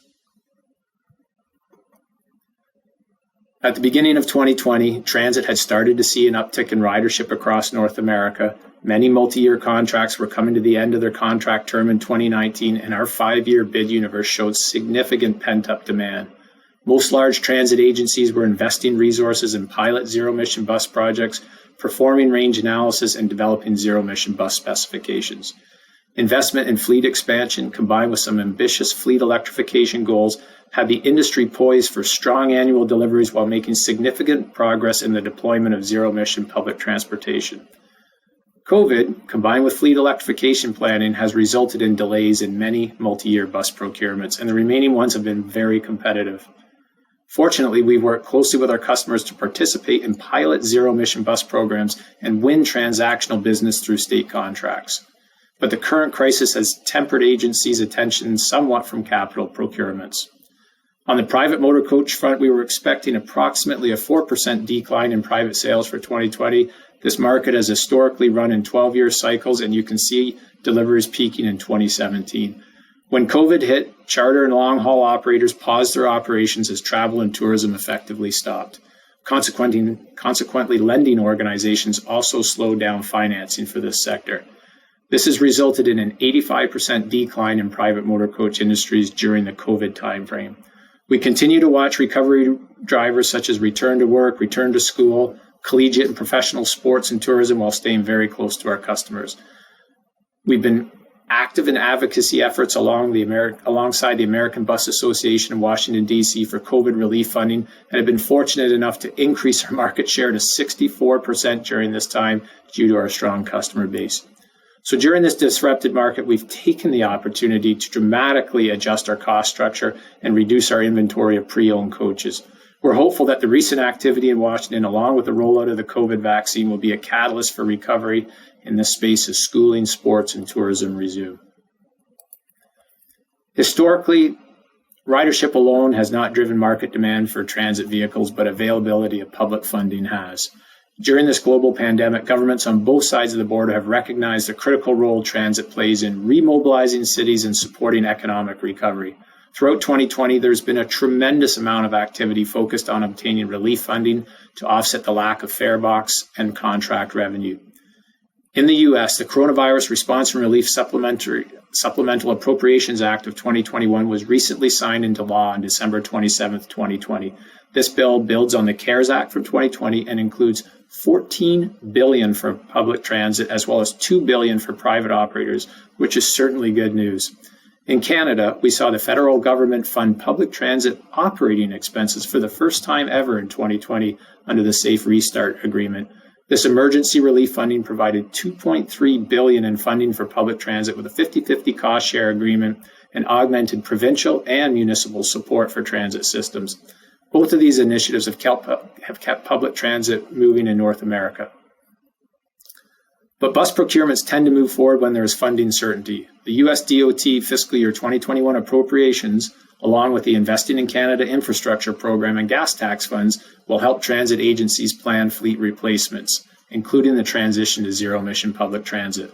At the beginning of 2020, transit had started to see an uptick in ridership across North America. Many multi-year contracts were coming to the end of their contract term in 2019, and our 5-year bid universe showed significant pent-up demand. Most large transit agencies were investing resources in pilot zero-emission bus projects, performing range analysis, and developing zero-emission bus specifications. Investment in fleet expansion, combined with some ambitious fleet electrification goals, had the industry poised for strong annual deliveries while making significant progress in the deployment of zero-emission public transportation. COVID, combined with fleet electrification planning, has resulted in delays in many multi-year bus procurements, and the remaining ones have been very competitive. Fortunately, we've worked closely with our customers to participate in pilot zero-emission bus programs and win transactional business through state contracts. But the current crisis has tempered agencies' attention somewhat from capital procurements. On the private motor coach front, we were expecting approximately a 4% decline in private sales for 2020. This market has historically run in 12-year cycles, and you can see deliveries peaking in 2017. When COVID hit, charter and long-haul operators paused their operations as travel and tourism effectively stopped. Consequently, lending organizations also slowed down financing for this sector. This has resulted in an 85% decline in private motor coach industries during the COVID timeframe. We continue to watch recovery drivers such as return to work, return to school, collegiate and professional sports and tourism while staying very close to our customers. We've been active in advocacy efforts alongside the American Bus Association in Washington, D.C. for COVID relief funding, and have been fortunate enough to increase our market share to 64% during this time due to our strong customer base. So during this disrupted market, we've taken the opportunity to dramatically adjust our cost structure and reduce our inventory of pre-owned coaches. We're hopeful that the recent activity in Washington, along with the rollout of the COVID vaccine, will be a catalyst for recovery in this space as schooling, sports, and tourism resume. Historically, ridership alone has not driven market demand for transit vehicles, but availability of public funding has. During this global pandemic, governments on both sides of the border have recognized the critical role transit plays in remobilizing cities and supporting economic recovery. Throughout 2020, there's been a tremendous amount of activity focused on obtaining relief funding to offset the lack of farebox and contract revenue. In the U.S., the Coronavirus Response and Relief Supplemental Appropriations Act of 2021 was recently signed into law on December 27, 2020. This bill builds on the CARES Act from 2020 and includes $14 billion for public transit as well as $2 billion for private operators, which is certainly good news. In Canada, we saw the federal government fund public transit operating expenses for the first time ever in 2020 under the Safe Restart Agreement. This emergency relief funding provided $2.3 billion in funding for public transit with a 50-50 cost share agreement and augmented provincial and municipal support for transit systems. Both of these initiatives have kept public transit moving in North America. But bus procurements tend to move forward when there is funding certainty. The US DOT fiscal year 2021 appropriations, along with the Investing in Canada Infrastructure Program and gas tax funds, will help transit agencies plan fleet replacements, including the transition to zero-emission public transit.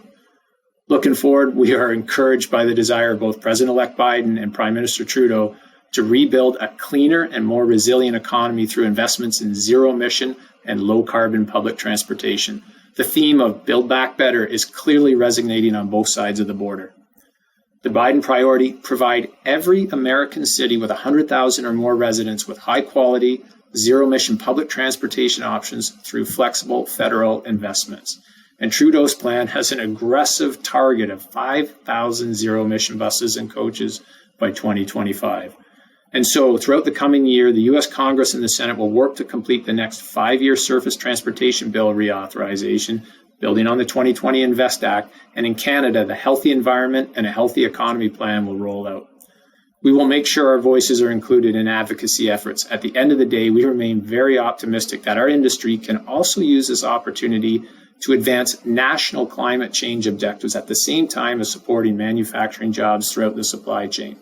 Looking forward, we are encouraged by the desire of both President-elect Biden and Prime Minister Trudeau to rebuild a cleaner and more resilient economy through investments in zero-emission and low-carbon public transportation. The theme of Build Back Better is clearly resonating on both sides of the border. The Biden priority: provide every American city with 100,000 or more residents with high-quality, zero-emission public transportation options through flexible federal investments. And Trudeau's plan has an aggressive target of 5,000 zero-emission buses and coaches by 2025. And so, throughout the coming year, the U.S. Congress and the Senate will work to complete the next 5-year Surface Transportation Bill reauthorization, building on the 2020 INVEST Act, and in Canada, the Healthy Environment and a Healthy Economy Plan will roll out. We will make sure our voices are included in advocacy efforts. At the end of the day, we remain very optimistic that our industry can also use this opportunity to advance national climate change objectives at the same time as supporting manufacturing jobs throughout the supply chain.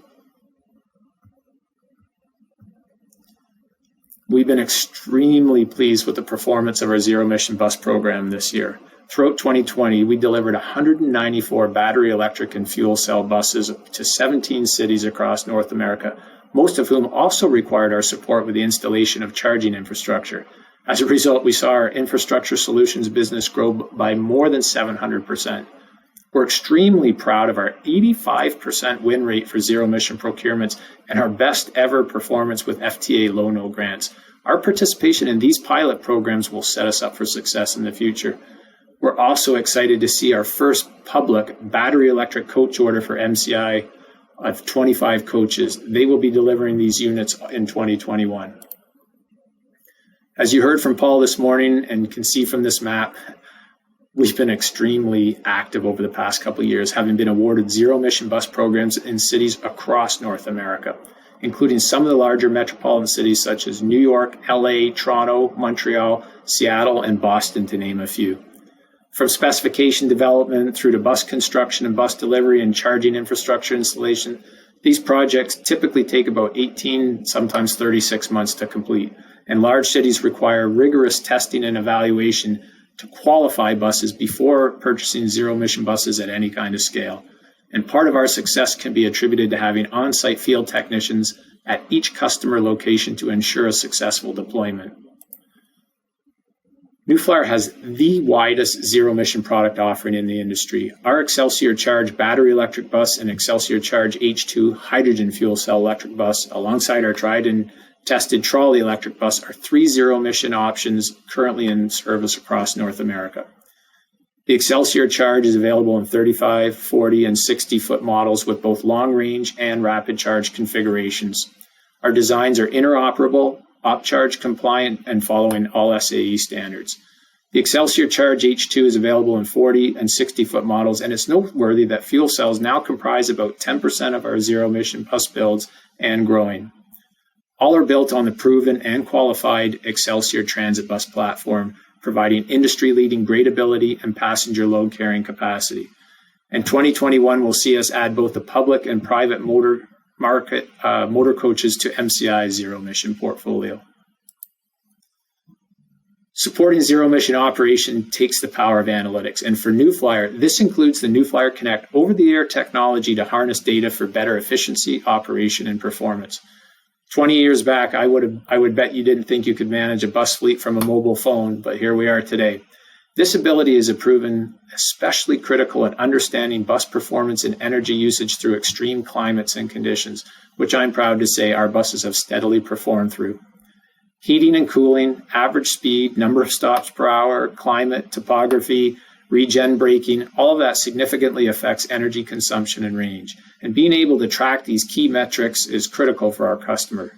We've been extremely pleased with the performance of our zero-emission bus program this year. Throughout 2020, we delivered 194 battery electric and fuel cell buses to 17 cities across North America, most of whom also required our support with the installation of charging infrastructure. As a result, we saw our infrastructure solutions business grow by more than 700%. We're extremely proud of our 85% win rate for zero-emission procurements and our best ever performance with FTA Low-No grants. Our participation in these pilot programs will set us up for success in the future. We're also excited to see our first public battery electric coach order for MCI of 25 coaches. They will be delivering these units in 2021. As you heard from Paul this morning and can see from this map, we've been extremely active over the past couple of years, having been awarded zero-emission bus programs in cities across North America, including some of the larger metropolitan cities such as New York, LA, Toronto, Montreal, Seattle, and Boston, to name a few. From specification development through to bus construction and bus delivery and charging infrastructure installation, these projects typically take about 18, sometimes 36 months to complete, and large cities require rigorous testing and evaluation to qualify buses before purchasing zero-emission buses at any kind of scale. And part of our success can be attributed to having on-site field technicians at each customer location to ensure a successful deployment. New Flyer has the widest zero-emission product offering in the industry. Our Excelsior Charge battery electric bus and Excelsior Charge H2 hydrogen fuel cell electric bus, alongside our tried and tested trolley electric bus, are 3 zero-emission options currently in service across North America. The Excelsior Charge is available in 35, 40, and 60-foot models with both long-range and rapid charge configurations. Our designs are interoperable, OpCharge compliant, and following all SAE standards. The Excelsior Charge H2 is available in 40 and 60-foot models, and it's noteworthy that fuel cells now comprise about 10% of our zero-emission bus builds and growing. All are built on the proven and qualified Excelsior Transit Bus platform, providing industry-leading gradability and passenger load carrying capacity. And 2021 will see us add both the public and private motor coaches to MCI's zero-emission portfolio. Supporting zero-emission operation takes the power of analytics, and for New Flyer, this includes the New Flyer Connect over-the-air technology to harness data for better efficiency, operation, and performance. 20 years back, I would bet you didn't think you could manage a bus fleet from a mobile phone, but here we are today. This ability is proven especially critical in understanding bus performance and energy usage through extreme climates and conditions, which I'm proud to say our buses have steadily performed through. Heating and cooling, average speed, number of stops per hour, climate, topography, regen braking, all of that significantly affects energy consumption and range. And being able to track these key metrics is critical for our customer.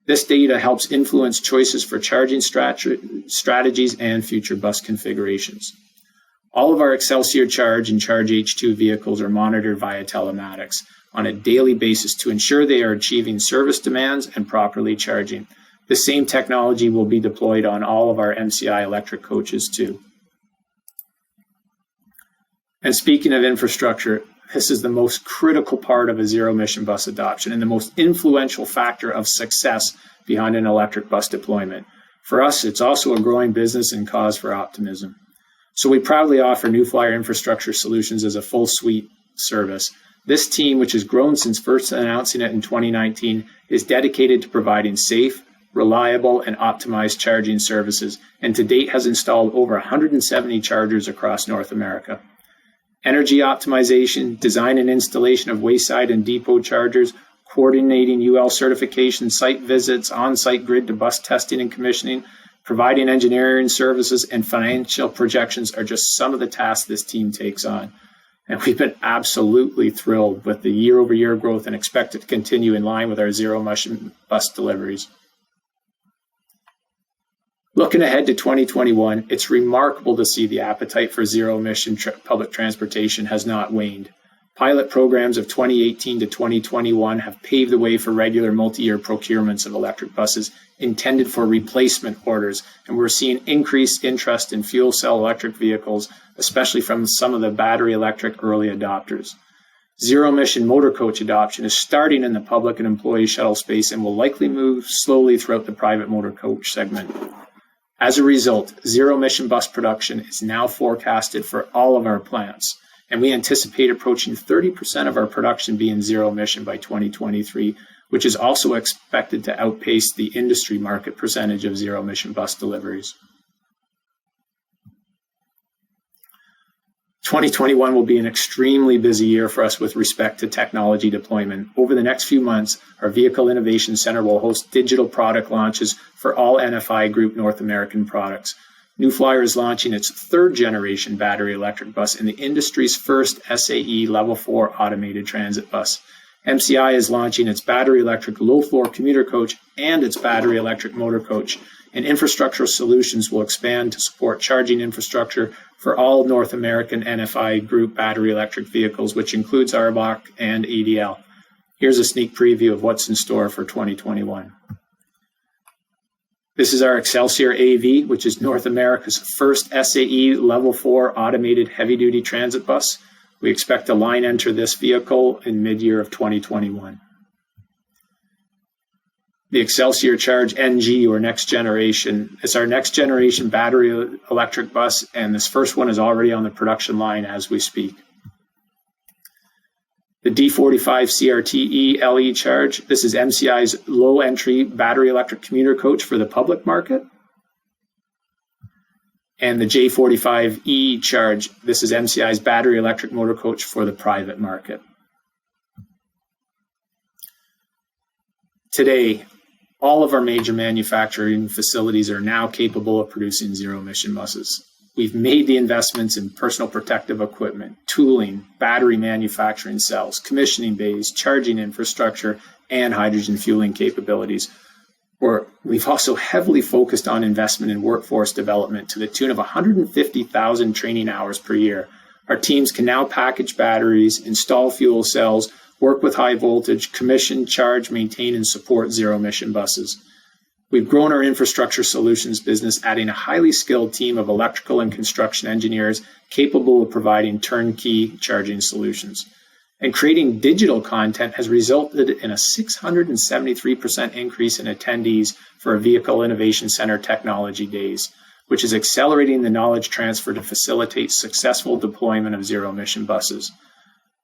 This data helps influence choices for charging strategies and future bus configurations. All of our Excelsior Charge and Charge H2 vehicles are monitored via telematics on a daily basis to ensure they are achieving service demands and properly charging. The same technology will be deployed on all of our MCI electric coaches too. And speaking of infrastructure, this is the most critical part of a zero-emission bus adoption and the most influential factor of success behind an electric bus deployment. For us, it's also a growing business and cause for optimism. So we proudly offer New Flyer Infrastructure Solutions as a full suite service. This team, which has grown since first announcing it in 2019, is dedicated to providing safe, reliable, and optimized charging services, and to date has installed over 170 chargers across North America. Energy optimization, design and installation of wayside and depot chargers, coordinating UL certification, site visits, on-site grid to bus testing and commissioning, providing engineering services, and financial projections are just some of the tasks this team takes on. And we've been absolutely thrilled with the year-over-year growth and expect it to continue in line with our zero-emission bus deliveries. Looking ahead to 2021, it's remarkable to see the appetite for zero-emission public transportation has not waned. Pilot programs of 2018 to 2021 have paved the way for regular multi-year procurements of electric buses intended for replacement orders, and we're seeing increased interest in fuel cell electric vehicles, especially from some of the battery electric early adopters. Zero-emission motor coach adoption is starting in the public and employee shuttle space and will likely move slowly throughout the private motor coach segment. As a result, zero-emission bus production is now forecasted for all of our plants, and we anticipate approaching 30% of our production being zero-emission by 2023, which is also expected to outpace the industry market percentage of zero-emission bus deliveries. 2021 will be an extremely busy year for us with respect to technology deployment. Over the next few months, our Vehicle Innovation Center will host digital product launches for all NFI Group North American products. New Flyer is launching its third generation battery electric bus and the industry's first SAE Level 4 automated transit bus. MCI is launching its battery electric low floor commuter coach and its battery electric motor coach. And Infrastructure Solutions will expand to support charging infrastructure for all North American NFI Group battery electric vehicles, which includes ARBOC and ADL. Here's a sneak preview of what's in store for 2021. This is our Excelsior AV, which is North America's first SAE Level 4 automated heavy-duty transit bus. We expect to line enter this vehicle in mid-year of 2021. The Excelsior Charge NG, or next generation, is our next generation battery electric bus, and this first one is already on the production line as we speak. The D45 CRTE LE Charge, this is MCI's low entry battery electric commuter coach for the public market. And the J45E Charge, this is MCI's battery electric motor coach for the private market. Today, all of our major manufacturing facilities are now capable of producing zero-emission buses. We've made the investments in personal protective equipment, tooling, battery manufacturing cells, commissioning bays, charging infrastructure, and hydrogen fueling capabilities. We've also heavily focused on investment in workforce development to the tune of 150,000 training hours per year. Our teams can now package batteries, install fuel cells, work with high voltage, commission, charge, maintain, and support zero-emission buses. We've grown our Infrastructure Solutions business, adding a highly skilled team of electrical and construction engineers capable of providing turnkey charging solutions. And creating digital content has resulted in a 673% increase in attendees for our Vehicle Innovation Center Technology Days, which is accelerating the knowledge transfer to facilitate successful deployment of zero-emission buses.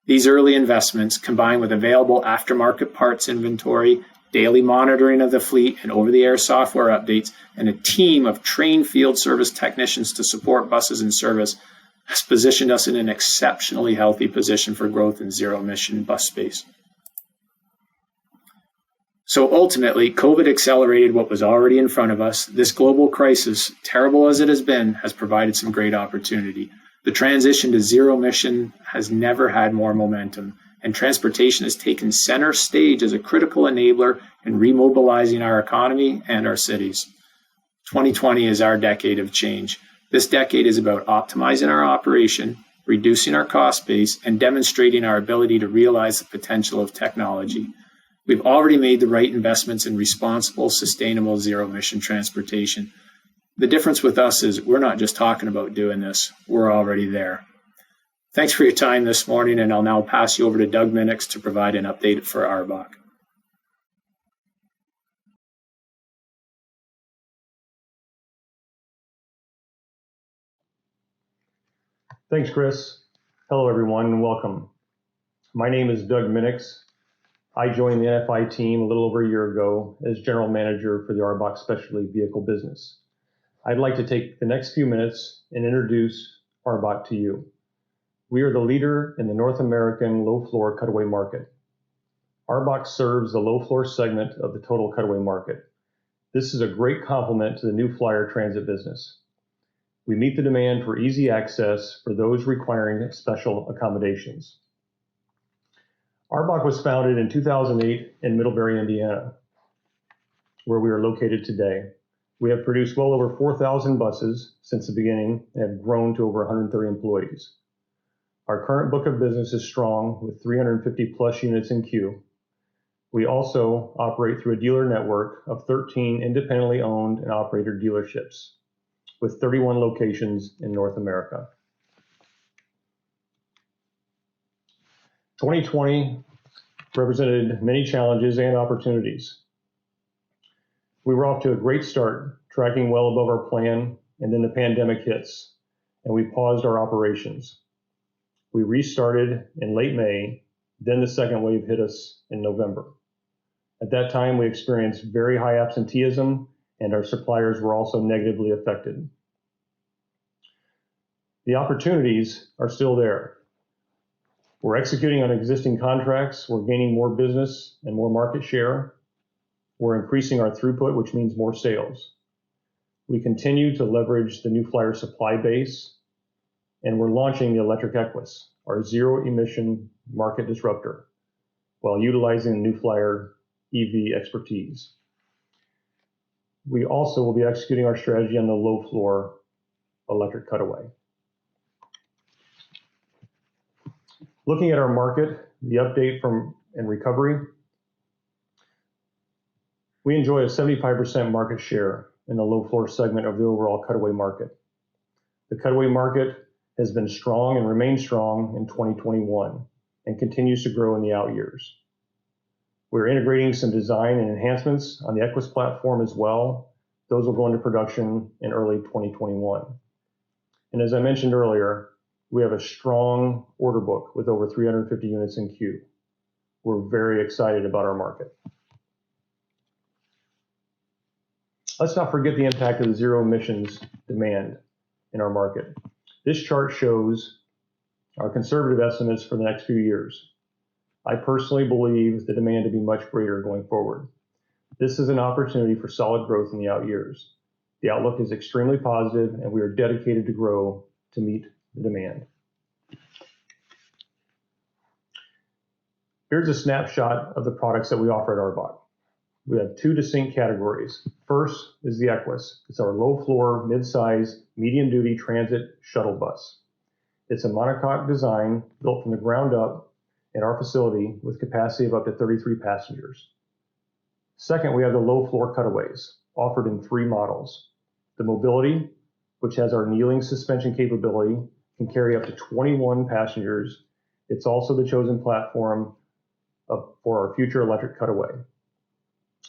These early investments, combined with available aftermarket parts inventory, daily monitoring of the fleet and over-the-air software updates, and a team of trained field service technicians to support buses in service has positioned us in an exceptionally healthy position for growth in zero-emission bus space. So ultimately, COVID accelerated what was already in front of us. This global crisis, terrible as it has been, has provided some great opportunity. The transition to zero emission has never had more momentum, and transportation has taken center stage as a critical enabler in remobilizing our economy and our cities. 2020 is our decade of change. This decade is about optimizing our operation, reducing our cost base, and demonstrating our ability to realize the potential of technology. We've already made the right investments in responsible, sustainable, zero-emission transportation. The difference with us is we're not just talking about doing this, we're already there. Thanks for your time this morning, and I'll now pass you over to Doug Minix to provide an update for ARBOC. Thanks, Chris. Hello, everyone, and welcome. My name is Doug Minix. I joined the NFI team a little over a year ago as General Manager for the ARBOC Specialty Vehicle business. I'd like to take the next few minutes and introduce ARBOC to you. We are the leader in the North American low-floor cutaway market. ARBOC serves the low-floor segment of the total cutaway market. This is a great complement to the New Flyer transit business. We meet the demand for easy access for those requiring special accommodations. ARBOC was founded in 2008 in Middlebury, Indiana, where we are located today. We have produced well over 4,000 buses since the beginning and have grown to over 130 employees. Our current book of business is strong with 350 plus units in queue. We also operate through a dealer network of 13 independently owned and operated dealerships with 31 locations in North America. 2020 represented many challenges and opportunities. We were off to a great start, tracking well above our plan, and then the pandemic hits, and we paused our operations. We restarted in late May, then the second wave hit us in November. At that time, we experienced very high absenteeism, and our suppliers were also negatively affected. The opportunities are still there. We're executing on existing contracts, we're gaining more business and more market share. We're increasing our throughput, which means more sales. We continue to leverage the New Flyer supply base, and we're launching the electric Equus, our zero-emission market disruptor, while utilizing the New Flyer EV expertise. We also will be executing our strategy on the low-floor electric cutaway. Looking at our market, the update and recovery, we enjoy a 75% market share in the low-floor segment of the overall cutaway market. The cutaway market has been strong and remains strong in 2021 and continues to grow in the out years. We're integrating some design and enhancements on the Equus platform as well. Those will go into production in early 2021. And as I mentioned earlier, we have a strong order book with over 350 units in queue. We're very excited about our market. Let's not forget the impact of the zero emissions demand in our market. This chart shows our conservative estimates for the next few years. I personally believe the demand to be much greater going forward. This is an opportunity for solid growth in the out years. The outlook is extremely positive, and we are dedicated to grow to meet the demand. Here's a snapshot of the products that we offer at ARBOC. We have two distinct categories. First is the Equus. It's our low-floor, mid-size, medium-duty transit shuttle bus. It's a monocoque design built from the ground up at our facility with capacity of up to 33 passengers. Second, we have the low-floor cutaways, offered in 3 models. The Mobility, which has our kneeling suspension capability, can carry up to 21 passengers. It's also the chosen platform for our future electric cutaway.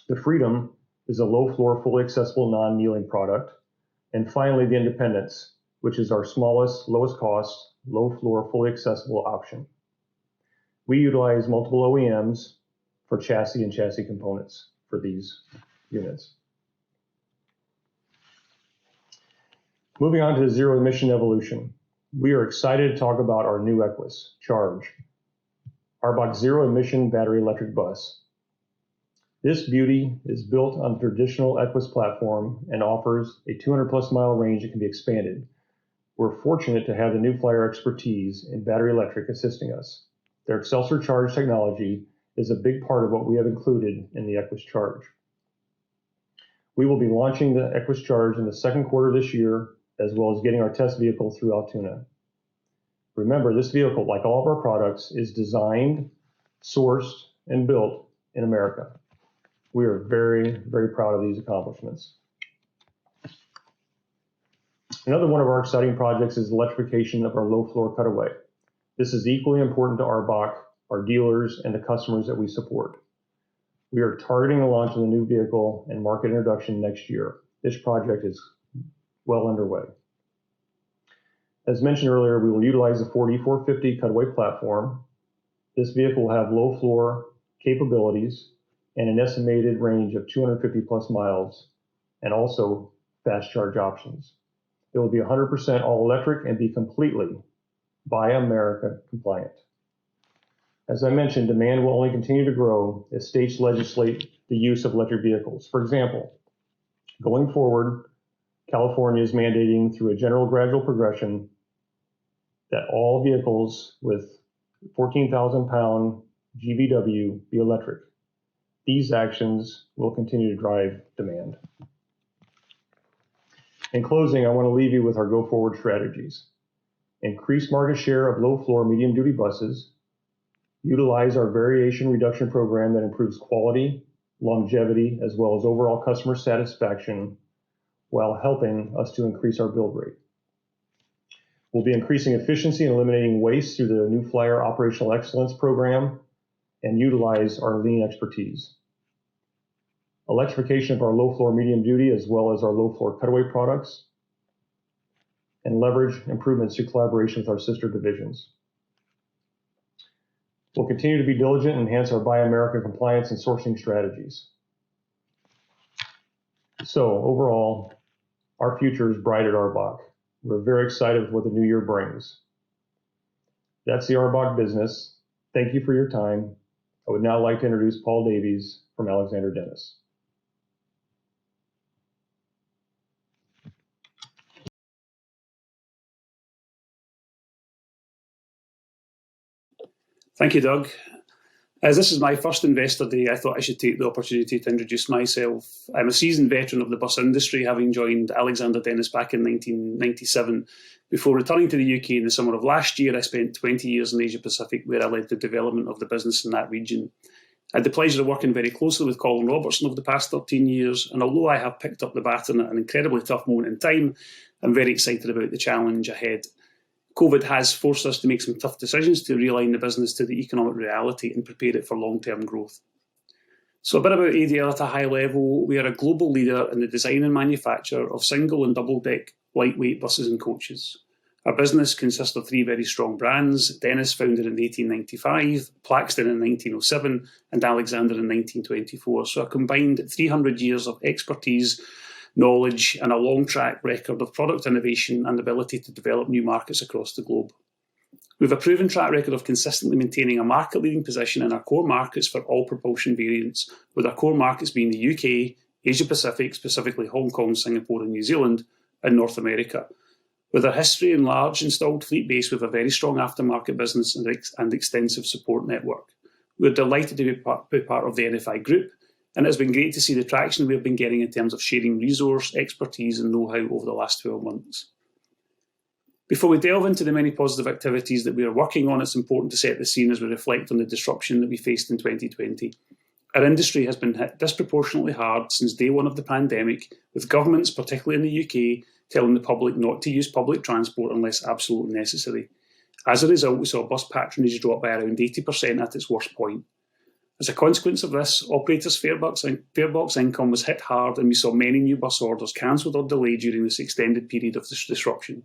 The Freedom is a low-floor, fully accessible, non-kneeling product. And finally, the Independence, which is our smallest, lowest cost, low-floor, fully accessible option. We utilize multiple OEMs for chassis and chassis components. for these units. Moving on to zero emission evolution. We are excited to talk about our new Equus, Charge, ARBOC's zero emission battery electric bus. This beauty is built on the traditional Equus platform and offers a 200 plus mile range that can be expanded. We're fortunate to have the New Flyer expertise in battery electric assisting us. Their Excelsior Charge technology is a big part of what we have included in the Equus Charge. We will be launching the Equus Charge in the second quarter this year, as well as getting our test vehicle through Altoona. Remember, this vehicle, like all of our products, is designed, sourced, and built in America. We are very, very proud of these accomplishments. Another one of our exciting projects is electrification of our low floor cutaway. This is equally important to ARBOC, our dealers, and the customers that we support. We are targeting the launch of the new vehicle and market introduction next year. This project is well underway. As mentioned earlier, we will utilize the Ford E450 cutaway platform. This vehicle will have low floor capabilities and an estimated range of 250 plus miles, and also fast charge options. It will be 100% all electric and be completely Buy America compliant. As I mentioned, demand will only continue to grow as states legislate the use of electric vehicles. For example, going forward, California is mandating through a general gradual progression that all vehicles with 14,000 pound GVW be electric. These actions will continue to drive demand. In closing, I want to leave you with our go forward strategies. Increase market share of low floor medium duty buses, utilize our variation reduction program that improves quality, longevity, as well as overall customer satisfaction while helping us to increase our build rate. We'll be increasing efficiency and eliminating waste through the New Flyer Operational Excellence program and utilize our lean expertise. Electrification of our low floor medium duty as well as our low floor cutaway products, and leverage improvements through collaboration with our sister divisions. We'll continue to be diligent and enhance our Buy America compliance and sourcing strategies. So overall, our future is bright at ARBOC. We're very excited with what the new year brings. That's the ARBOC business. Thank you for your time. I would now like to introduce Paul Davies from Alexander Dennis. Thank you, Doug. As this is my first Investor Day, I thought I should take the opportunity to introduce myself. I'm a seasoned veteran of the bus industry, having joined Alexander Dennis back in 1997. Before returning to the UK in the summer of last year, I spent 20 years in Asia Pacific, where I led the development of the business in that region. I had the pleasure of working very closely with Colin Robertson over the past 13 years, and although I have picked up the baton at an incredibly tough moment in time, I'm very excited about the challenge ahead. COVID has forced us to make some tough decisions to realign the business to the economic reality and prepare it for long-term growth. So a bit about ADL at a high level. We are a global leader in the design and manufacture of single and double-deck lightweight buses and coaches. Our business consists of three very strong brands: Dennis, founded in 1895, Plaxton in 1907, and Alexander in 1924. So a combined 300 years of expertise, knowledge, and a long track record of product innovation and ability to develop new markets across the globe. We have a proven track record of consistently maintaining a market-leading position in our core markets for all propulsion variants, with our core markets being the UK, Asia Pacific, specifically Hong Kong, Singapore and New Zealand, and North America. With our history and large installed fleet base, we have a very strong aftermarket business and extensive support network. We're delighted to be part of the NFI group, and it's been great to see the traction we've been getting in terms of sharing resource, expertise and know-how over the last 12 months. Before we delve into the many positive activities that we are working on, it's important to set the scene as we reflect on the disruption that we faced in 2020. Our industry has been hit disproportionately hard since day one of the pandemic, with governments, particularly in the UK, telling the public not to use public transport unless absolutely necessary. As a result, we saw bus patronage drop by around 80% at its worst point. As a consequence of this, operators' farebox income was hit hard, and we saw many new bus orders cancelled or delayed during this extended period of disruption.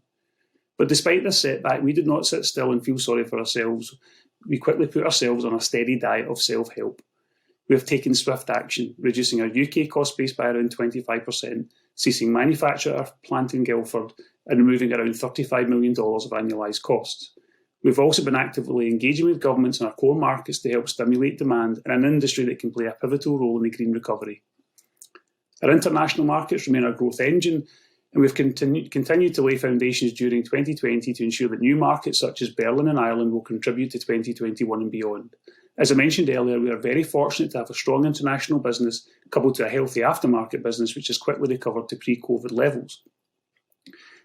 But despite this setback, we did not sit still and feel sorry for ourselves. We quickly put ourselves on a steady diet of self-help. We have taken swift action, reducing our UK cost base by around 25%, ceasing manufacture at our plant in Guildford, and removing around $35 million of annualised costs. We've also been actively engaging with governments in our core markets to help stimulate demand in an industry that can play a pivotal role in the green recovery. Our international markets remain our growth engine, and we've continued to lay foundations during 2020 to ensure that new markets such as Berlin and Ireland will contribute to 2021 and beyond. As I mentioned earlier, we are very fortunate to have a strong international business coupled to a healthy aftermarket business which has quickly recovered to pre-COVID levels.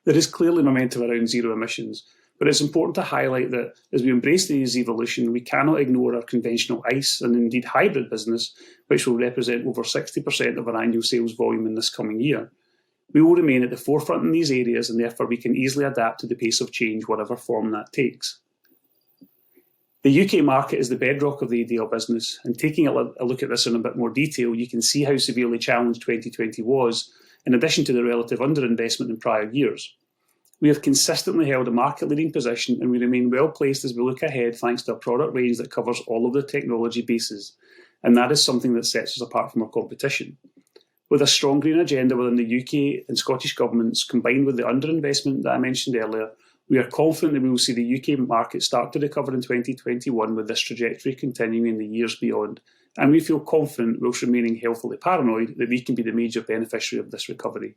There is clearly momentum around zero emissions, but it's important to highlight that as we embrace the Zevolution, we cannot ignore our conventional ICE and indeed hybrid business, which will represent over 60% of our annual sales volume in this coming year. We will remain at the forefront in these areas, and therefore we can easily adapt to the pace of change, whatever form that takes. The UK market is the bedrock of the ADL business, and taking a look at this in a bit more detail, you can see how severely challenged 2020 was, in addition to the relative underinvestment in prior years. We have consistently held a market-leading position, and we remain well placed as we look ahead thanks to a product range that covers all of the technology bases, and that is something that sets us apart from our competition. With a strong green agenda within the UK and Scottish governments, combined with the underinvestment that I mentioned earlier, we are confident that we will see the UK market start to recover in 2021 with this trajectory continuing in the years beyond, and we feel confident, whilst remaining healthily paranoid, that we can be the major beneficiary of this recovery.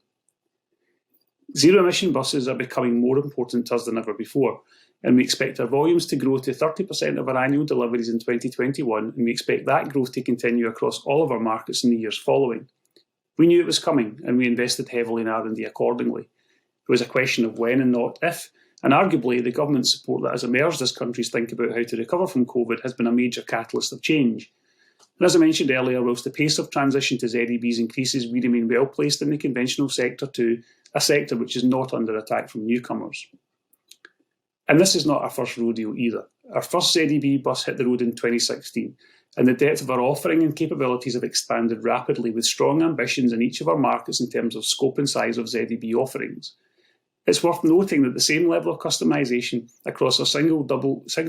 Zero-emission buses are becoming more important to us than ever before, and we expect our volumes to grow to 30% of our annual deliveries in 2021, and we expect that growth to continue across all of our markets in the years following. We knew it was coming, and we invested heavily in R&D accordingly. It was a question of when and not if, and arguably the government support that has emerged as countries think about how to recover from COVID has been a major catalyst of change. And as I mentioned earlier, whilst the pace of transition to ZEBs increases, we remain well placed in the conventional sector too, a sector which is not under attack from newcomers. And this is not our first rodeo either. Our first ZEB bus hit the road in 2016, and the depth of our offering and capabilities have expanded rapidly with strong ambitions in each of our markets in terms of scope and size of ZEB offerings. It's worth noting that the same level of customisation across our single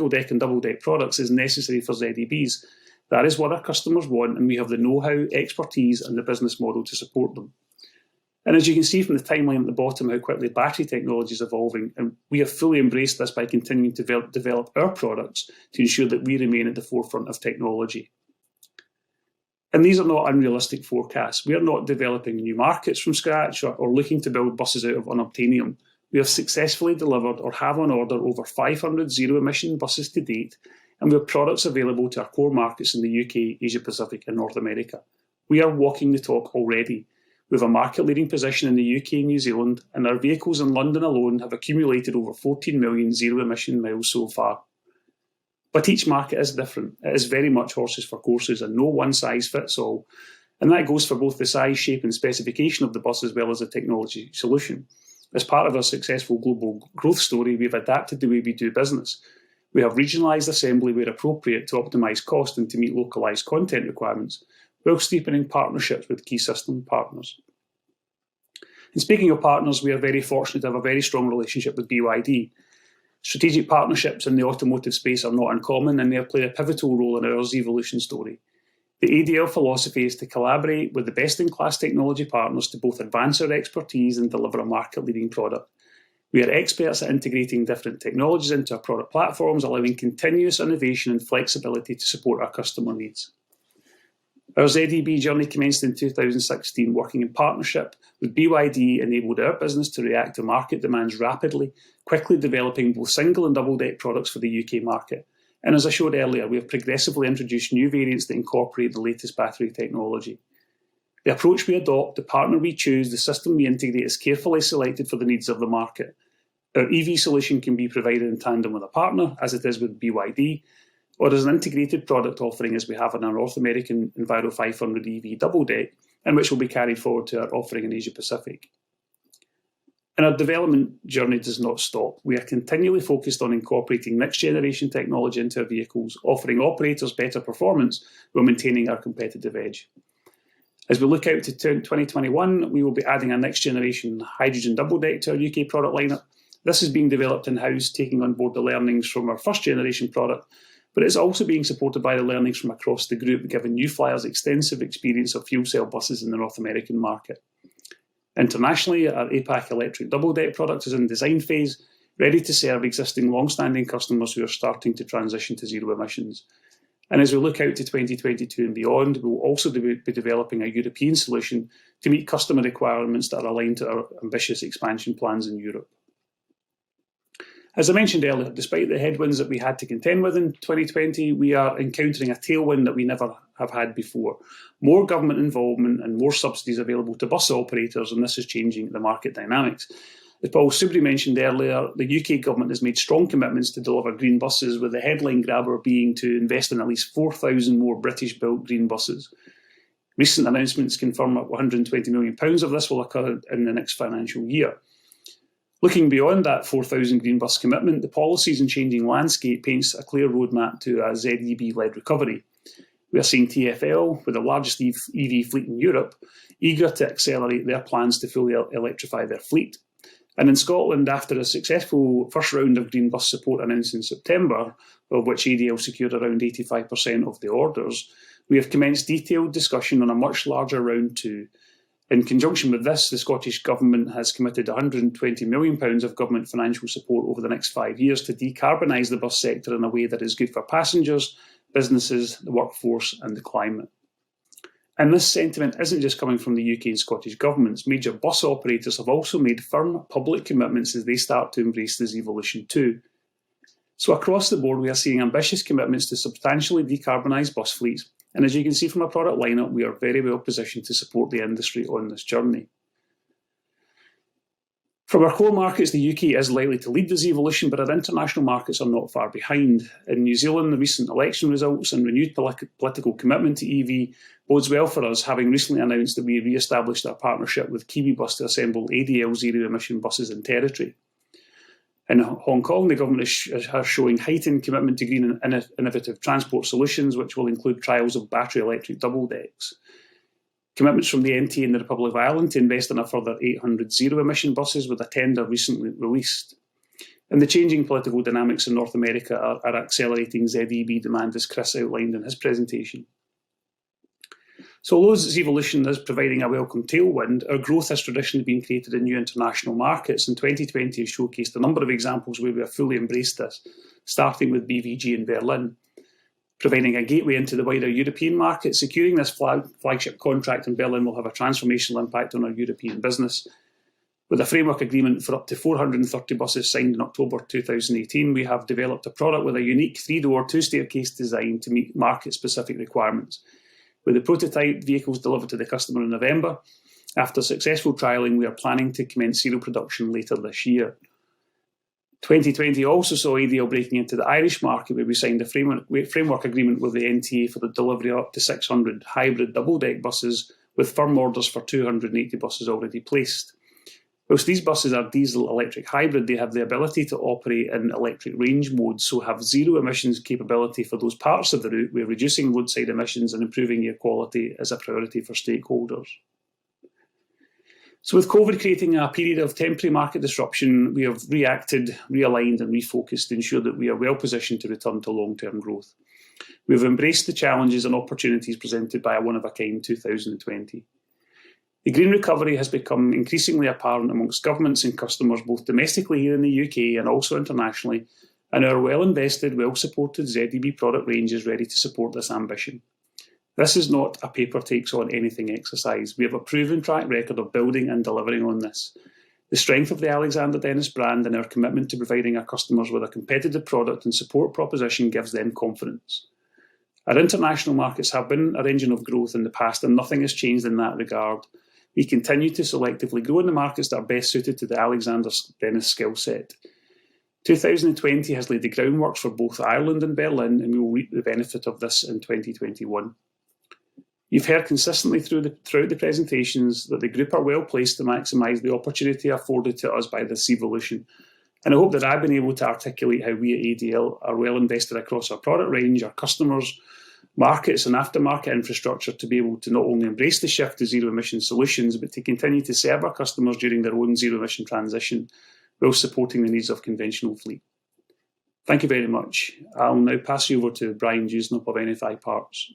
deck and double deck products is necessary for ZEBs. That is what our customers want, and we have the know-how, expertise and the business model to support them. And as you can see from the timeline at the bottom how quickly battery technology is evolving, and we have fully embraced this by continuing to develop our products to ensure that we remain at the forefront of technology. And these are not unrealistic forecasts. We are not developing new markets from scratch or looking to build buses out of unobtainium. We have successfully delivered or have on order over 500 zero-emission buses to date, and we have products available to our core markets in the UK, Asia Pacific and North America. We are walking the talk already. We have a market-leading position in the UK and New Zealand, and our vehicles in London alone have accumulated over 14 million zero-emission miles so far. But each market is different. It is very much horses for courses and no one size fits all. And that goes for both the size, shape and specification of the bus as well as the technology solution. As part of our successful global growth story, we have adapted the way we do business. We have regionalised assembly where appropriate to optimise cost and to meet localised content requirements, whilst deepening partnerships with key system partners. And speaking of partners, we are very fortunate to have a very strong relationship with BYD. Strategic partnerships in the automotive space are not uncommon, and they have played a pivotal role in our Zevolution story. The ADL philosophy is to collaborate with the best-in-class technology partners to both advance our expertise and deliver a market-leading product. We are experts at integrating different technologies into our product platforms, allowing continuous innovation and flexibility to support our customer needs. Our ZEB journey commenced in 2016, working in partnership with BYD enabled our business to react to market demands rapidly, quickly developing both single and double deck products for the UK market. And as I showed earlier, we have progressively introduced new variants that incorporate the latest battery technology. The approach we adopt, the partner we choose, the system we integrate is carefully selected for the needs of the market. Our EV solution can be provided in tandem with a partner, as it is with BYD, or as an integrated product offering as we have in our North American Enviro 500 EV double deck, and which will be carried forward to our offering in Asia Pacific. And our development journey does not stop. We are continually focused on incorporating next generation technology into our vehicles, offering operators better performance while maintaining our competitive edge. As we look out to 2021, we will be adding a next generation hydrogen double deck to our UK product lineup. This is being developed in-house, taking on board the learnings from our first generation product, but it's also being supported by the learnings from across the group, given New Flyer's extensive experience of fuel cell buses in the North American market. Internationally, our APAC electric double-deck product is in design phase, ready to serve existing long-standing customers who are starting to transition to zero emissions. And as we look out to 2022 and beyond, we will also be developing a European solution to meet customer requirements that are aligned to our ambitious expansion plans in Europe. As I mentioned earlier, despite the headwinds that we had to contend with in 2020, we are encountering a tailwind that we never have had before. More government involvement and more subsidies available to bus operators, and this is changing the market dynamics. As Paul Soubry mentioned earlier, the UK government has made strong commitments to deliver green buses, with the headline grabber being to invest in at least 4,000 more British-built green buses. Recent announcements confirm that £120 million of this will occur in the next financial year. Looking beyond that 4,000 green bus commitment, the policies and changing landscape paints a clear roadmap to a ZEB-led recovery. We are seeing TfL, with the largest EV fleet in Europe, eager to accelerate their plans to fully electrify their fleet. And in Scotland, after a successful first round of green bus support announced in September, of which ADL secured around 85% of the orders, we have commenced detailed discussion on a much larger round 2. In conjunction with this, the Scottish Government has committed £120 million of government financial support over the next 5 years to decarbonise the bus sector in a way that is good for passengers, businesses, the workforce and the climate. And this sentiment isn't just coming from the UK and Scottish governments. Major bus operators have also made firm public commitments as they start to embrace the Zevolution too. So across the board, we are seeing ambitious commitments to substantially decarbonise bus fleets. And as you can see from our product lineup, we are very well positioned to support the industry on this journey. From our core markets, the UK is likely to lead the Zevolution, but our international markets are not far behind. In New Zealand, the recent election results and renewed political commitment to EV bodes well for us, having recently announced that we re-established our partnership with Kiwi Bus to assemble ADL zero-emission buses in territory. In Hong Kong, the government is showing heightened commitment to green and innovative transport solutions, which will include trials of battery electric double decks. Commitments from the NTA in the Republic of Ireland to invest in a further 800 zero-emission buses, with a tender recently released. And the changing political dynamics in North America are accelerating ZEB demand, as Chris outlined in his presentation. So although Zevolution is providing a welcome tailwind, our growth has traditionally been created in new international markets, and 2020 has showcased a number of examples where we have fully embraced this, starting with BVG in Berlin. Providing a gateway into the wider European market, securing this flagship contract in Berlin will have a transformational impact on our European business. With a framework agreement for up to 430 buses signed in October 2018, we have developed a product with a unique 3-door, 2-staircase design to meet market-specific requirements. With the prototype vehicles delivered to the customer in November, after successful trialling, we are planning to commence serial production later this year. 2020 also saw ADL breaking into the Irish market, where we signed a framework agreement with the NTA for the delivery of up to 600 hybrid double-deck buses, with firm orders for 280 buses already placed. Whilst these buses are diesel-electric hybrid, they have the ability to operate in electric range modes, so have zero emissions capability for those parts of the route where reducing roadside emissions and improving air quality is a priority for stakeholders. So with COVID creating a period of temporary market disruption, we have reacted, realigned and refocused to ensure that we are well positioned to return to long-term growth. We have embraced the challenges and opportunities presented by a one-of-a-kind 2020. The green recovery has become increasingly apparent amongst governments and customers, both domestically here in the UK and also internationally, and our well-invested, well-supported ZEB product range is ready to support this ambition. This is not a paper-takes-on-anything exercise. We have a proven track record of building and delivering on this. The strength of the Alexander Dennis brand and our commitment to providing our customers with a competitive product and support proposition gives them confidence. Our international markets have been our engine of growth in the past, and nothing has changed in that regard. We continue to selectively grow in the markets that are best suited to the Alexander Dennis skill set. 2020 has laid the groundwork for both Ireland and Berlin, and we will reap the benefit of this in 2021. You've heard consistently throughout the presentations that the group are well placed to maximise the opportunity afforded to us by this evolution. And I hope that I've been able to articulate how we at ADL are well invested across our product range, our customers, markets and aftermarket infrastructure to be able to not only embrace the shift to zero-emission solutions, but to continue to serve our customers during their own zero-emission transition, while supporting the needs of conventional fleet. Thank you very much. I'll now pass you over to Brian Dewsnup of NFI Parts.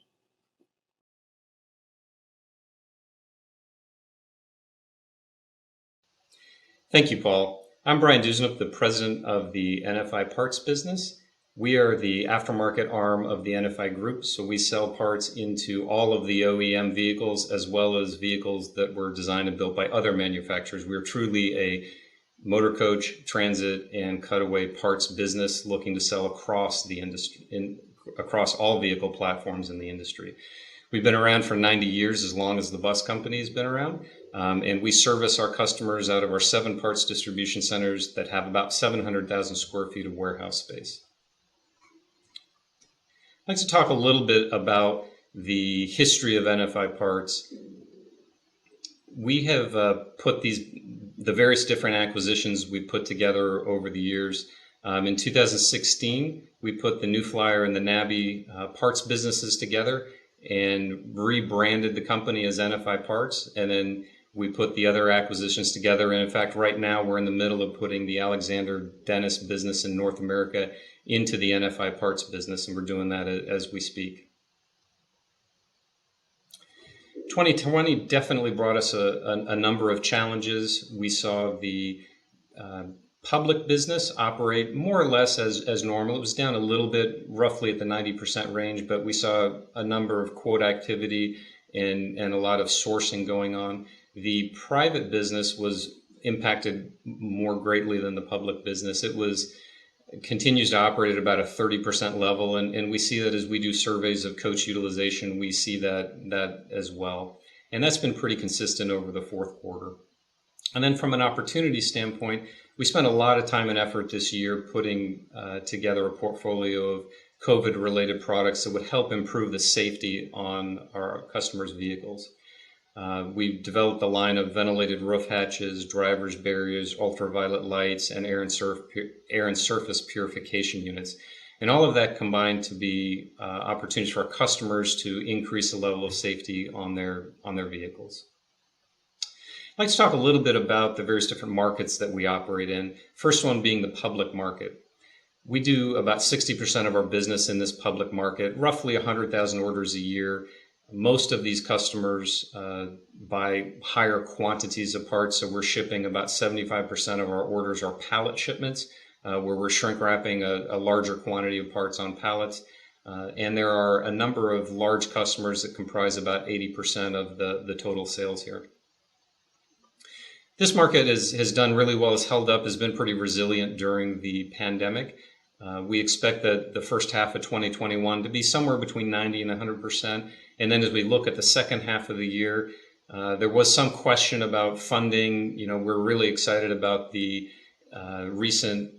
Thank you, Paul. I'm Brian Dewsnup, the president of the NFI Parts business. We are the aftermarket arm of the NFI Group, so we sell parts into all of the OEM vehicles as well as vehicles that were designed and built by other manufacturers. We're truly a motor coach, transit, and cutaway parts business looking to sell across the industry, across all vehicle platforms in the industry. We've been around for 90 years, as long as the bus company has been around, and we service our customers out of our 7 parts distribution centers that have about 700,000 square feet of warehouse space. I'd like to talk a little bit about the history of NFI Parts. We have put the various different acquisitions we put together over the years. In 2016, we put the New Flyer and the Nabby parts businesses together and rebranded the company as NFI Parts. And then we put the other acquisitions together. And in fact, right now we're in the middle of putting the Alexander Dennis business in North America into the NFI Parts business, and we're doing that as we speak. 2020 definitely brought us a number of challenges. We saw the public business operate more or less as normal. It was down a little bit, roughly at the 90% range, but we saw a number of quote activity and a lot of sourcing going on. The private business was impacted more greatly than the public business. It continues to operate at about a 30% level, and we see that as we do surveys of coach utilization, we see that as well. And that's been pretty consistent over the fourth quarter. And then from an opportunity standpoint, we spent a lot of time and effort this year putting together a portfolio of COVID-related products that would help improve the safety on our customers' vehicles. We've developed a line of ventilated roof hatches, driver's barriers, ultraviolet lights, and air and surface purification units. And all of that combined to be opportunities for our customers to increase the level of safety on their vehicles. I'd like to talk a little bit about the various different markets that we operate in. First one being the public market. We do about 60% of our business in this public market, roughly 100,000 orders a year. Most of these customers buy higher quantities of parts, so we're shipping about 75% of our orders are pallet shipments, where we're shrink wrapping a larger quantity of parts on pallets. And there are a number of large customers that comprise about 80% of the total sales here. This market has done really well, has held up, has been pretty resilient during the pandemic. We expect that the first half of 2021 to be somewhere between 90 and 100%. And then as we look at the second half of the year, there was some question about funding. You know, we're really excited about the recent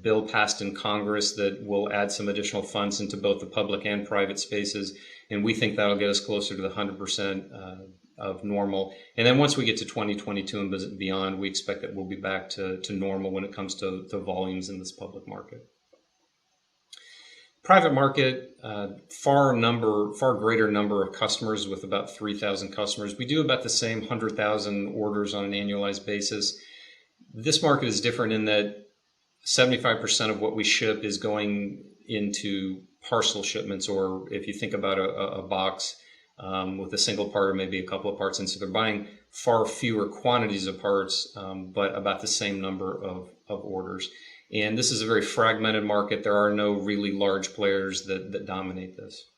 bill passed in Congress that will add some additional funds into both the public and private spaces. And we think that'll get us closer to the 100% of normal. And then once we get to 2022 and beyond, we expect that we'll be back to normal when it comes to volumes in this public market. Private market, far greater number of customers with about 3,000 customers. We do about the same 100,000 orders on an annualized basis. This market is different in that 75% of what we ship is going into parcel shipments, or if you think about a box with a single part or maybe a couple of parts. And so they're buying far fewer quantities of parts, but about the same number of orders. And this is a very fragmented market. There are no really large players that dominate this.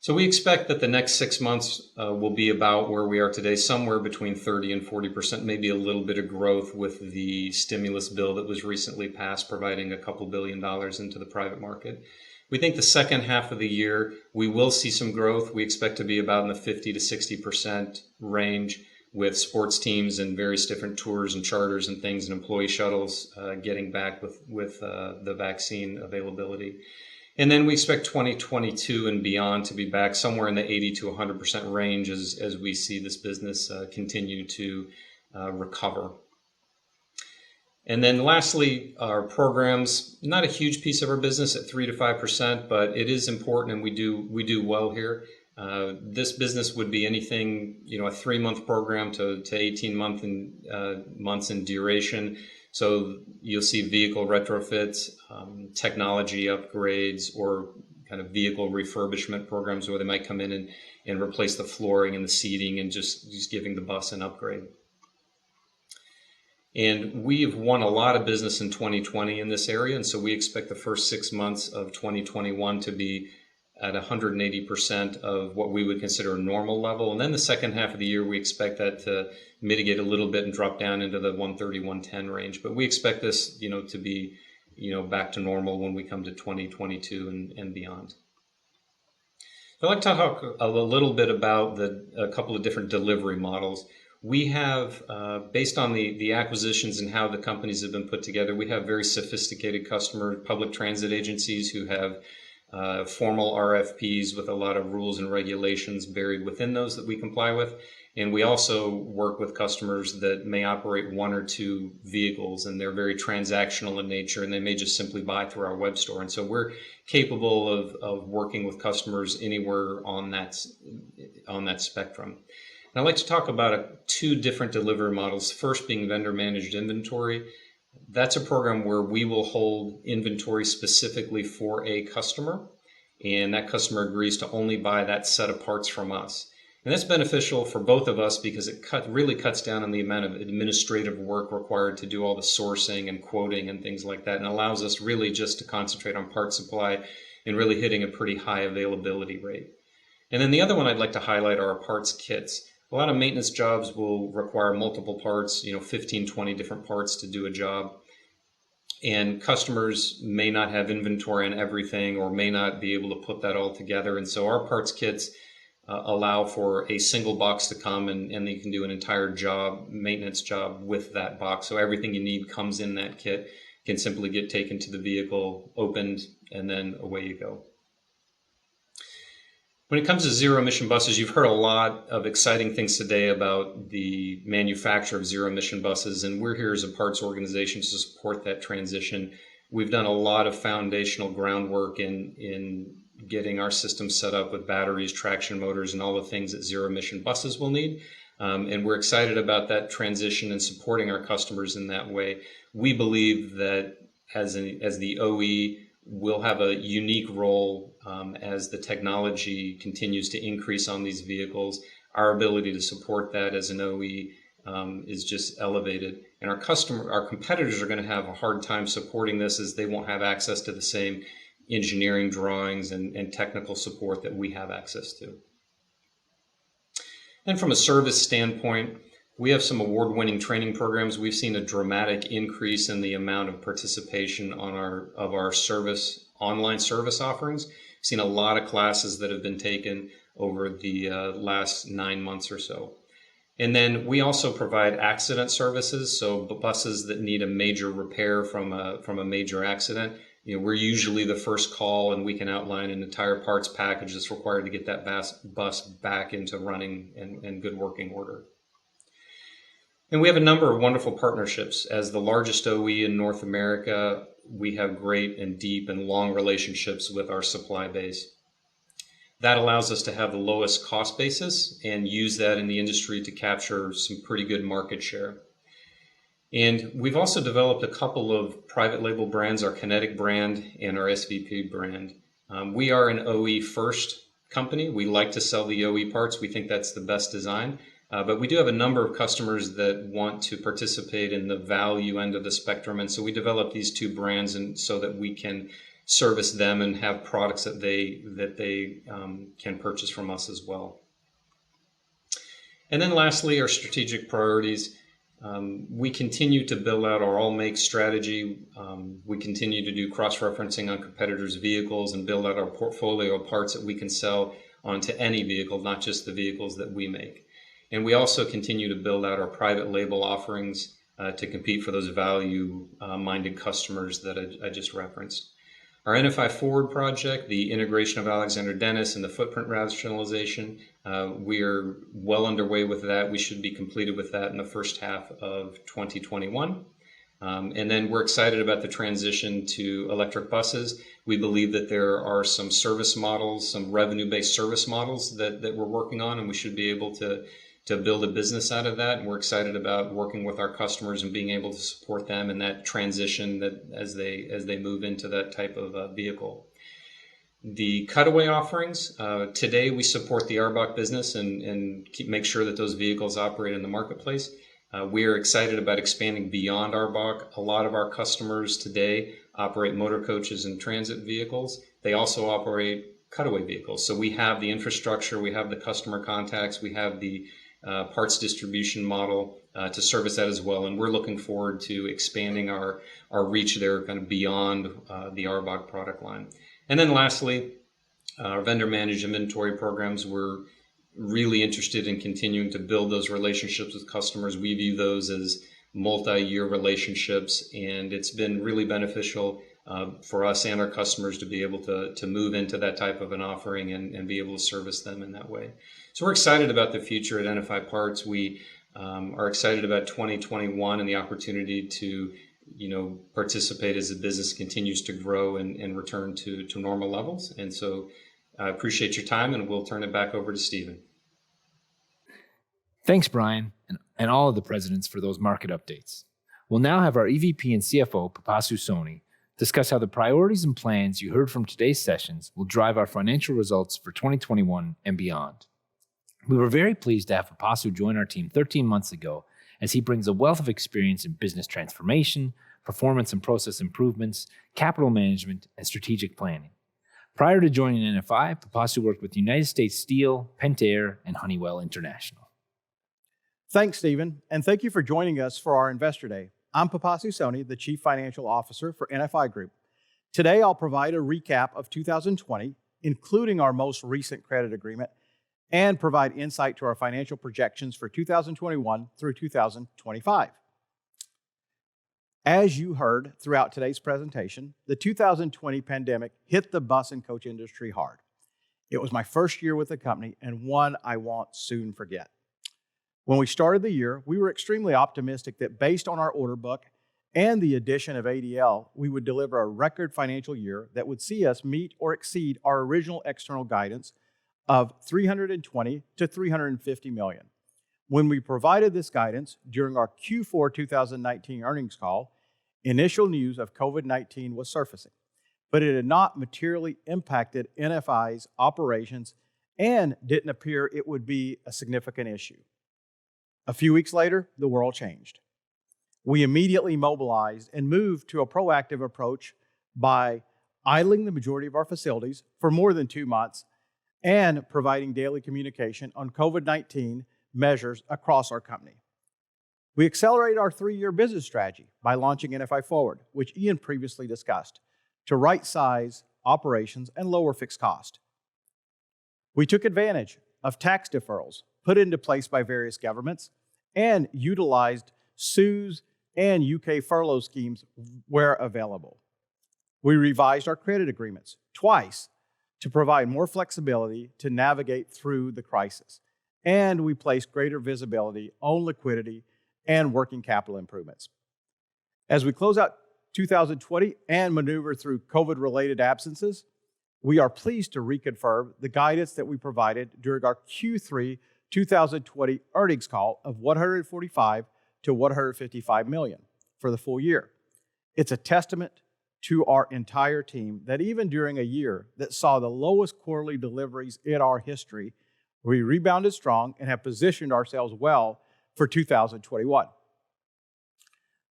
So we expect that the next 6 months will be about where we are today, somewhere between 30 and 40%, maybe a little bit of growth with the stimulus bill that was recently passed, providing a couple $2 billion into the private market. We think the second half of the year, we will see some growth. We expect to be about in the 50 to 60% range, with sports teams and various different tours and charters and things and employee shuttles getting back with the vaccine availability. And then we expect 2022 and beyond to be back somewhere in the 80 to 100% range as we see this business continue to recover. And then lastly, our programs, not a huge piece of our business at 3 to 5%, but it is important and we do well here. This business would be anything, a 3-month program to 18 months in duration. So you'll see vehicle retrofits, technology upgrades, or kind of vehicle refurbishment programs where they might come in and replace the flooring and the seating and just giving the bus an upgrade. And we've won a lot of business in 2020 in this area, and so we expect the first 6 months of 2021 to be at 180% of what we would consider a normal level. And then the second half of the year, we expect that to mitigate a little bit and drop down into the 130, 110 range. But we expect this, to be, back to normal when we come to 2022 and beyond. I'd like to talk a little bit about a couple of different delivery models. We have, based on the acquisitions and how the companies have been put together, we have very sophisticated customers, public transit agencies who have formal RFPs with a lot of rules and regulations buried within those that we comply with. And we also work with customers that may operate one or two vehicles, and they're very transactional in nature, and they may just simply buy through our web store. And so we're capable of working with customers anywhere on that spectrum. And I'd like to talk about two different delivery models. First being vendor managed inventory. That's a program where we will hold inventory specifically for a customer, and that customer agrees to only buy that set of parts from us. And that's beneficial for both of us because it really cuts down on the amount of administrative work required to do all the sourcing and quoting and things like that, and allows us really just to concentrate on part supply and really hitting a pretty high availability rate. And then the other one I'd like to highlight are our parts kits. A lot of maintenance jobs will require multiple parts, 15, 20 different parts to do a job. And customers may not have inventory on everything or may not be able to put that all together. And so our parts kits allow for a single box to come and you can do an entire maintenance job with that box. So everything you need comes in that kit, can simply get taken to the vehicle, opened, and then away you go. When it comes to zero emission buses, you've heard a lot of exciting things today about the manufacture of zero emission buses, and we're here as a parts organization to support that transition. We've done a lot of foundational groundwork in getting our system set up with batteries, traction motors, and all the things that zero emission buses will need. And we're excited about that transition and supporting our customers in that way. We believe that as the OE, we'll have a unique role as the technology continues to increase on these vehicles. Our ability to support that as an OE is just elevated. And our competitors are going to have a hard time supporting this as they won't have access to the same engineering drawings and technical support that we have access to. And from a service standpoint, we have some award-winning training programs. We've seen a dramatic increase in the amount of participation of our online service offerings. We've seen a lot of classes that have been taken over the last 9 months or so. And then we also provide accident services, so buses that need a major repair from a major accident. We're usually the first call, and we can outline an entire parts package that's required to get that bus back into running and good working order. And we have a number of wonderful partnerships. As the largest OE in North America, we have great and deep and long relationships with our supply base. That allows us to have the lowest cost basis and use that in the industry to capture some pretty good market share. And we've also developed a couple of private label brands, our Kinetic brand and our SVP brand. We are an OE first company. We like to sell the OE parts. We think that's the best design. But we do have a number of customers that want to participate in the value end of the spectrum. And so we developed these two brands so that we can service them and have products that they can purchase from us as well. And then lastly, our strategic priorities. We continue to build out our all-make strategy. We continue to do cross-referencing on competitors' vehicles and build out our portfolio of parts that we can sell onto any vehicle, not just the vehicles that we make. And we also continue to build out our private label offerings to compete for those value-minded customers that I just referenced. Our NFI Forward project, the integration of Alexander Dennis and the footprint rationalization, we are well underway with that. We should be completed with that in the first half of 2021. And then we're excited about the transition to electric buses. We believe that there are some service models, some revenue-based service models that we're working on, and we should be able to build a business out of that. And we're excited about working with our customers and being able to support them in that transition that as they move into that type of vehicle. The cutaway offerings, today we support the ARBOC business and make sure that those vehicles operate in the marketplace. We are excited about expanding beyond ARBOC. A lot of our customers today operate motor coaches and transit vehicles. They also operate cutaway vehicles. So we have the infrastructure, we have the customer contacts, we have the parts distribution model to service that as well. And we're looking forward to expanding our reach there kind of beyond the ARBOC product line. And then lastly, our vendor managed inventory programs. We're really interested in continuing to build those relationships with customers. We view those as multi-year relationships, and it's been really beneficial for us and our customers to be able to move into that type of an offering and be able to service them in that way. So we're excited about the future at NFI Parts. We are excited about 2021 and the opportunity to participate as the business continues to grow and return to normal levels. And so I appreciate your time, and we'll turn it back over to Stephen. Thanks, Brian, and all of the presidents for those market updates. We'll now have our EVP and CFO, Pipasu Soni, discuss how the priorities and plans you heard from today's sessions will drive our financial results for 2021 and beyond. We were very pleased to have Pipasu join our team 13 months ago, as he brings a wealth of experience in business transformation, performance and process improvements, capital management, and strategic planning. Prior to joining NFI, Pipasu worked with United States Steel, Pentair, and Honeywell International. Thanks, Stephen, and thank you for joining us for our Investor Day. I'm Pipasu Soni, the Chief Financial Officer for NFI Group. Today, I'll provide a recap of 2020, including our most recent credit agreement, and provide insight to our financial projections for 2021 through 2025. As you heard throughout today's presentation, the 2020 pandemic hit the bus and coach industry hard. It was my first year with the company and one I won't soon forget. When we started the year, we were extremely optimistic that based on our order book and the addition of ADL, we would deliver a record financial year that would see us meet or exceed our original external guidance of $320 to $350 million. When we provided this guidance during our Q4 2019 earnings call, initial news of COVID-19 was surfacing, but it had not materially impacted NFI's operations and didn't appear it would be a significant issue. A few weeks later, the world changed. We immediately mobilized and moved to a proactive approach by idling the majority of our facilities for more than 2 months and providing daily communication on COVID-19 measures across our company. We accelerated our 3-year business strategy by launching NFI Forward, which Ian previously discussed, to right-size operations and lower fixed cost. We took advantage of tax deferrals put into place by various governments and utilized CEWS and UK furlough schemes where available. We revised our credit agreements twice to provide more flexibility to navigate through the crisis. And we placed greater visibility on liquidity and working capital improvements. As we close out 2020 and maneuver through COVID-related absences, we are pleased to reconfirm the guidance that we provided during our Q3 2020 earnings call of $145 to $155 million for the full year. It's a testament to our entire team that even during a year that saw the lowest quarterly deliveries in our history, we rebounded strong and have positioned ourselves well for 2021.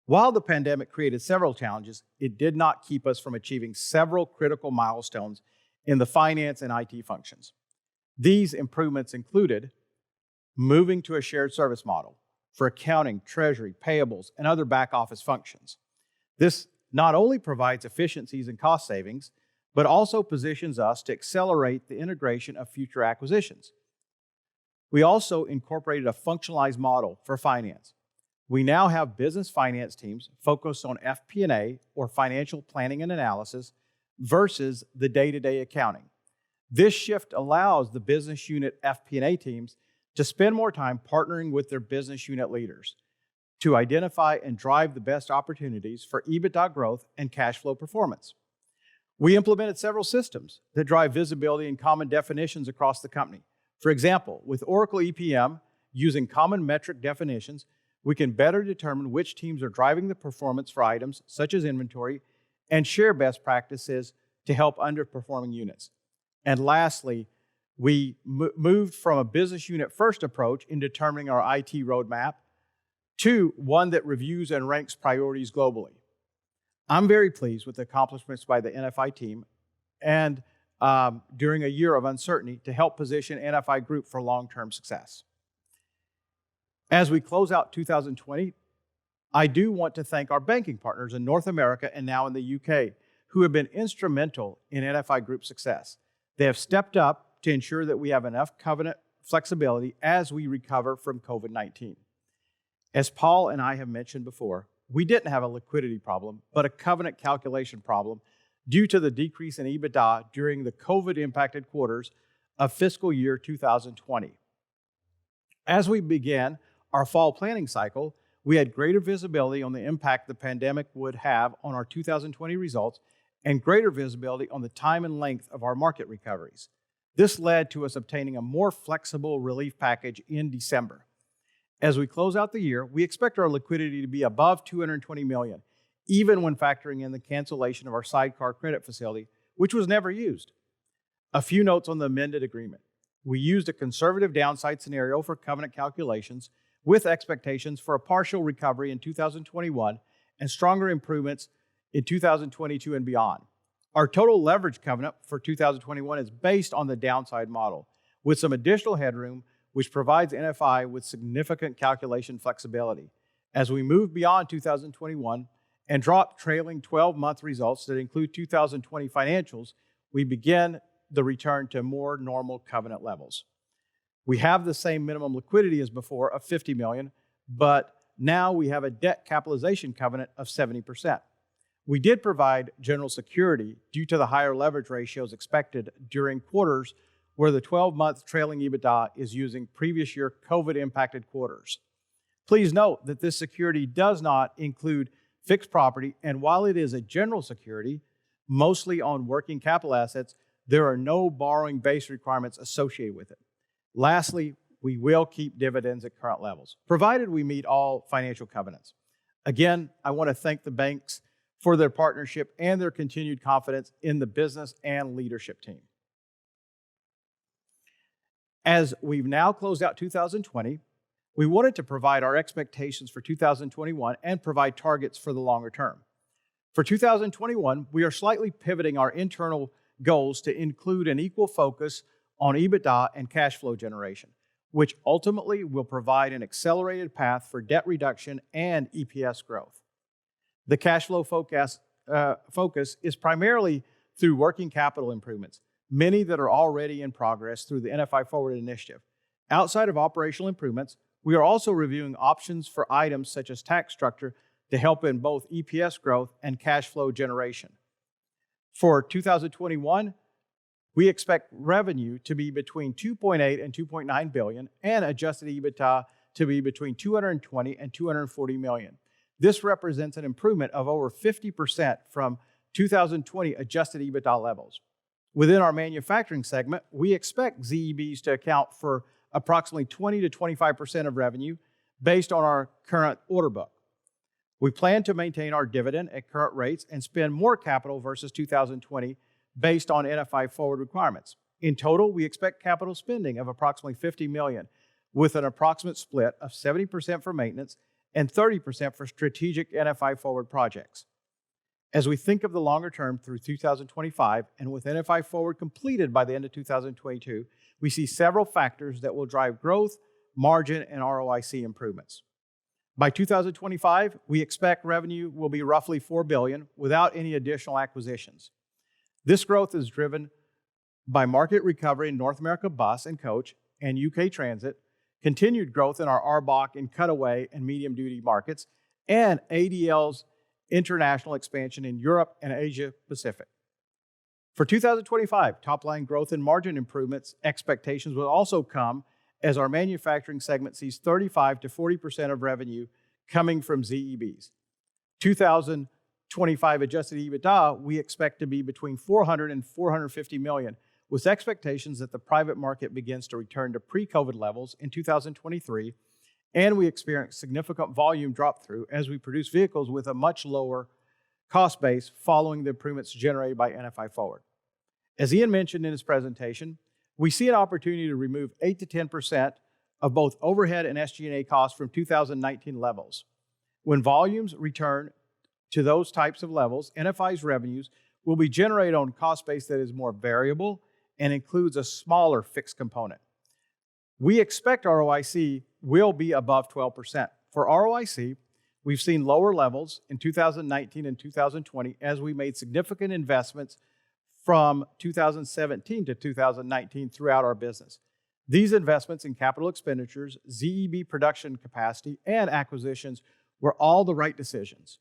While the pandemic created several challenges, it did not keep us from achieving several critical milestones in the finance and IT functions. These improvements included moving to a shared service model for accounting, treasury, payables, and other back office functions. This not only provides efficiencies and cost savings, but also positions us to accelerate the integration of future acquisitions. We also incorporated a functionalized model for finance. We now have business finance teams focused on FP&A, or financial planning and analysis, versus the day-to-day accounting. This shift allows the business unit FP&A teams to spend more time partnering with their business unit leaders to identify and drive the best opportunities for EBITDA growth and cash flow performance. We implemented several systems that drive visibility and common definitions across the company. For example, with Oracle EPM, Using common metric definitions, we can better determine which teams are driving the performance for items such as inventory and share best practices to help underperforming units. And lastly, we moved from a business unit first approach in determining our IT roadmap to one that reviews and ranks priorities globally. I'm very pleased with the accomplishments by the NFI team and during a year of uncertainty to help position NFI Group for long-term success. As we close out 2020, I do want to thank our banking partners in North America and now in the UK who have been instrumental in NFI Group's success. They have stepped up to ensure that we have enough covenant flexibility as we recover from COVID-19. As Paul and I have mentioned before, we didn't have a liquidity problem, but a covenant calculation problem due to the decrease in EBITDA during the COVID-impacted quarters of fiscal year 2020. As we began our fall planning cycle, we had greater visibility on the impact the pandemic would have on our 2020 results and greater visibility on the time and length of our market recoveries. This led to us obtaining a more flexible relief package in December. As we close out the year, we expect our liquidity to be above $220 million, even when factoring in the cancellation of our sidecar credit facility, which was never used. A few notes on the amended agreement. We used a conservative downside scenario for covenant calculations with expectations for a partial recovery in 2021 and stronger improvements in 2022 and beyond. Our total leverage covenant for 2021 is based on the downside model, with some additional headroom, which provides NFI with significant calculation flexibility. As we move beyond 2021 and drop trailing 12-month results that include 2020 financials, we begin the return to more normal covenant levels. We have the same minimum liquidity as before of $50 million, but now we have a debt capitalization covenant of 70%. We did provide general security due to the higher leverage ratios expected during quarters where the 12-month trailing EBITDA is using previous year COVID-impacted quarters. Please note that this security does not include fixed property, and while it is a general security, mostly on working capital assets, there are no borrowing base requirements associated with it. Lastly, we will keep dividends at current levels, provided we meet all financial covenants. Again, I want to thank the banks for their partnership and their continued confidence in the business and leadership team. As we've now closed out 2020, we wanted to provide our expectations for 2021 and provide targets for the longer term. For 2021, we are slightly pivoting our internal goals to include an equal focus on EBITDA and cash flow generation, which ultimately will provide an accelerated path for debt reduction and EPS growth. The cash flow focus is primarily through working capital improvements, many that are already in progress through the NFI Forward initiative. Outside of operational improvements, we are also reviewing options for items such as tax structure to help in both EPS growth and cash flow generation. For 2021, we expect revenue to be between $2.8 and $2.9 billion and adjusted EBITDA to be between $220 and $240 million. This represents an improvement of over 50% from 2020 adjusted EBITDA levels. Within our manufacturing segment, we expect ZEBs to account for approximately 20 to 25% of revenue based on our current order book. We plan to maintain our dividend at current rates and spend more capital versus 2020 based on NFI Forward requirements. In total, we expect capital spending of approximately $50 million, with an approximate split of 70% for maintenance and 30% for strategic NFI Forward projects. As we think of the longer term through 2025, and with NFI Forward completed by the end of 2022, we see several factors that will drive growth, margin, and ROIC improvements. By 2025, we expect revenue will be roughly $4 billion without any additional acquisitions. This growth is driven by market recovery in North America bus and coach and UK transit, continued growth in our RBOC and cutaway and medium-duty markets, and ADL's international expansion in Europe and Asia Pacific. For 2025, top-line growth and margin improvements expectations will also come as our manufacturing segment sees 35 to 40% of revenue coming from ZEBs. 2025 adjusted EBITDA, we expect to be between $400 and $450 million, with expectations that the private market begins to return to pre-COVID levels in 2023, and we experience significant volume drop through as we produce vehicles with a much lower cost base following the improvements generated by NFI Forward. As Ian mentioned in his presentation, we see an opportunity to remove 8 to 10% of both overhead and SG&A costs from 2019 levels. When volumes return to those types of levels, NFI's revenues will be generated on a cost base that is more variable and includes a smaller fixed component. We expect ROIC will be above 12%. For ROIC, we've seen lower levels in 2019 and 2020 as we made significant investments from 2017 to 2019 throughout our business. These investments in capital expenditures, ZEB production capacity, and acquisitions were all the right decisions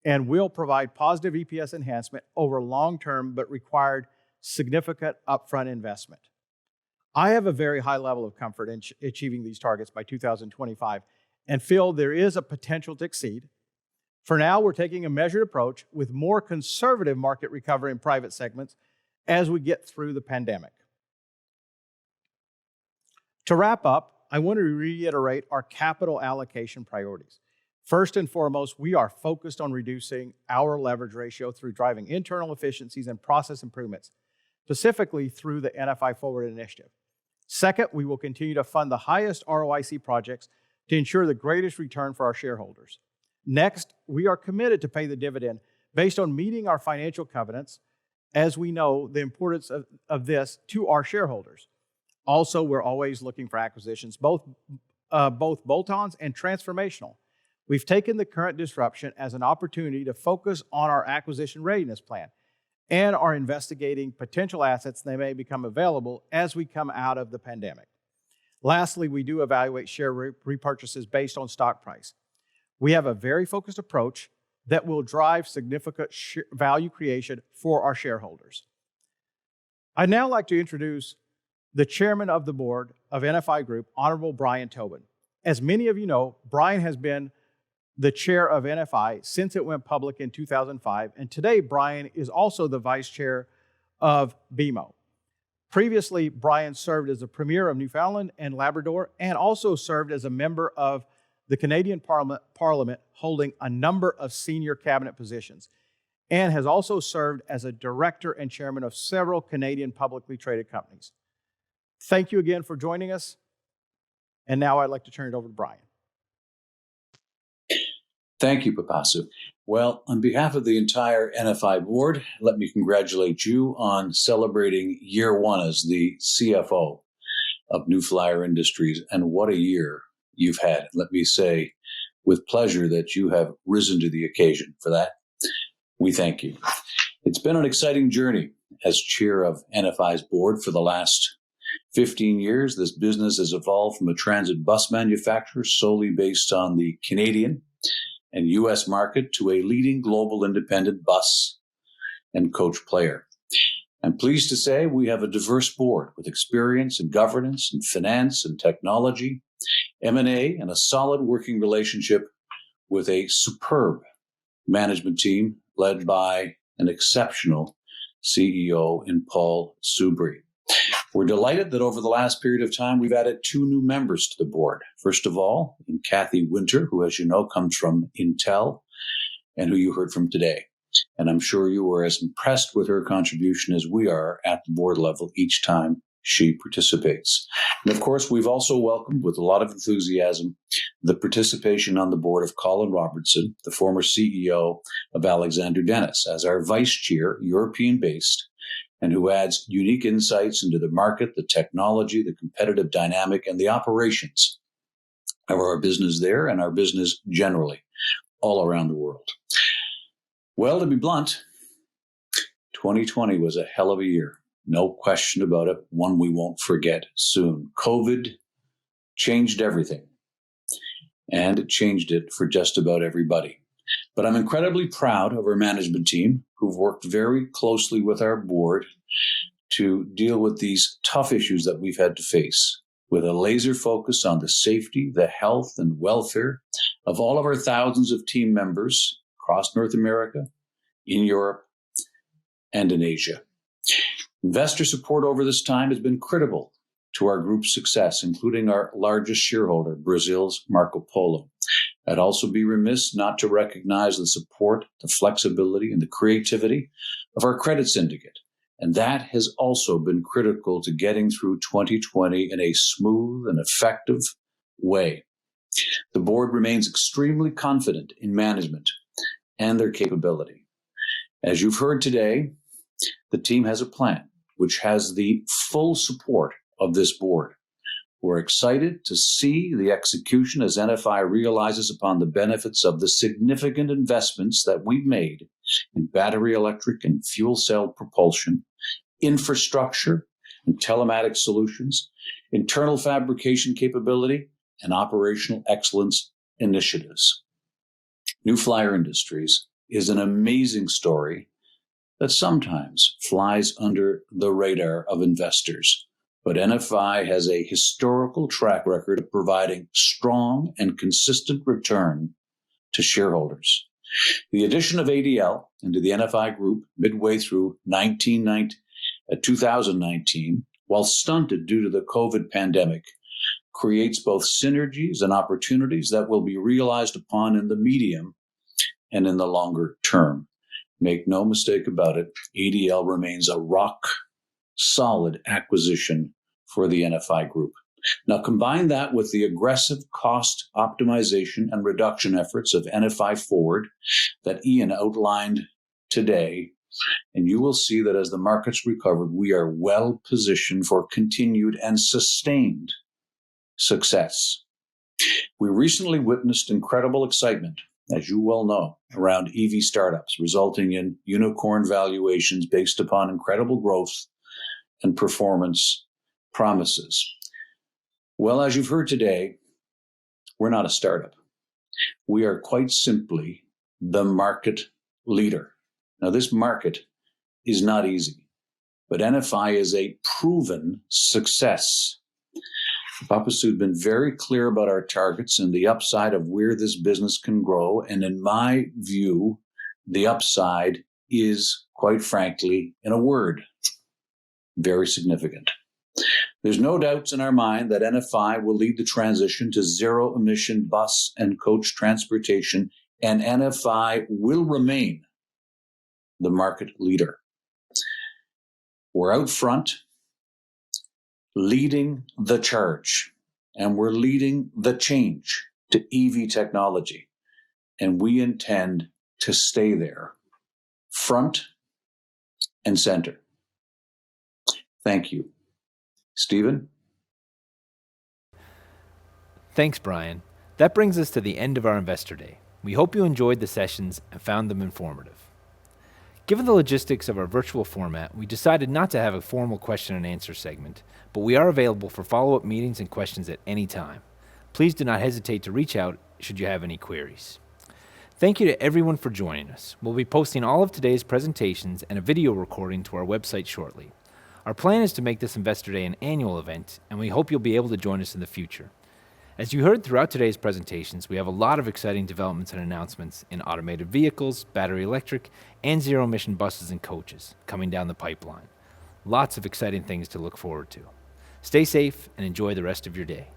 and will provide positive EPS enhancement over long-term but required significant upfront investment. I have a very high level of comfort in achieving these targets by 2025 and feel there is a potential to exceed. For now, we're taking a measured approach with more conservative market recovery in private segments as we get through the pandemic. To wrap up, I want to reiterate our capital allocation priorities. First and foremost, we are focused on reducing our leverage ratio through driving internal efficiencies and process improvements, specifically through the NFI Forward initiative. Second, we will continue to fund the highest ROIC projects to ensure the greatest return for our shareholders. Next, we are committed to pay the dividend based on meeting our financial covenants, as we know the importance of this to our shareholders. Also, we're always looking for acquisitions, both bolt-ons and transformational. We've taken the current disruption as an opportunity to focus on our acquisition readiness plan and are investigating potential assets that may become available as we come out of the pandemic. Lastly, we do evaluate share repurchases based on stock price. We have a very focused approach that will drive significant value creation for our shareholders. I'd now like to introduce the chairman of the board of NFI Group, Honorable Brian Tobin. As many of you know, Brian has been the chair of NFI since it went public in 2005, and today Brian is also the vice chair of BMO. Previously, Brian served as the Premier of Newfoundland and Labrador and also served as a member of the Canadian Parliament, holding a number of senior cabinet positions, and has also served as a director and chairman of several Canadian publicly traded companies. Thank you again for joining us, and now I'd like to turn it over to Brian. Thank you, Pipasu. Well, on behalf of the entire NFI board, let me congratulate you on celebrating year one as the CFO of New Flyer Industries, and what a year you've had. Let me say with pleasure that you have risen to the occasion. For that, we thank you. It's been an exciting journey as chair of NFI's board for the last 15 years. This business has evolved from a transit bus manufacturer solely based on the Canadian and U.S. market to a leading global independent bus and coach player. I'm pleased to say we have a diverse board with experience in governance and finance and technology, M&A, and a solid working relationship with a superb management team led by an exceptional CEO in Paul Soubry. We're delighted that over the last period of time, we've added 2 new members to the board. First of all, in Kathy Winter, who, as you know, comes from Intel and who you heard from today. And I'm sure you were as impressed with her contribution as we are at the board level each time she participates. And of course, we've also welcomed with a lot of enthusiasm the participation on the board of Colin Robertson, the former CEO of Alexander Dennis, as our vice chair, European-based, and who adds unique insights into the market, the technology, the competitive dynamic, and the operations of our business there and our business generally all around the world. Well, to be blunt, 2020 was a hell of a year. No question about it. One we won't forget soon. COVID changed everything, and it changed it for just about everybody. But I'm incredibly proud of our management team, who've worked very closely with our board to deal with these tough issues that we've had to face, with a laser focus on the safety, the health, and welfare of all of our thousands of team members across North America, in Europe, and in Asia. Investor support over this time has been critical to our group's success, including our largest shareholder, Brazil's Marco Polo. I'd also be remiss not to recognize the support, the flexibility, and the creativity of our credit syndicate. And that has also been critical to getting through 2020 in a smooth and effective way. The board remains extremely confident in management and their capability. As you've heard today, the team has a plan which has the full support of this board. We're excited to see the execution as NFI realizes upon the benefits of the significant investments that we've made in battery electric and fuel cell propulsion, infrastructure and telematics solutions, internal fabrication capability, and operational excellence initiatives. New Flyer Industries is an amazing story that sometimes flies under the radar of investors. But NFI has a historical track record of providing strong and consistent return to shareholders. The addition of ADL into the NFI group midway through 2019, while stunted due to the COVID pandemic, creates both synergies and opportunities that will be realized upon in the medium and in the longer term. Make no mistake about it, ADL remains a rock-solid acquisition for the NFI group. Now combine that with the aggressive cost optimization and reduction efforts of NFI Forward that Ian outlined today, and you will see that as the markets recover, we are well positioned for continued and sustained success. We recently witnessed incredible excitement, as you well know, around EV startups, resulting in unicorn valuations based upon incredible growth and performance promises. Well, as you've heard today, we're not a startup. We are quite simply the market leader. Now, this market is not easy, but NFI is a proven success. Papasu has been very clear about our targets and the upside of where this business can grow. And in my view, the upside is, quite frankly, in a word, very significant. There's no doubts in our mind that NFI will lead the transition to zero-emission bus and coach transportation, and NFI will remain the market leader. We're out front, leading the charge, and we're leading the change to EV technology, and we intend to stay there, front and center. Thank you. Stephen? Thanks, Brian. That brings us to the end of our Investor Day. We hope you enjoyed the sessions and found them informative. Given the logistics of our virtual format, we decided not to have a formal question and answer segment, but we are available for follow-up meetings and questions at any time. Please do not hesitate to reach out should you have any queries. Thank you to everyone for joining us. We'll be posting all of today's presentations and a video recording to our website shortly. Our plan is to make this Investor Day an annual event, and we hope you'll be able to join us in the future. As you heard throughout today's presentations, we have a lot of exciting developments and announcements in automated vehicles, battery electric, and zero-emission buses and coaches coming down the pipeline. Lots of exciting things to look forward to. Stay safe and enjoy the rest of your day.